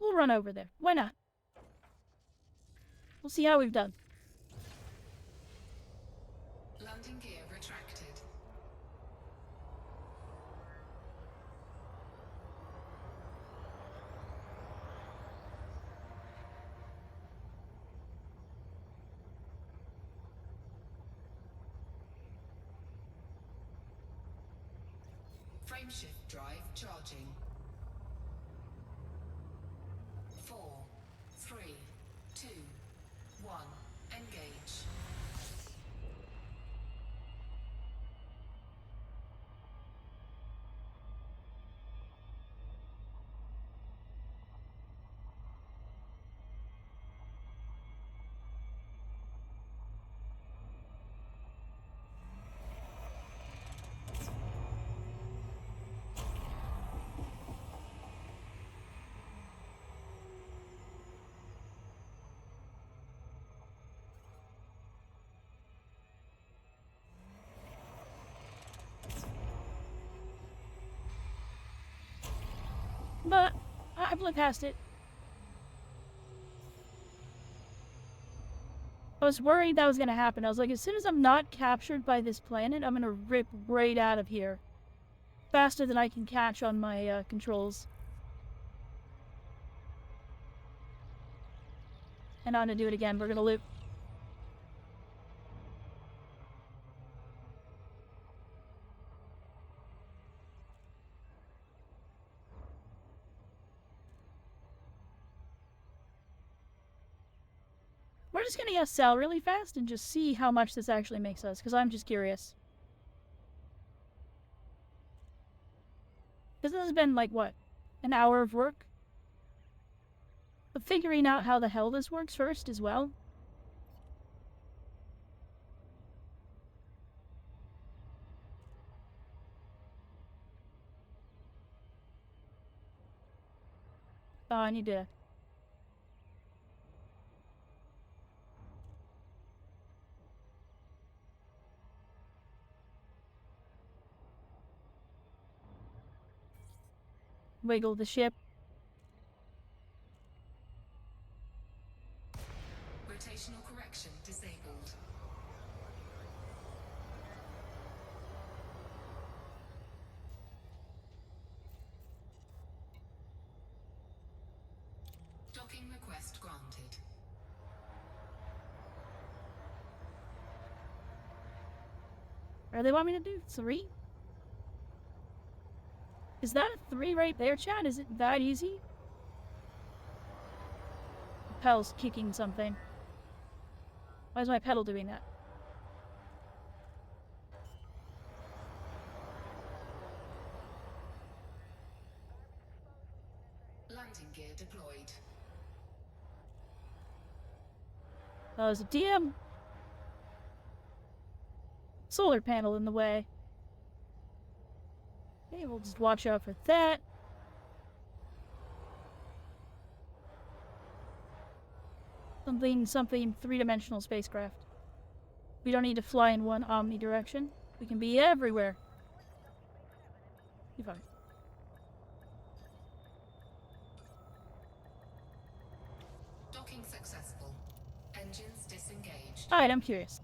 We'll run over there. Why not? We'll see how we've done. Landing gear retracted. Frameshift drive charging. 4, 3, 2, 1. Engage. But I blew past it. I was worried that was going to happen. I was like, as soon as I'm not captured by this planet, I'm going to rip right out of here. Faster than I can catch on my controls. And I'm going to do it again. We're going to loop. We're just going to sell really fast and just see how much this actually makes us, because I'm just curious. Because this has been, like, what? An hour of work? But figuring out how the hell this works first as well. Oh, I need to... wiggle the ship. Rotational correction disabled. Docking request granted. Or they want me to do 3? Is that a 3 right there, chat? Is it that easy? Propel's kicking something. Why is my pedal doing that? Landing gear deployed. Oh, there's a DM solar panel in the way. Okay, we'll just watch out for that. Something three-dimensional spacecraft. We don't need to fly in one omnidirection. We can be everywhere. You're fine. Docking successful. Engines disengaged. Alright, I'm curious.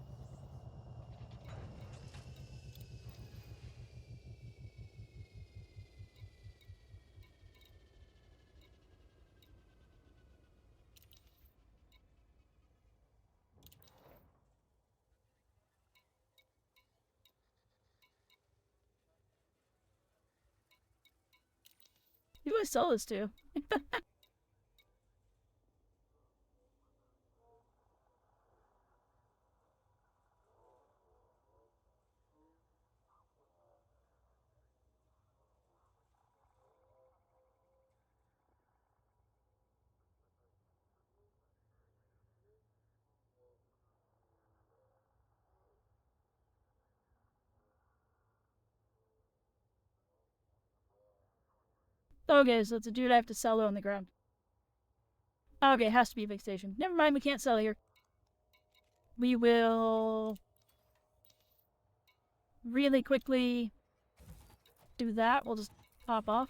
Who do I sell this to? Okay, so it's a dude I have to sell on the ground. Okay, it has to be a big station. Never mind, we can't sell here. We will really quickly do that. We'll just pop off.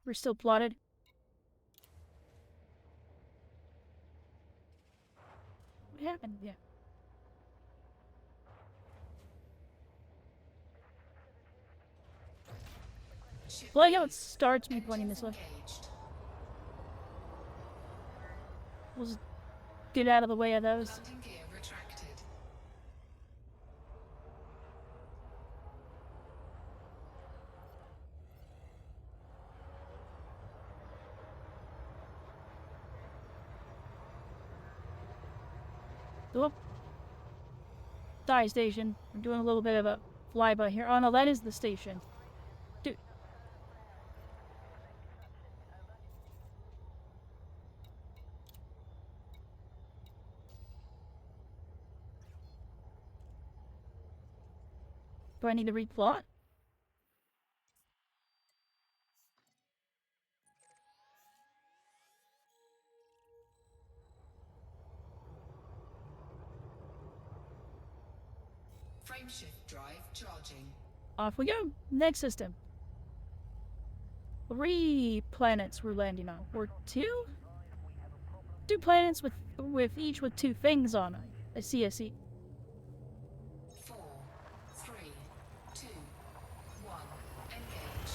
We're still plotted. What happened? Yeah. Ship I like how it starts me pointing engines this way. engaged. We'll just get out of the way of those. Landing gear retracted. Whoop. Die station. We're doing a little bit of a flyby here. Oh no, that is the station. Dude. Do I need to replot? Frameshift drive charging. Off we go. Next system. 3 planets we're landing on. Or 2? 2 planets with each with 2 things on them. I see. 4, 3, 2, 1. Engage.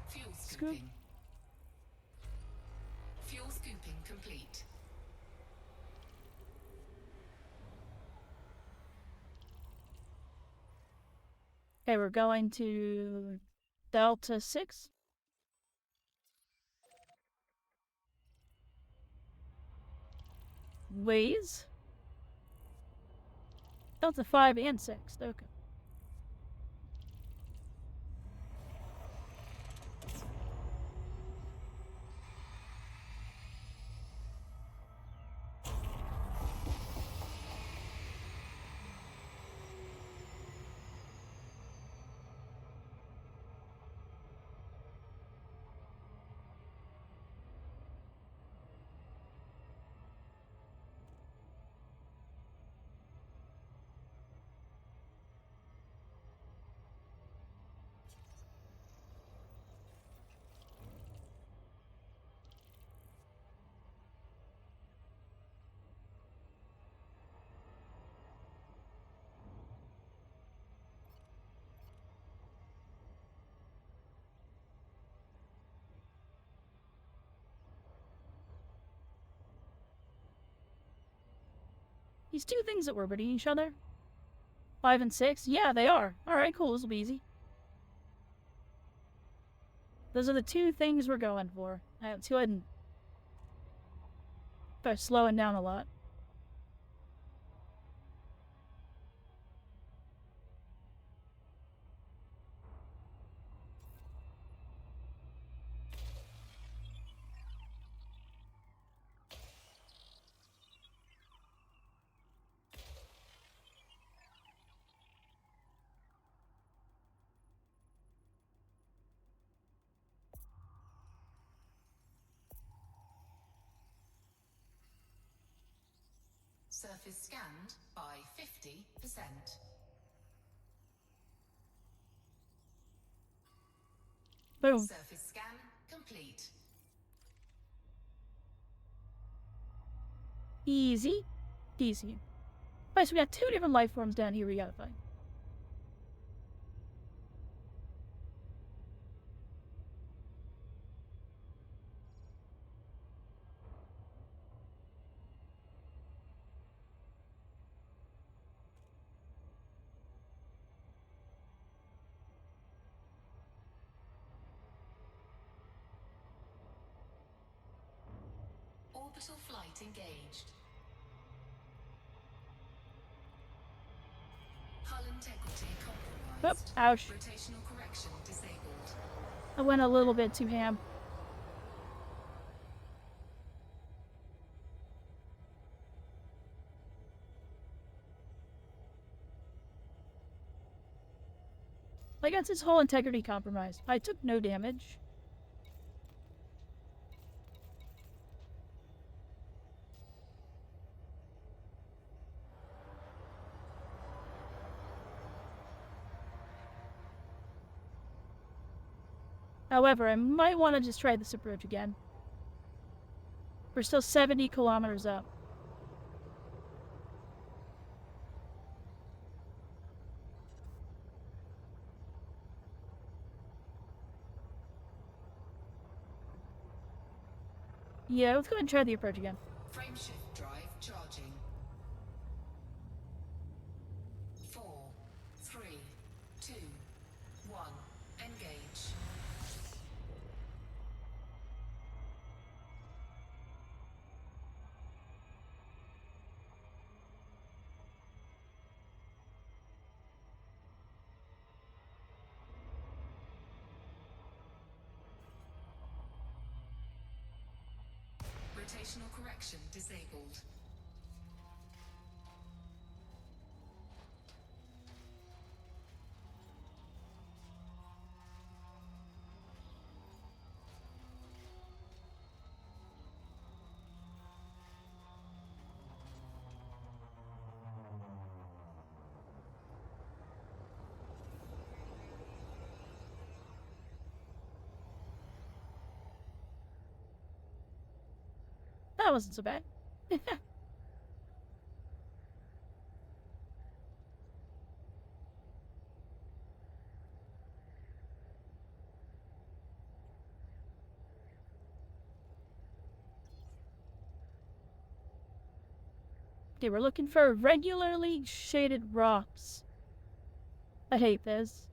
Fuel Scoop. scooping. Fuel scooping complete. Okay, we're going to Delta 6. Ways. Delta 5 and 6. Okay. These two things that were orbiting each other. 5 and 6? Yeah, they are. Alright, cool. This will be easy. Those are the two things we're going for. Let's go ahead and start slowing down a lot. Surface scanned by 50%. Boom. Surface scan complete. Easy. Easy. Right, so we got two different life forms down here we gotta find. Orbital flight engaged. Hull integrity Oop, compromised. ouch. Rotational correction disabled. I went a little bit too ham. I got its whole integrity compromised. I took no damage. However, I might want to just try this approach again. We're still 70 kilometers up. Yeah, let's go ahead and try the approach again. Frameshift drive charging. 4, 3, 2, 1. Engage. Rotational correction disabled. That wasn't so bad. Okay, we're looking for regularly shaded rocks. I hate this.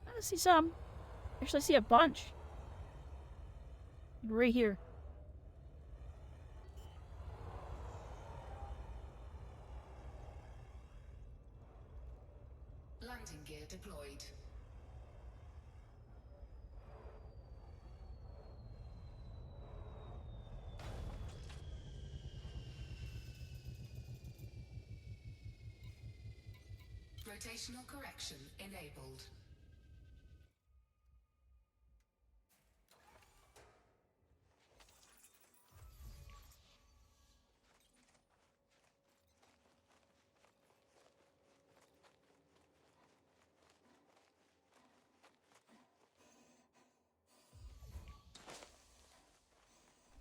I see some. Actually, I see a bunch. Right here. Landing gear deployed. Rotational correction enabled.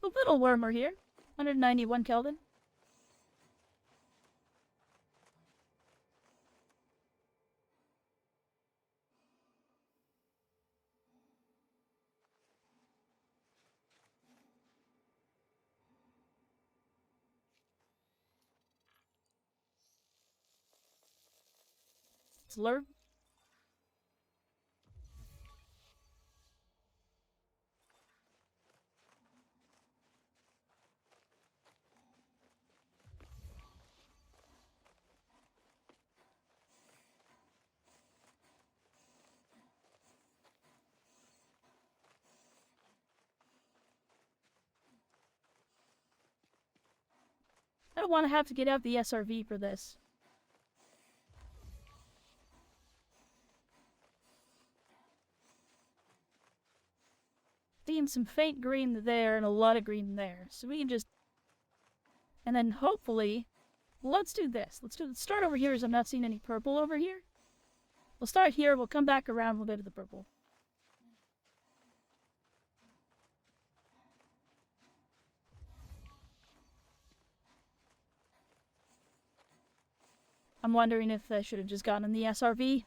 A little warmer here. 191 Kelvin. slurp. I don't want to have to get out the SRV for this. Seeing some faint green there and a lot of green there. So we can just... And then hopefully... Let's do this. Let's start over here as I'm not seeing any purple over here. We'll start here. We'll come back around. We'll go to the purple. I'm wondering if I should have just gotten the SRV.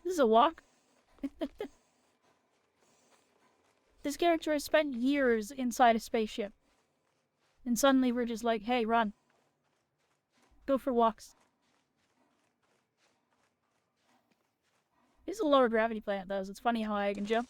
This is a walk. This character has spent years inside a spaceship. And suddenly we're just like, hey, run. Go for walks. It's a lower gravity planet, though, so it's funny how I can jump.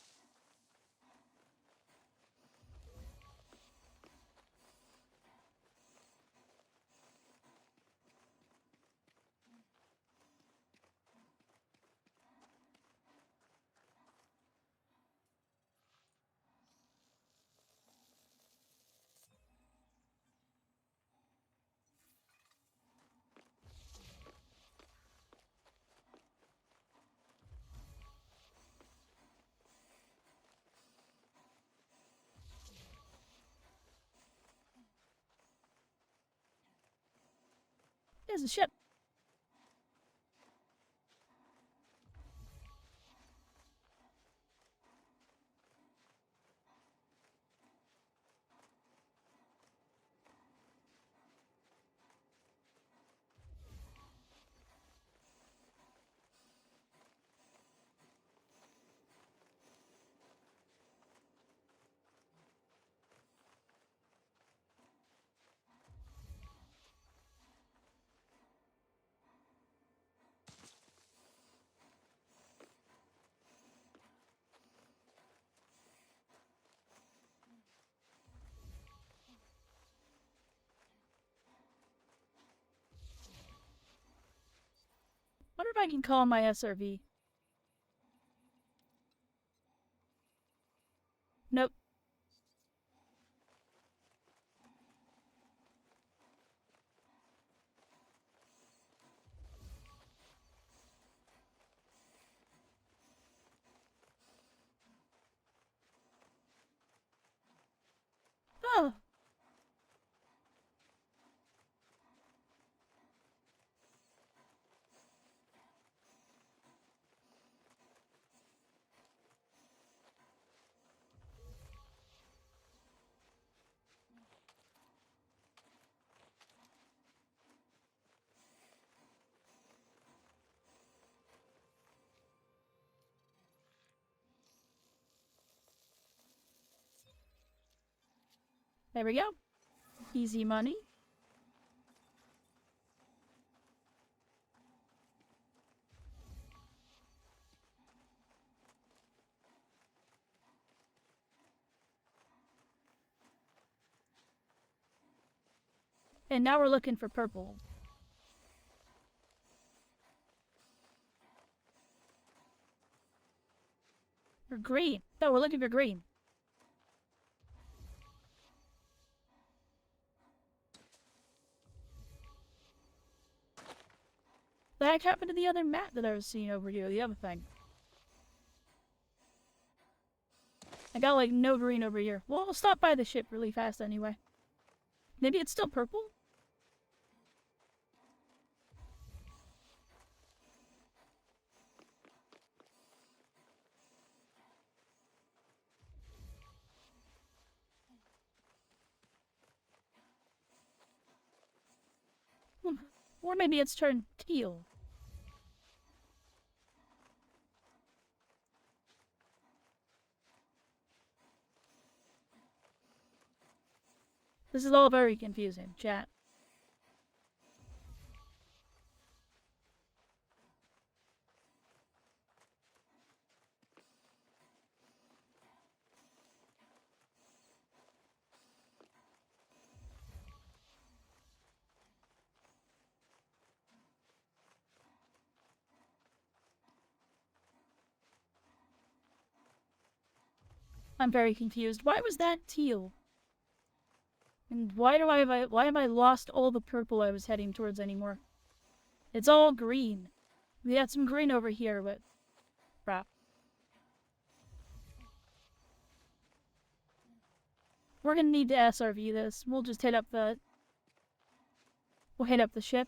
There's a ship. Wonder if I can call my SRV. Nope. Oh. There we go. Easy money. And now we're looking for purple. Or green. No, we're looking for green. The heck happened to the other map that I was seeing over here? The other thing. I got like no green over here. Well, I'll stop by the ship really fast anyway. Maybe it's still purple? Or maybe it's turned teal. This is all very confusing, chat. I'm very confused. Why was that teal? And why have I lost all the purple I was heading towards anymore? It's all green. We had some green over here, but crap. We're gonna need to SRV this. We'll just hit up the ship.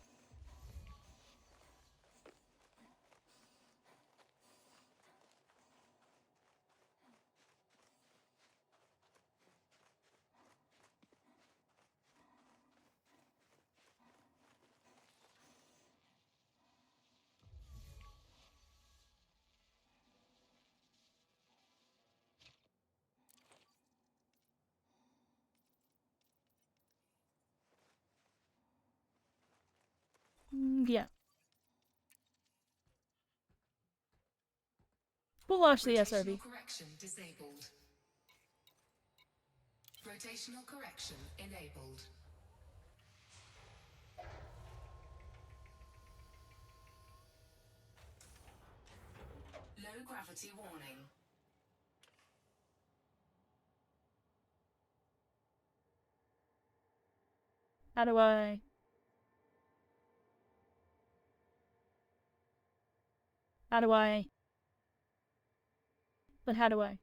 Yeah. We'll launch the SRV. Rotational correction disabled. Rotational correction enabled. Low gravity warning. How do I... How do I... But how do I...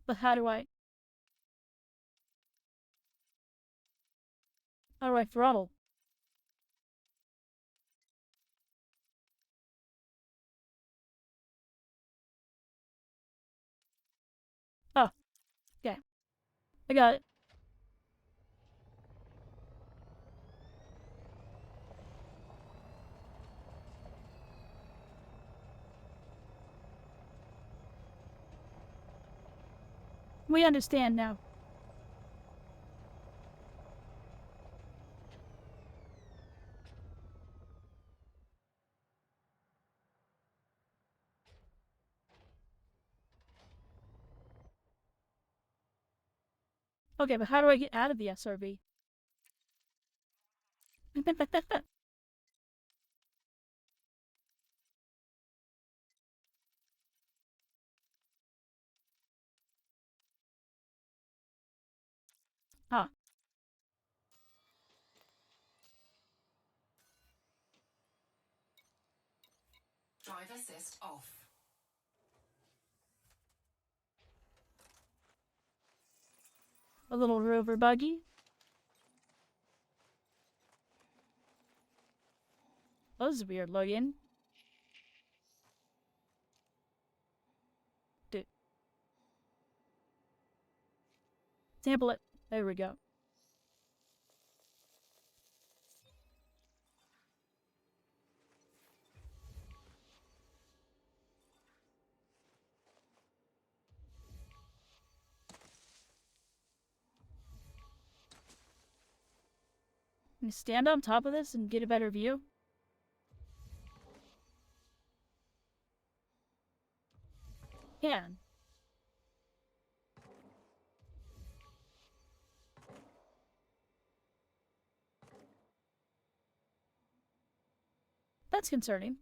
But how do I... How do I throttle? Oh, okay. I got it. We understand now. Okay, but how do I get out of the SRV? Ah, Drive assist off. a little rover buggy. That was weird looking. Dude. Sample it. There we go. Can you stand on top of this and get a better view? Can. That's concerning.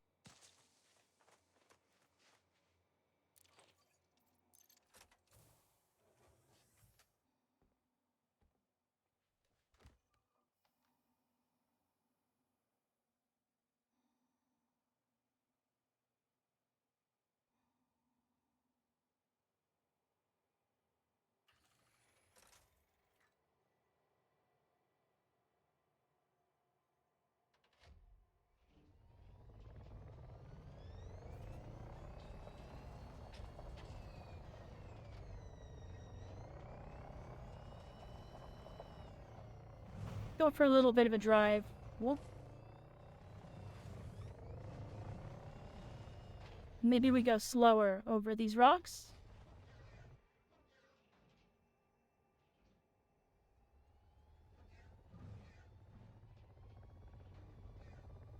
Go for a little bit of a drive. Whoop. Maybe we go slower over these rocks?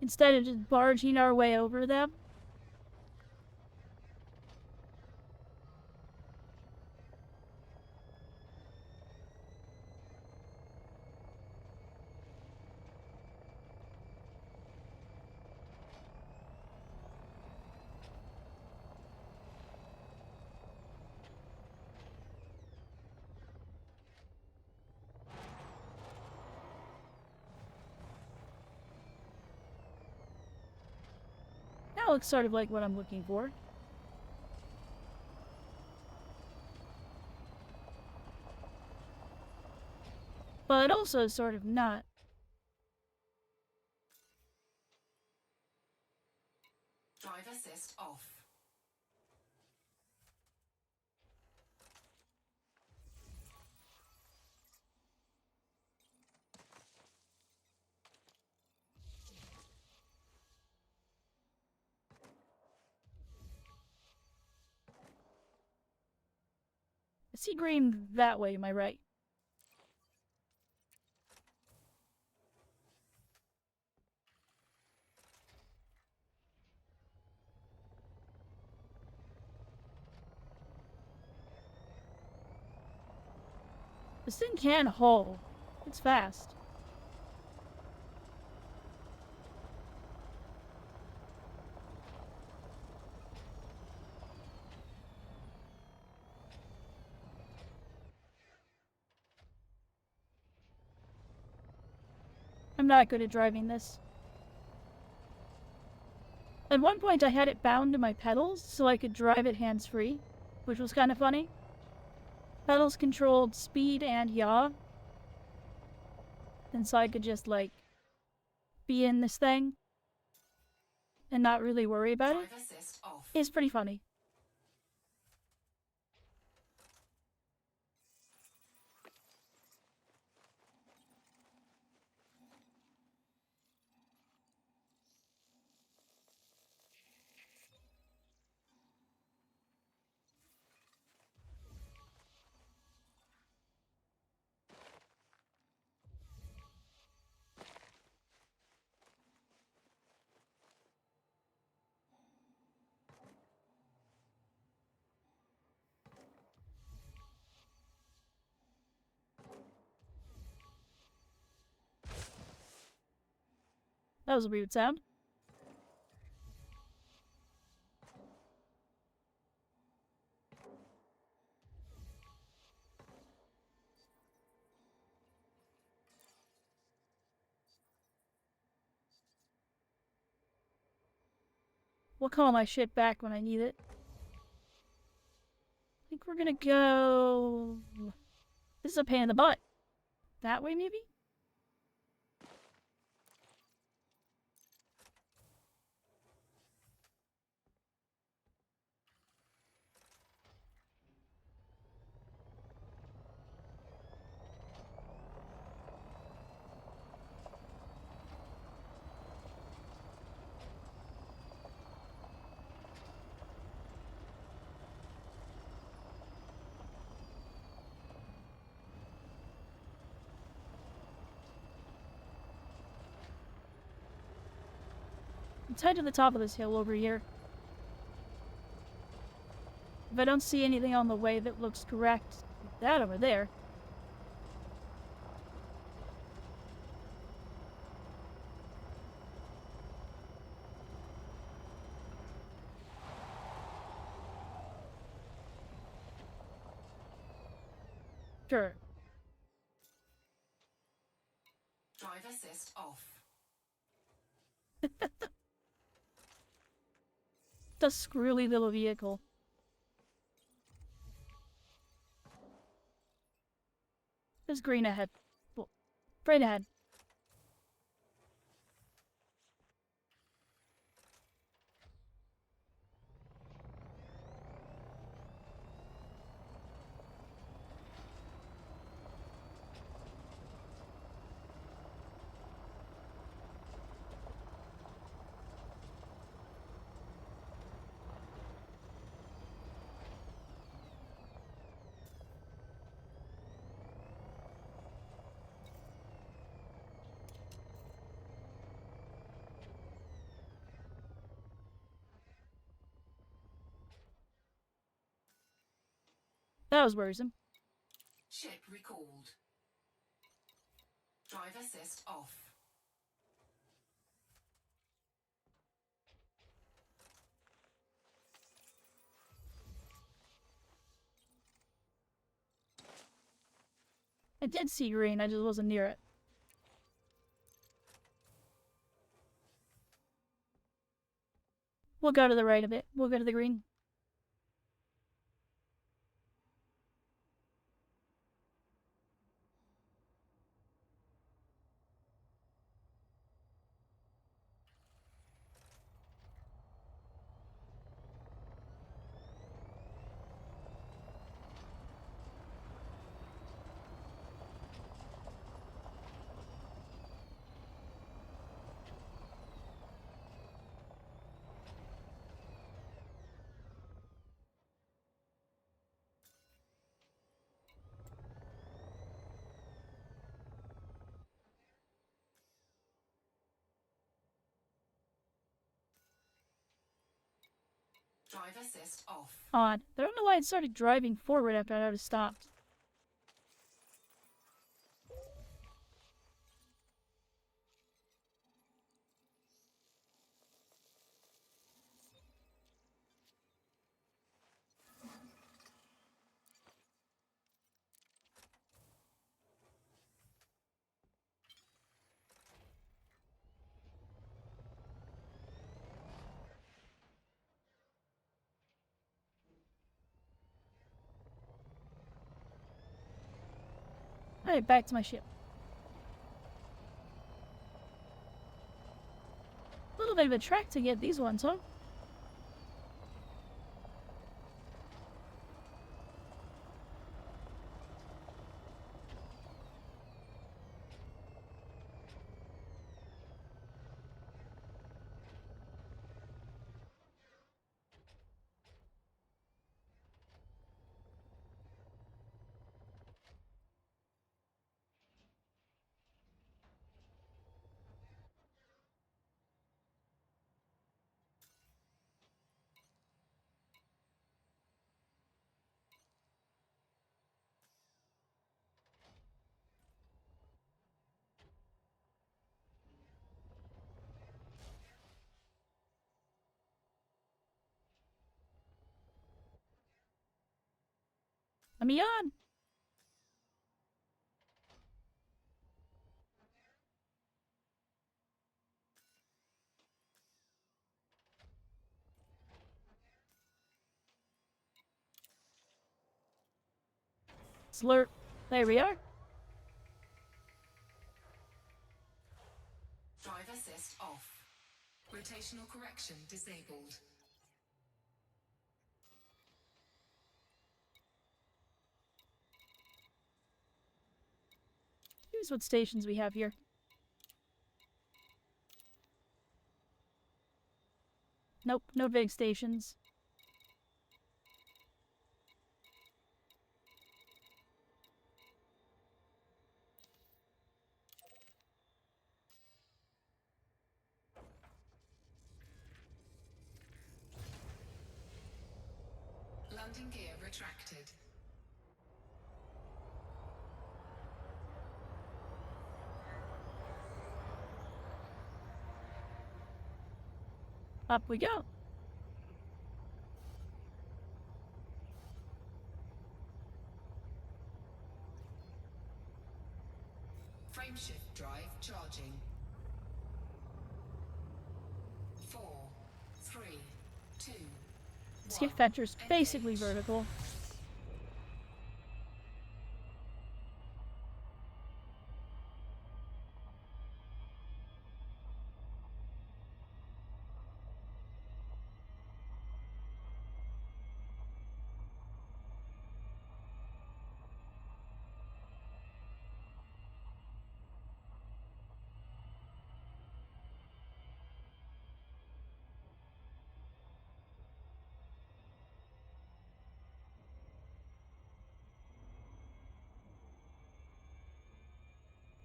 Instead of just barging our way over them? That looks sort of like what I'm looking for. But also sort of not. Drive assist off. I see green that way, am I right? This thing can haul. It's fast. I'm not good at driving this. At one point I had it bound to my pedals so I could drive it hands-free, which was kind of funny. Pedals controlled speed and yaw. And so I could just, like, be in this thing and not really worry about it. Drive assist off. It's pretty funny. That was a weird sound. We'll call my shit back when I need it. I think we're gonna go... This is a pain in the butt. That way, maybe? Let's head to the top of this hill over here. If I don't see anything on the way that looks correct, that over there. Sure. Drive assist off. The screwy little vehicle. There's green ahead. Well, straight ahead. That was worrisome. Ship recalled. Drive assist off. I did see green, I just wasn't near it. We'll go to the right of it. We'll go to the green. Drive assist off. Odd. I don't know why it started driving forward after I had stopped. Alright, back to my ship. A little bit of a trek to get these ones, huh? Let me on! Slurp. There we are. Drive assist off. Rotational correction disabled. Here's what stations we have here. Nope, no big stations. Landing gear retracted. Up we go. Frameshift drive charging. 4, 3, 2, This adventure's basically vertical.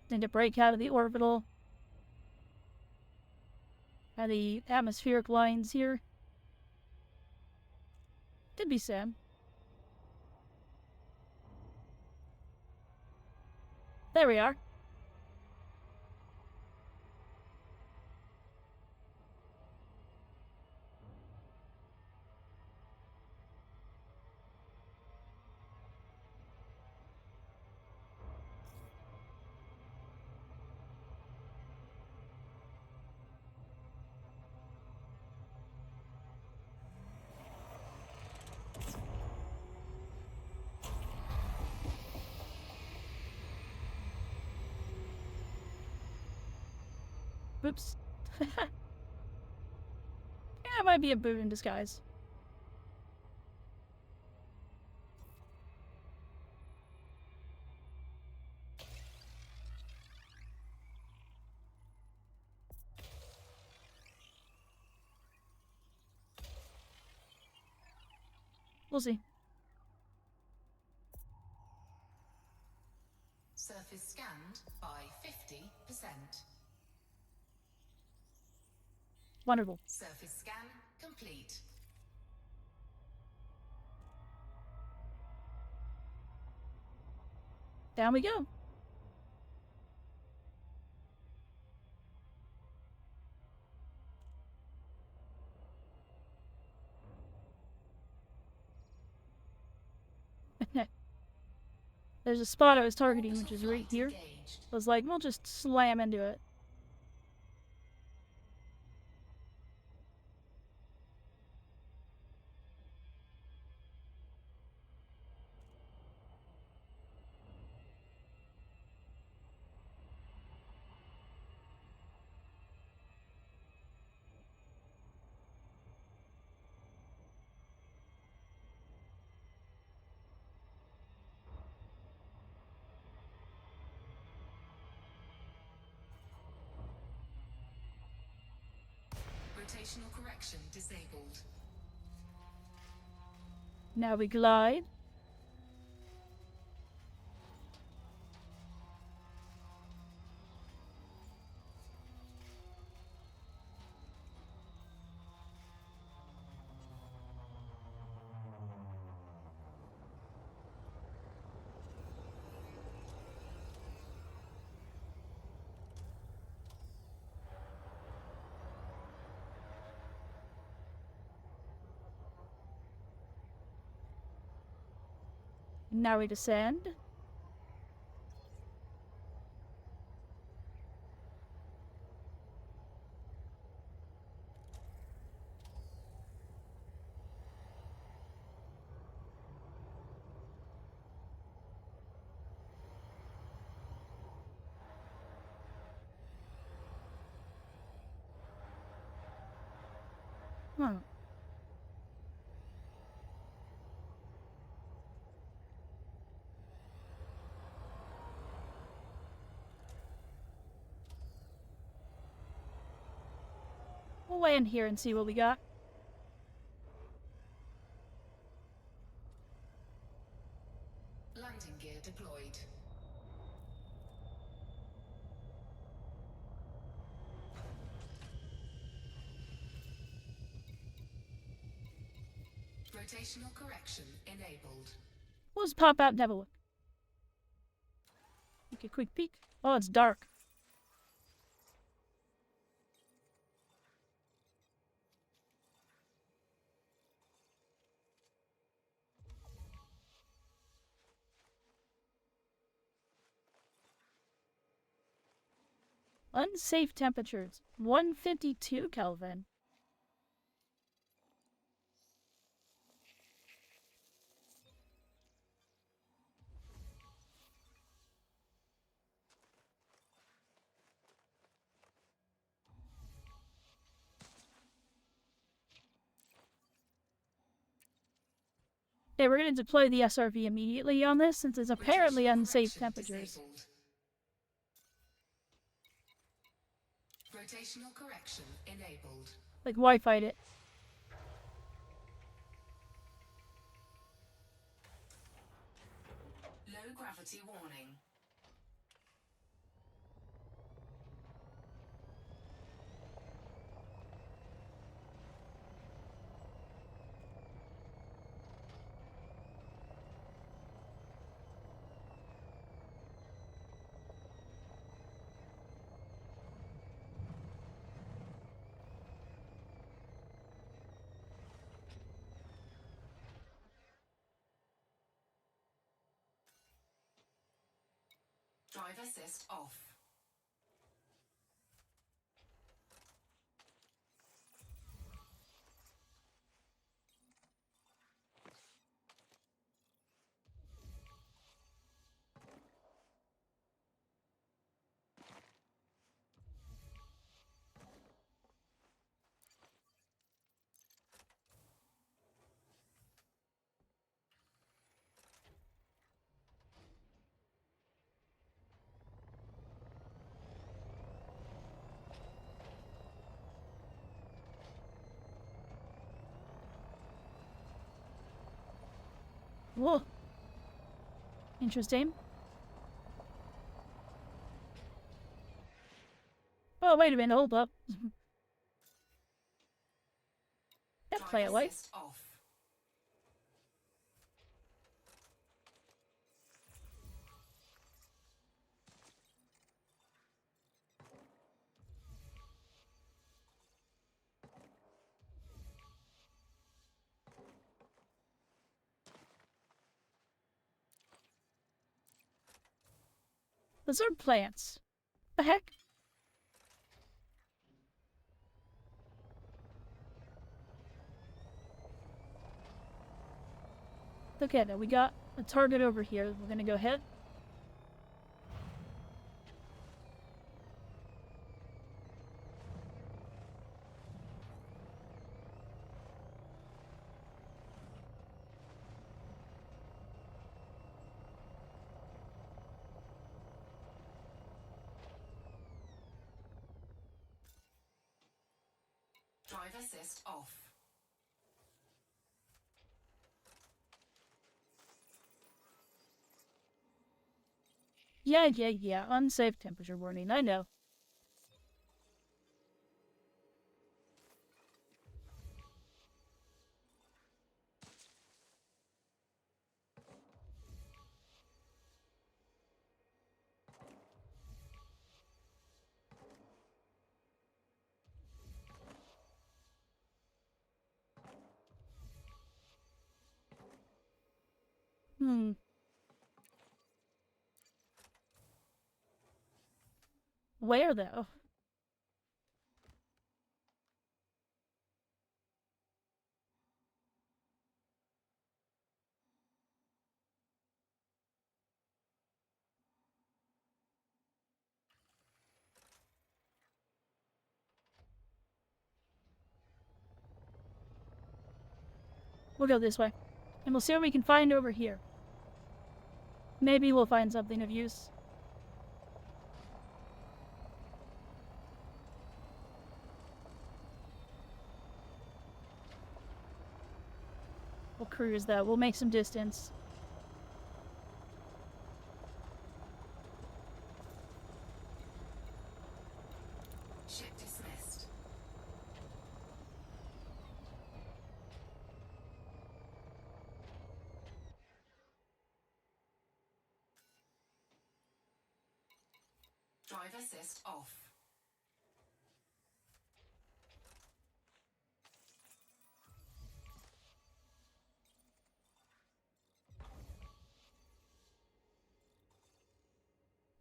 Need to break out of the orbital. And the atmospheric lines here. Could be Sam. There we are. Oops. Yeah, it might be a boot in disguise. We'll see. Surface scanned by 50%. Wonderful. Surface scan complete. Down we go. There's a spot I was targeting, which is right here. I was like, we'll just slam into it. Rotational correction disabled. Now we glide. Now we descend. Huh. We'll land here and see what we got. Landing gear deployed. Rotational correction enabled. We'll just pop out and have a look. Take a quick peek. Oh, it's dark. Unsafe temperatures. 152 Kelvin. Okay, we're going to deploy the SRV immediately on this since it's apparently Rotational unsafe correction temperatures. disabled. Rotational correction enabled. Like, why fight it? Low gravity warning. Drive assist off. Whoa. Interesting. Oh, wait a minute, hold up. That play it like. Assist off. Lizard plants. The heck? Okay, now we got a target over here. We're gonna go ahead. Drive assist off. Yeah. Unsafe temperature warning. I know. Where though? We'll go this way. And we'll see what we can find over here. Maybe we'll find something of use. We'll cruise though. We'll make some distance. Ship dismissed. Drive assist off.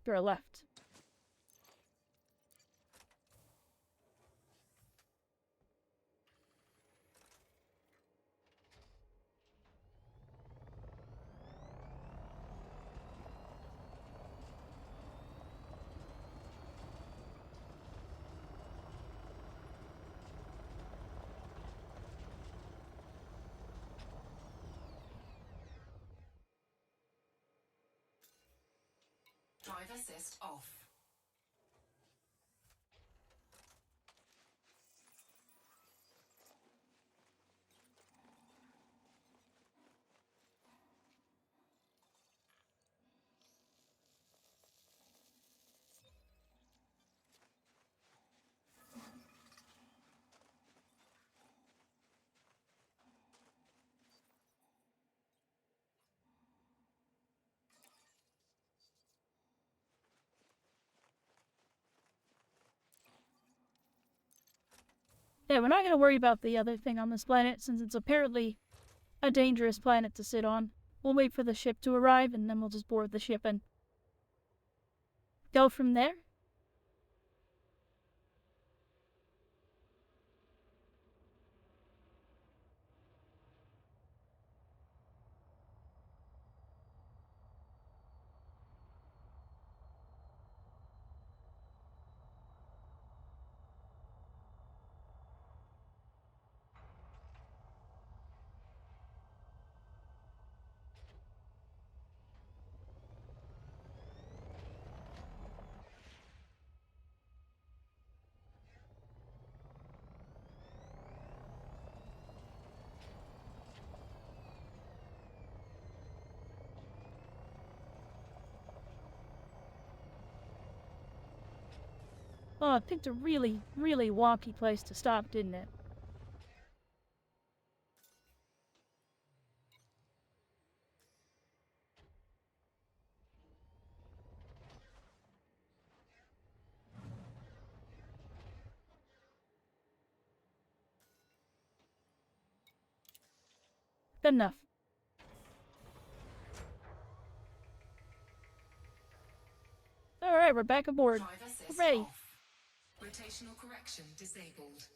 Your left. Drive assist off. Yeah, we're not going to worry about the other thing on this planet since it's apparently a dangerous planet to sit on. We'll wait for the ship to arrive and then we'll just board the ship and go from there. Oh, I picked a really, really wonky place to stop, didn't it? Good enough. Alright, we're back aboard. Drive assist Hooray! off. Rotational correction disabled.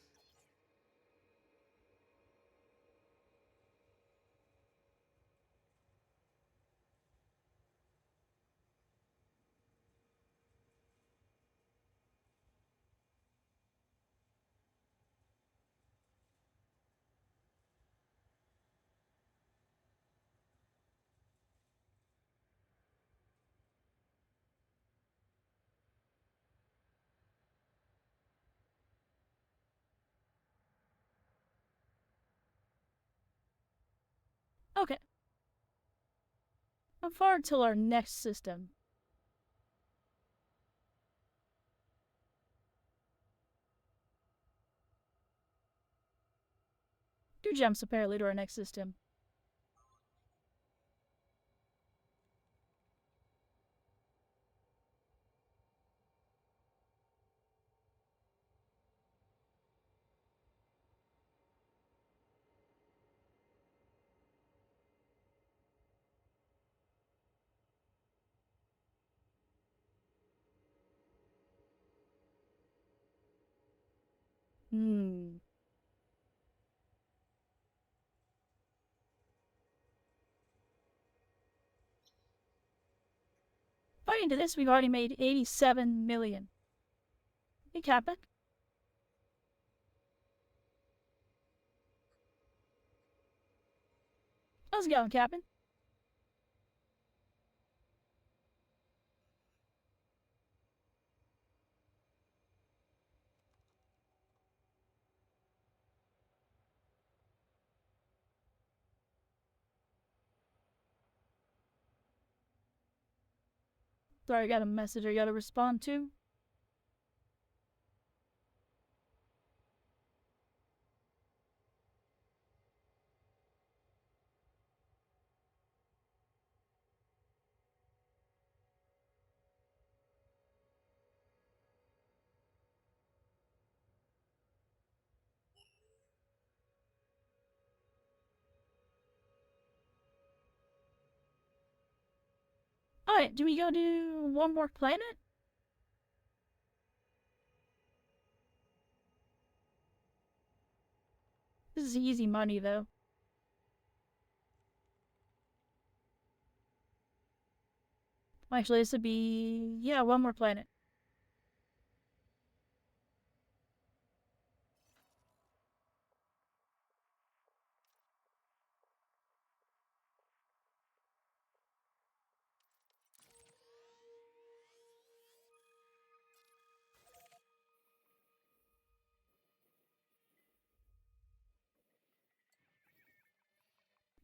Okay. How far until our next system? 2 jumps apparently to our next system. Hmm. According to this, we've already made 87 million. Hey, Captain. How's it going, Captain? Sorry, I got a message I gotta respond to. Alright, do we go to one more planet? This is easy money, though. Actually, this would be... yeah, one more planet.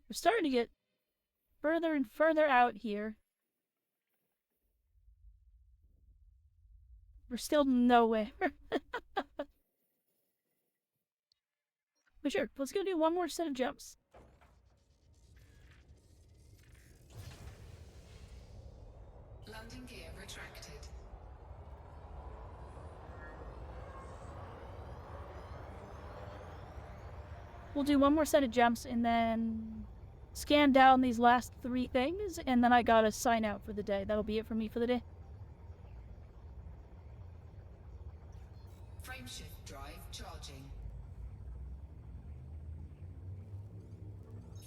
We're starting to get further and further out here. We're still nowhere. But sure, let's go do one more set of jumps. Landing gear retracted. We'll do one more set of jumps and then scan down these last 3 things, and then I gotta sign out for the day. That'll be it for me for the day. Frameshift drive charging.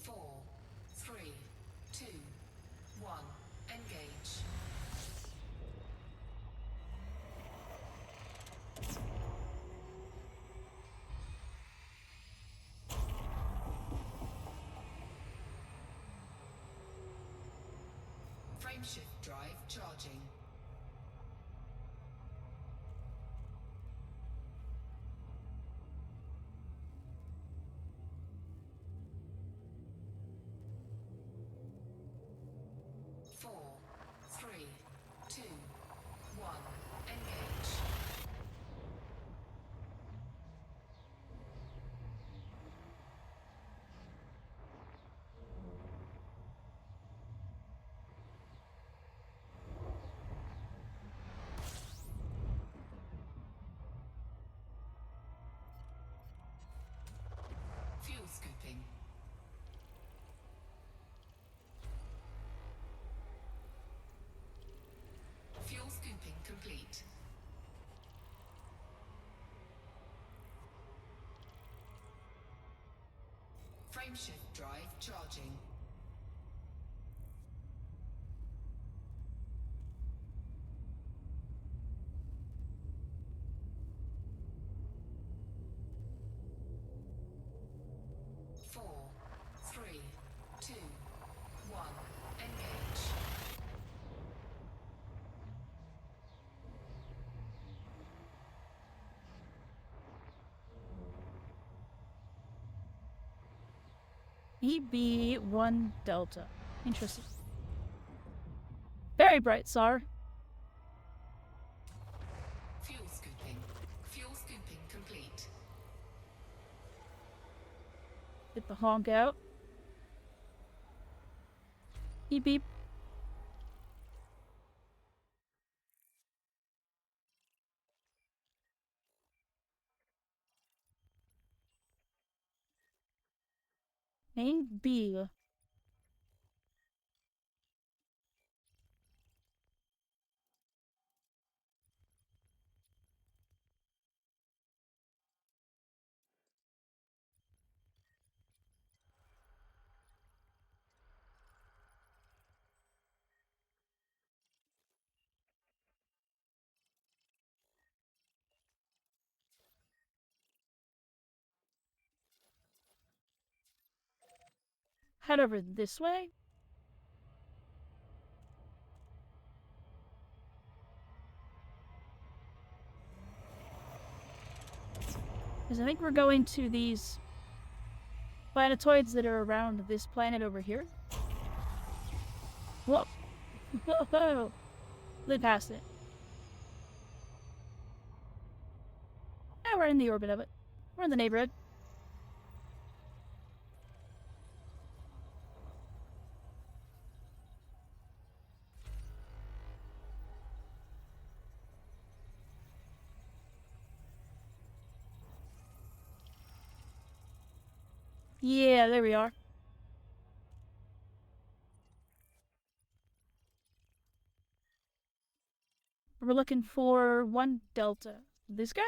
4, 3, 2, 1. Engage. Frameshift drive charging. Four, three, two, one. Engage. Fuel scooping. Fuel scooping complete. Frameshift drive charging. Four, three, two, one. Engage. EB1 Delta. Interesting. Very bright, Sar. Fuel scooping. Fuel scooping complete. Get the honk out. Beep beep. Main B. Head over this way. Because I think we're going to these planetoids that are around this planet over here. Whoa. Whoa. Lit past it. Now we're in the orbit of it. We're in the neighborhood. Yeah, there we are. We're looking for 1 Delta. This guy?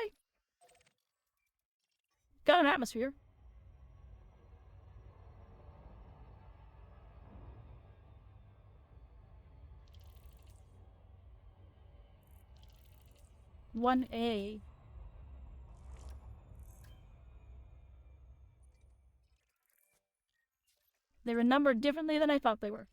Got an atmosphere. One A. They were numbered differently than I thought they were.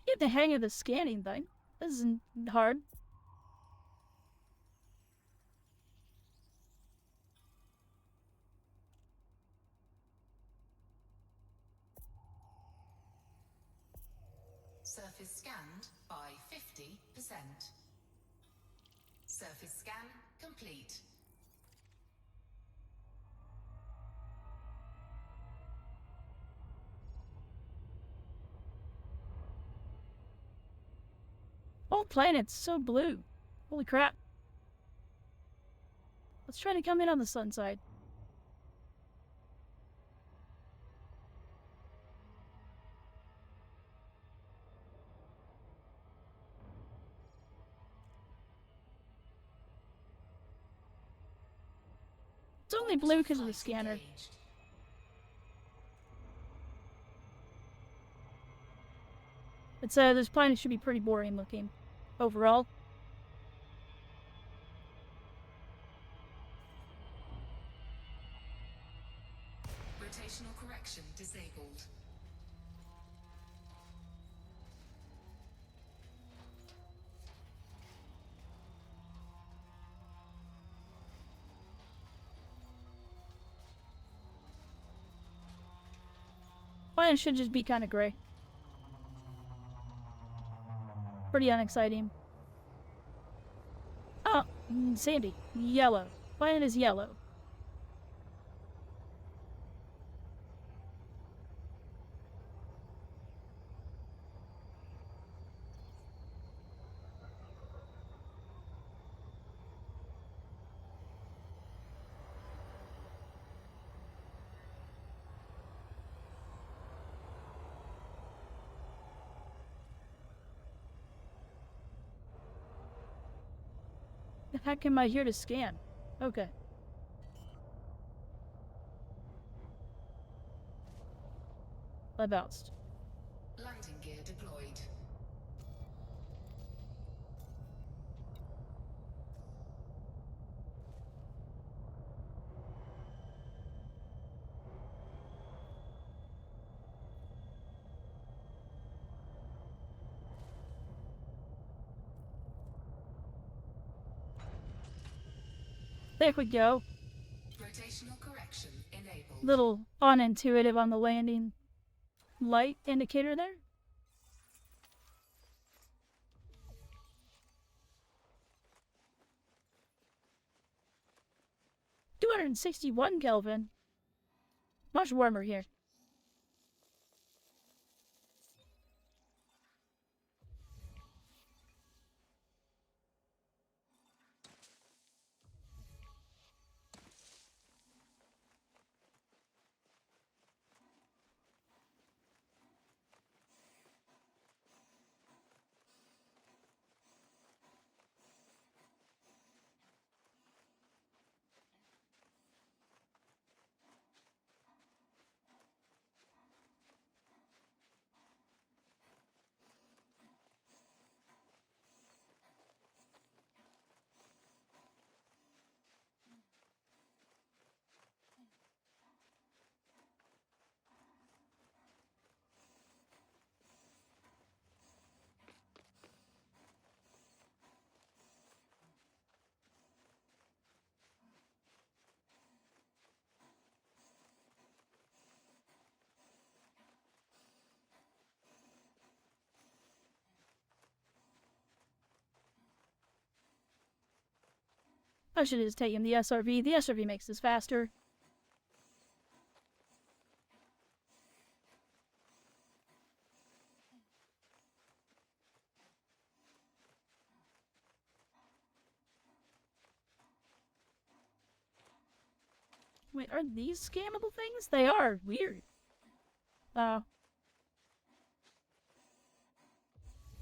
Get the hang of the scanning thing. This isn't hard. Surface scanned by 50%. Surface scan complete. Whole planet's so blue. Holy crap. Let's try to come in on the sun side. It's only blue because of the scanner. Engaged. It's this planet should be pretty boring looking overall. Rotational correction disabled. Planet should just be kind of gray. Pretty unexciting. Oh, sandy. Yellow. Planet is yellow. The heck am I here to scan? Okay. I bounced. Landing gear deployed. There we go. Rotational correction enabled. Little unintuitive on the landing light indicator there. $261 Kelvin. Much warmer here. I should have just taken the SRV. The SRV makes this faster. Wait, are these scammable things? They are. Weird. Oh.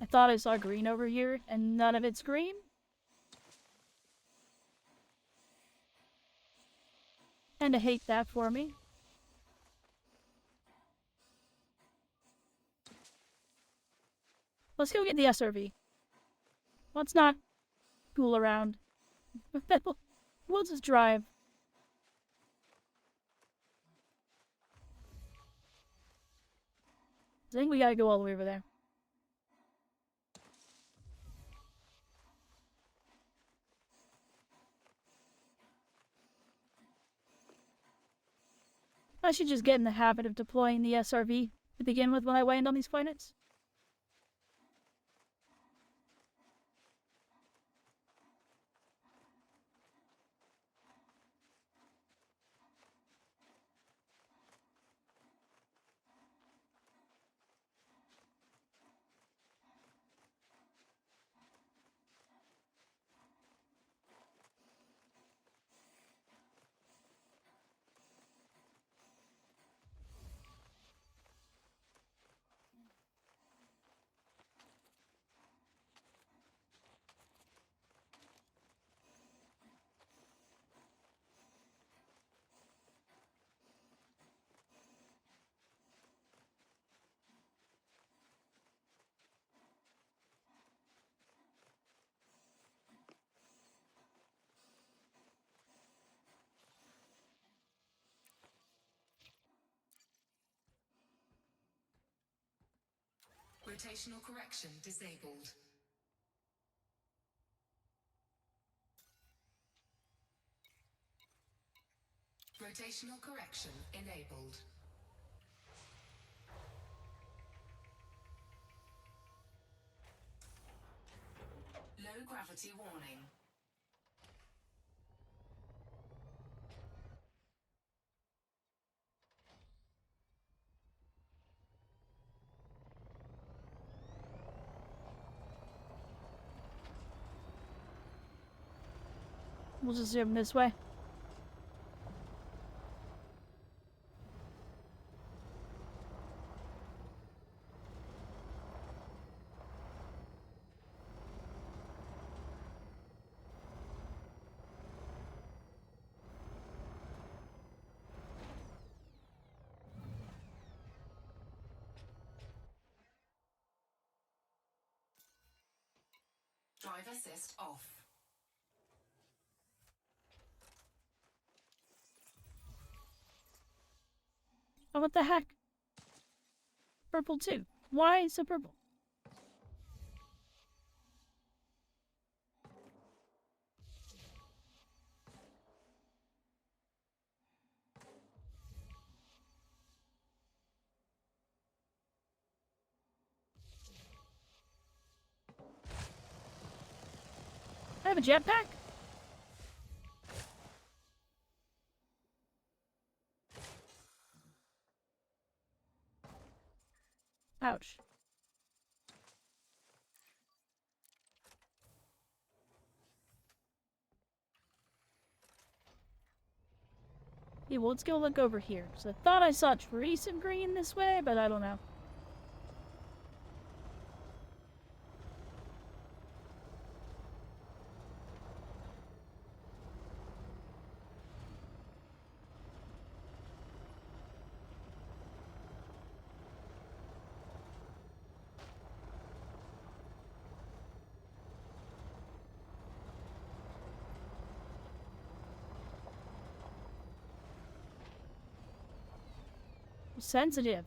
I thought I saw green over here, and none of it's green. And I hate that for me. Let's go get the SRV. Let's not fool around. We'll just drive. I think we gotta go all the way over there. I should just get in the habit of deploying the SRV to begin with when I land on these planets. Rotational correction disabled. Rotational correction enabled. Low gravity warning. We'll just zoom this way. Drive assist off. Oh, what the heck? Purple too. Why so purple? I have a jetpack? Ouch. Yeah, well, let's go look over here. So I thought I saw trace of green this way, but I don't know. Sensitive.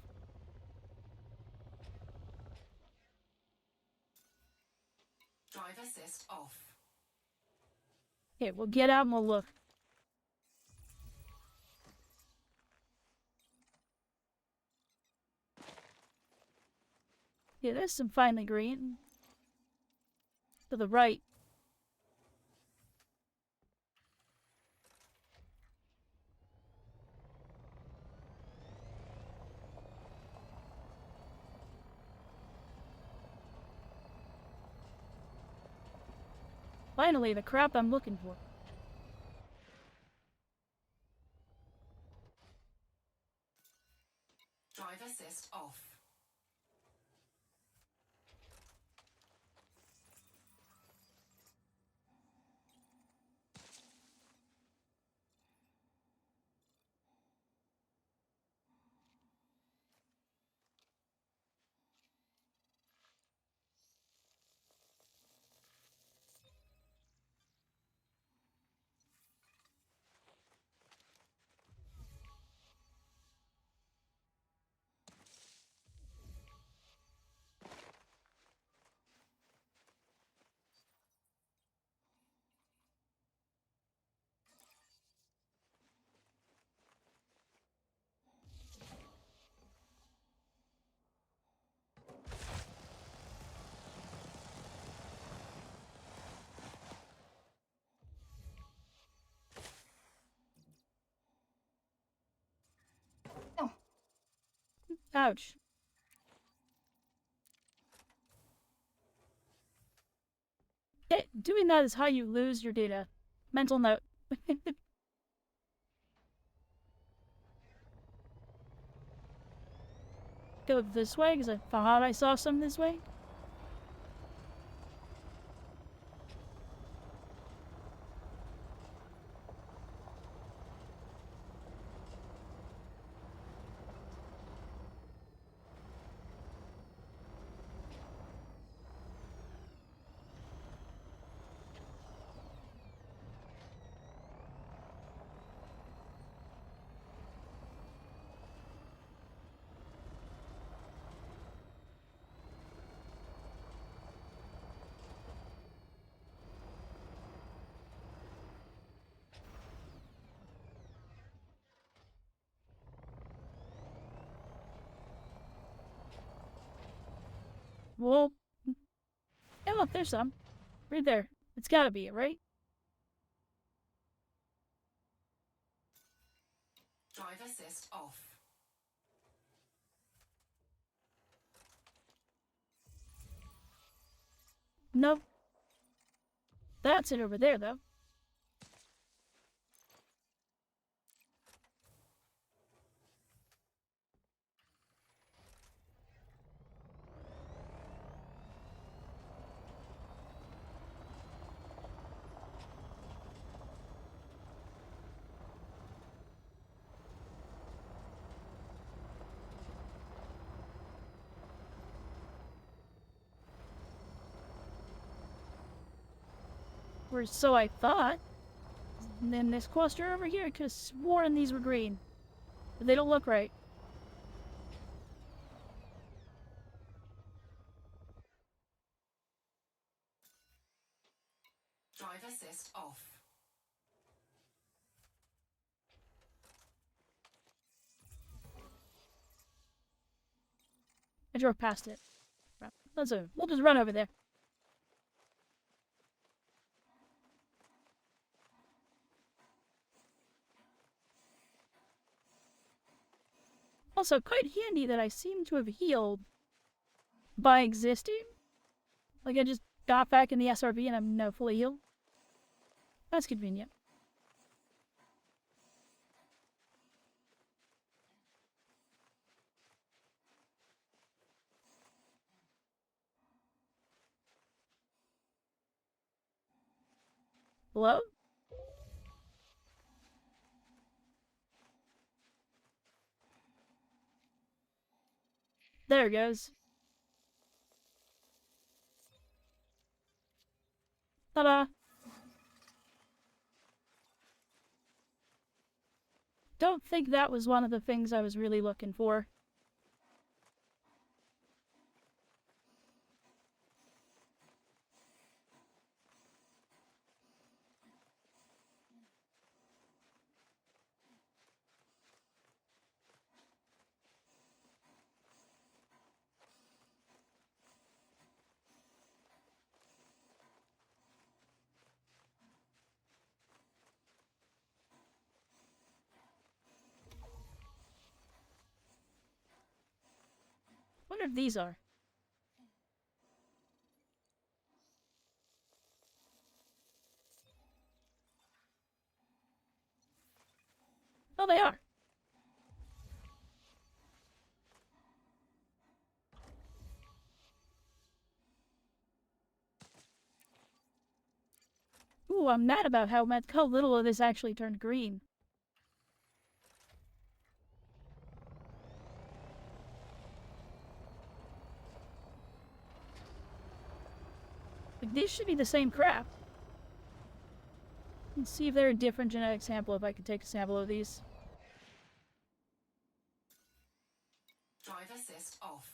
Drive assist off. Okay, we'll get out and we'll look. Yeah, there's some finely green. To the right. Finally, the crap I'm looking for. Drive assist off. Ouch. Doing that is how you lose your data. Mental note. Go this way, because I thought I saw some this way. Well, hey look, there's some. Right there. It's gotta be it, right? Drive assist off. Nope. That's it over there, though. Or so I thought. And then this cluster over here, I could have sworn these were green. But they don't look right. Drive assist off. I drove past it. We'll just run over there. Also, quite handy that I seem to have healed by existing. Like, I just got back in the SRB and I'm now fully healed. That's convenient. Hello? There it goes. Ta-da! Don't think that was one of the things I was really looking for. Wonder if these are. Oh, they are. Ooh, I'm mad about how little of this actually turned green. Like, these should be the same crap. Let's see if they're a different genetic sample, if I can take a sample of these. Drive assist off.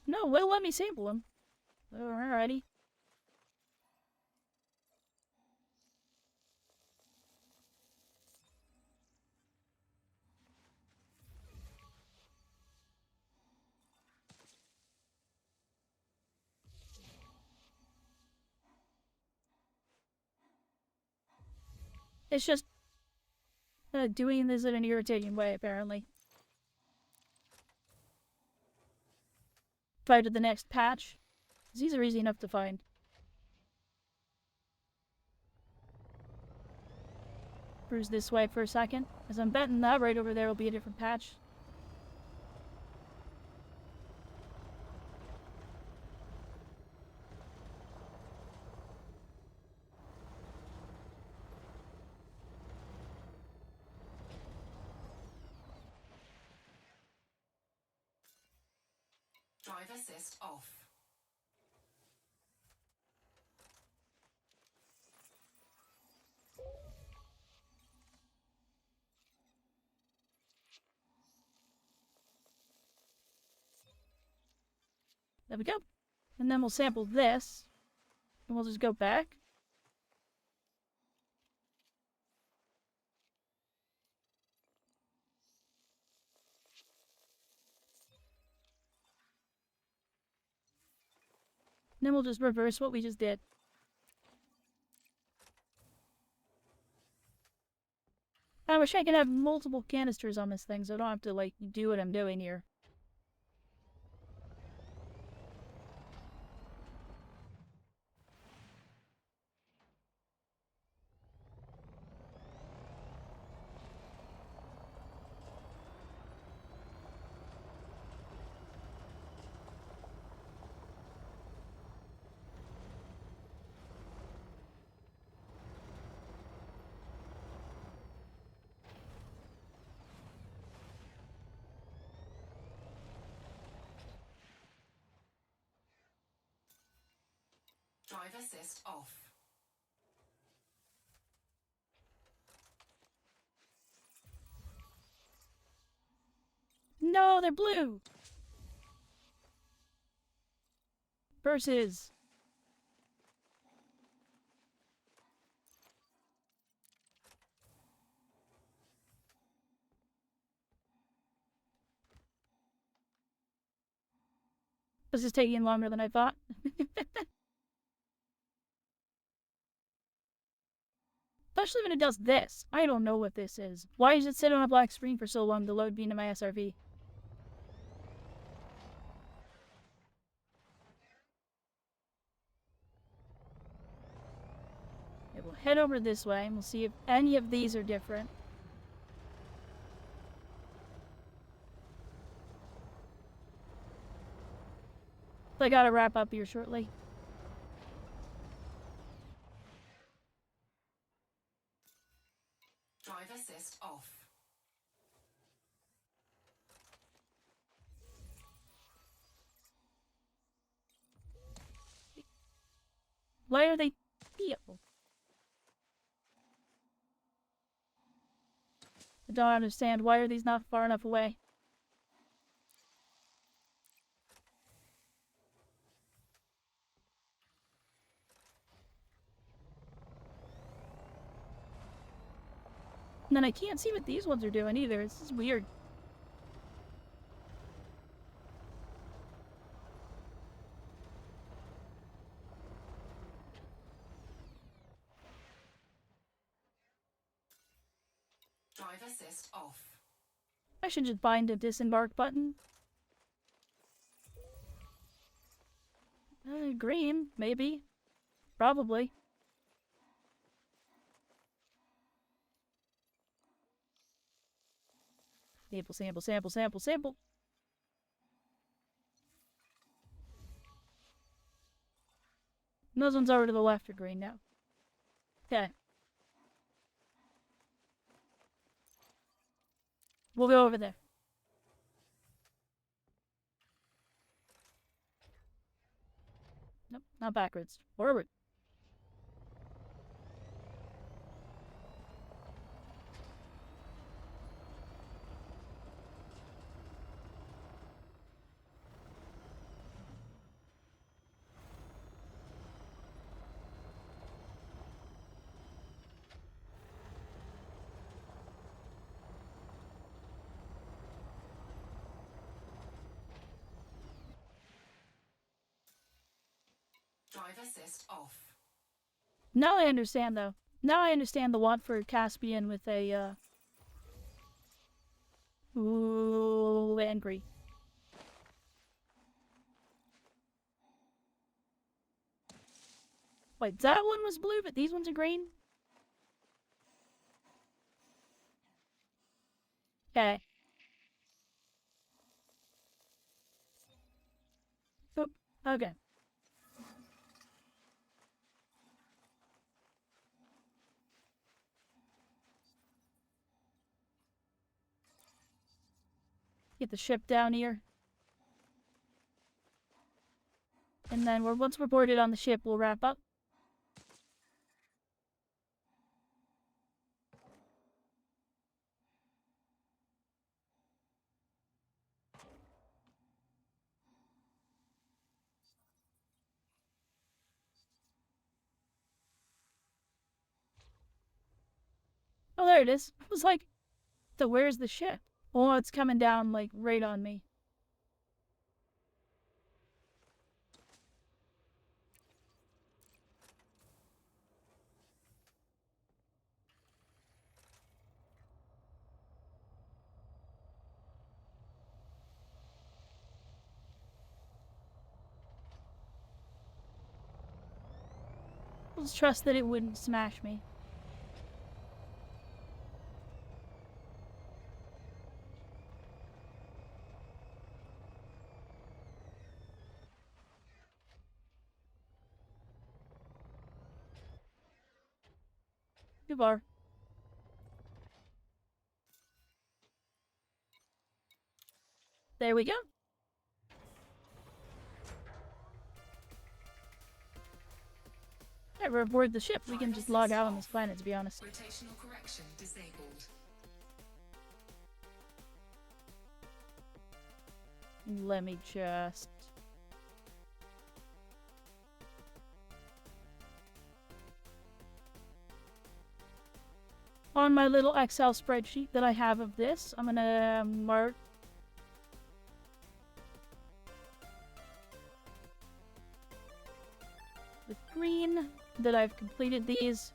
No, will let me sample them. Alrighty. It's just doing this in an irritating way, apparently. Try to the next patch. These are easy enough to find. Cruise this way for a second, as I'm betting that right over there will be a different patch. Drive assist off. There we go. And then we'll sample this, and we'll just go back. And then we'll just reverse what we just did. I wish I could have multiple canisters on this thing so I don't have to, like, do what I'm doing here. Drive assist off. No, they're blue! Versus... This is taking longer than I thought. Especially when it does this. I don't know what this is. Why does it sit on a black screen for so long to load me into my SRV? Okay, we'll head over this way and we'll see if any of these are different. I gotta wrap up here shortly. Drive assist off. Why are they teal? I don't understand. Why are these not far enough away? And then I can't see what these ones are doing either. This is weird. Drive assist off. I should just bind a disembark button. Green, maybe. Probably. Sample, sample, sample, sample, sample. And those ones over to the left are green now. Okay. We'll go over there. Nope, not backwards. Forward. Drive assist off. Now I understand, though. Now I understand the want for Caspian with a, Ooh, angry. Wait, that one was blue, but these ones are green? Okay. Oop, okay. Get the ship down here. And then once we're boarded on the ship, we'll wrap up. Oh, there it is. It was like, where's the ship? Oh, it's coming down, like, right on me. Let's trust that it wouldn't smash me. You are. There we go. Alright, we're aboard the ship. We can just log out on this planet, to be honest. Rotational correction disabled. Let me just... On my little Excel spreadsheet that I have of this, I'm gonna mark with green that I've completed these.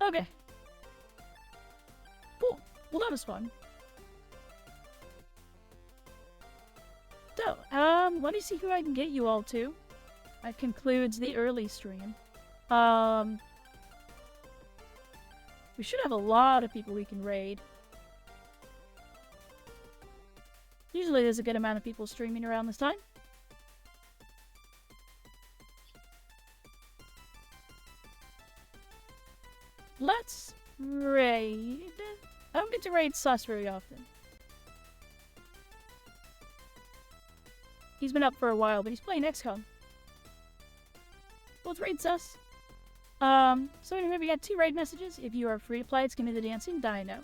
Okay. Cool. Well, that was fun. So, let me see who I can get you all to. That concludes the early stream. We should have a lot of people we can raid. Usually there's a good amount of people streaming around this time. Let's raid. I don't get to raid Sus very often. He's been up for a while, but he's playing XCOM. Let's raid Sus. So anyway, we got 2 raid messages. If you are free to play, it's Gimme the Dancing Dino.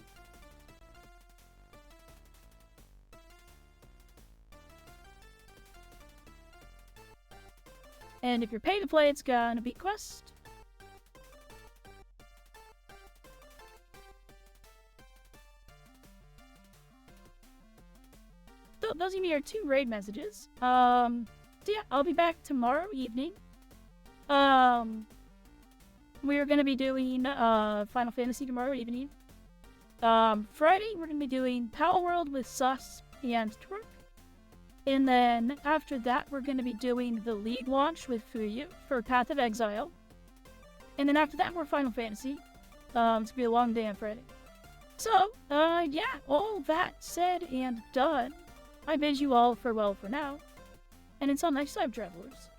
And if you're paid to play, it's gonna be Quest. So those of you are 2 raid messages. So yeah, I'll be back tomorrow evening. We're gonna be doing Final Fantasy tomorrow evening. Friday we're gonna be doing Power World with Sus and Twerk. And then after that, we're going to be doing the League launch with Fuyu for Path of Exile. And then after that, we're Final Fantasy. It's going to be a long day on Friday. So, yeah, all that said and done, I bid you all farewell for now. And until next time, travelers.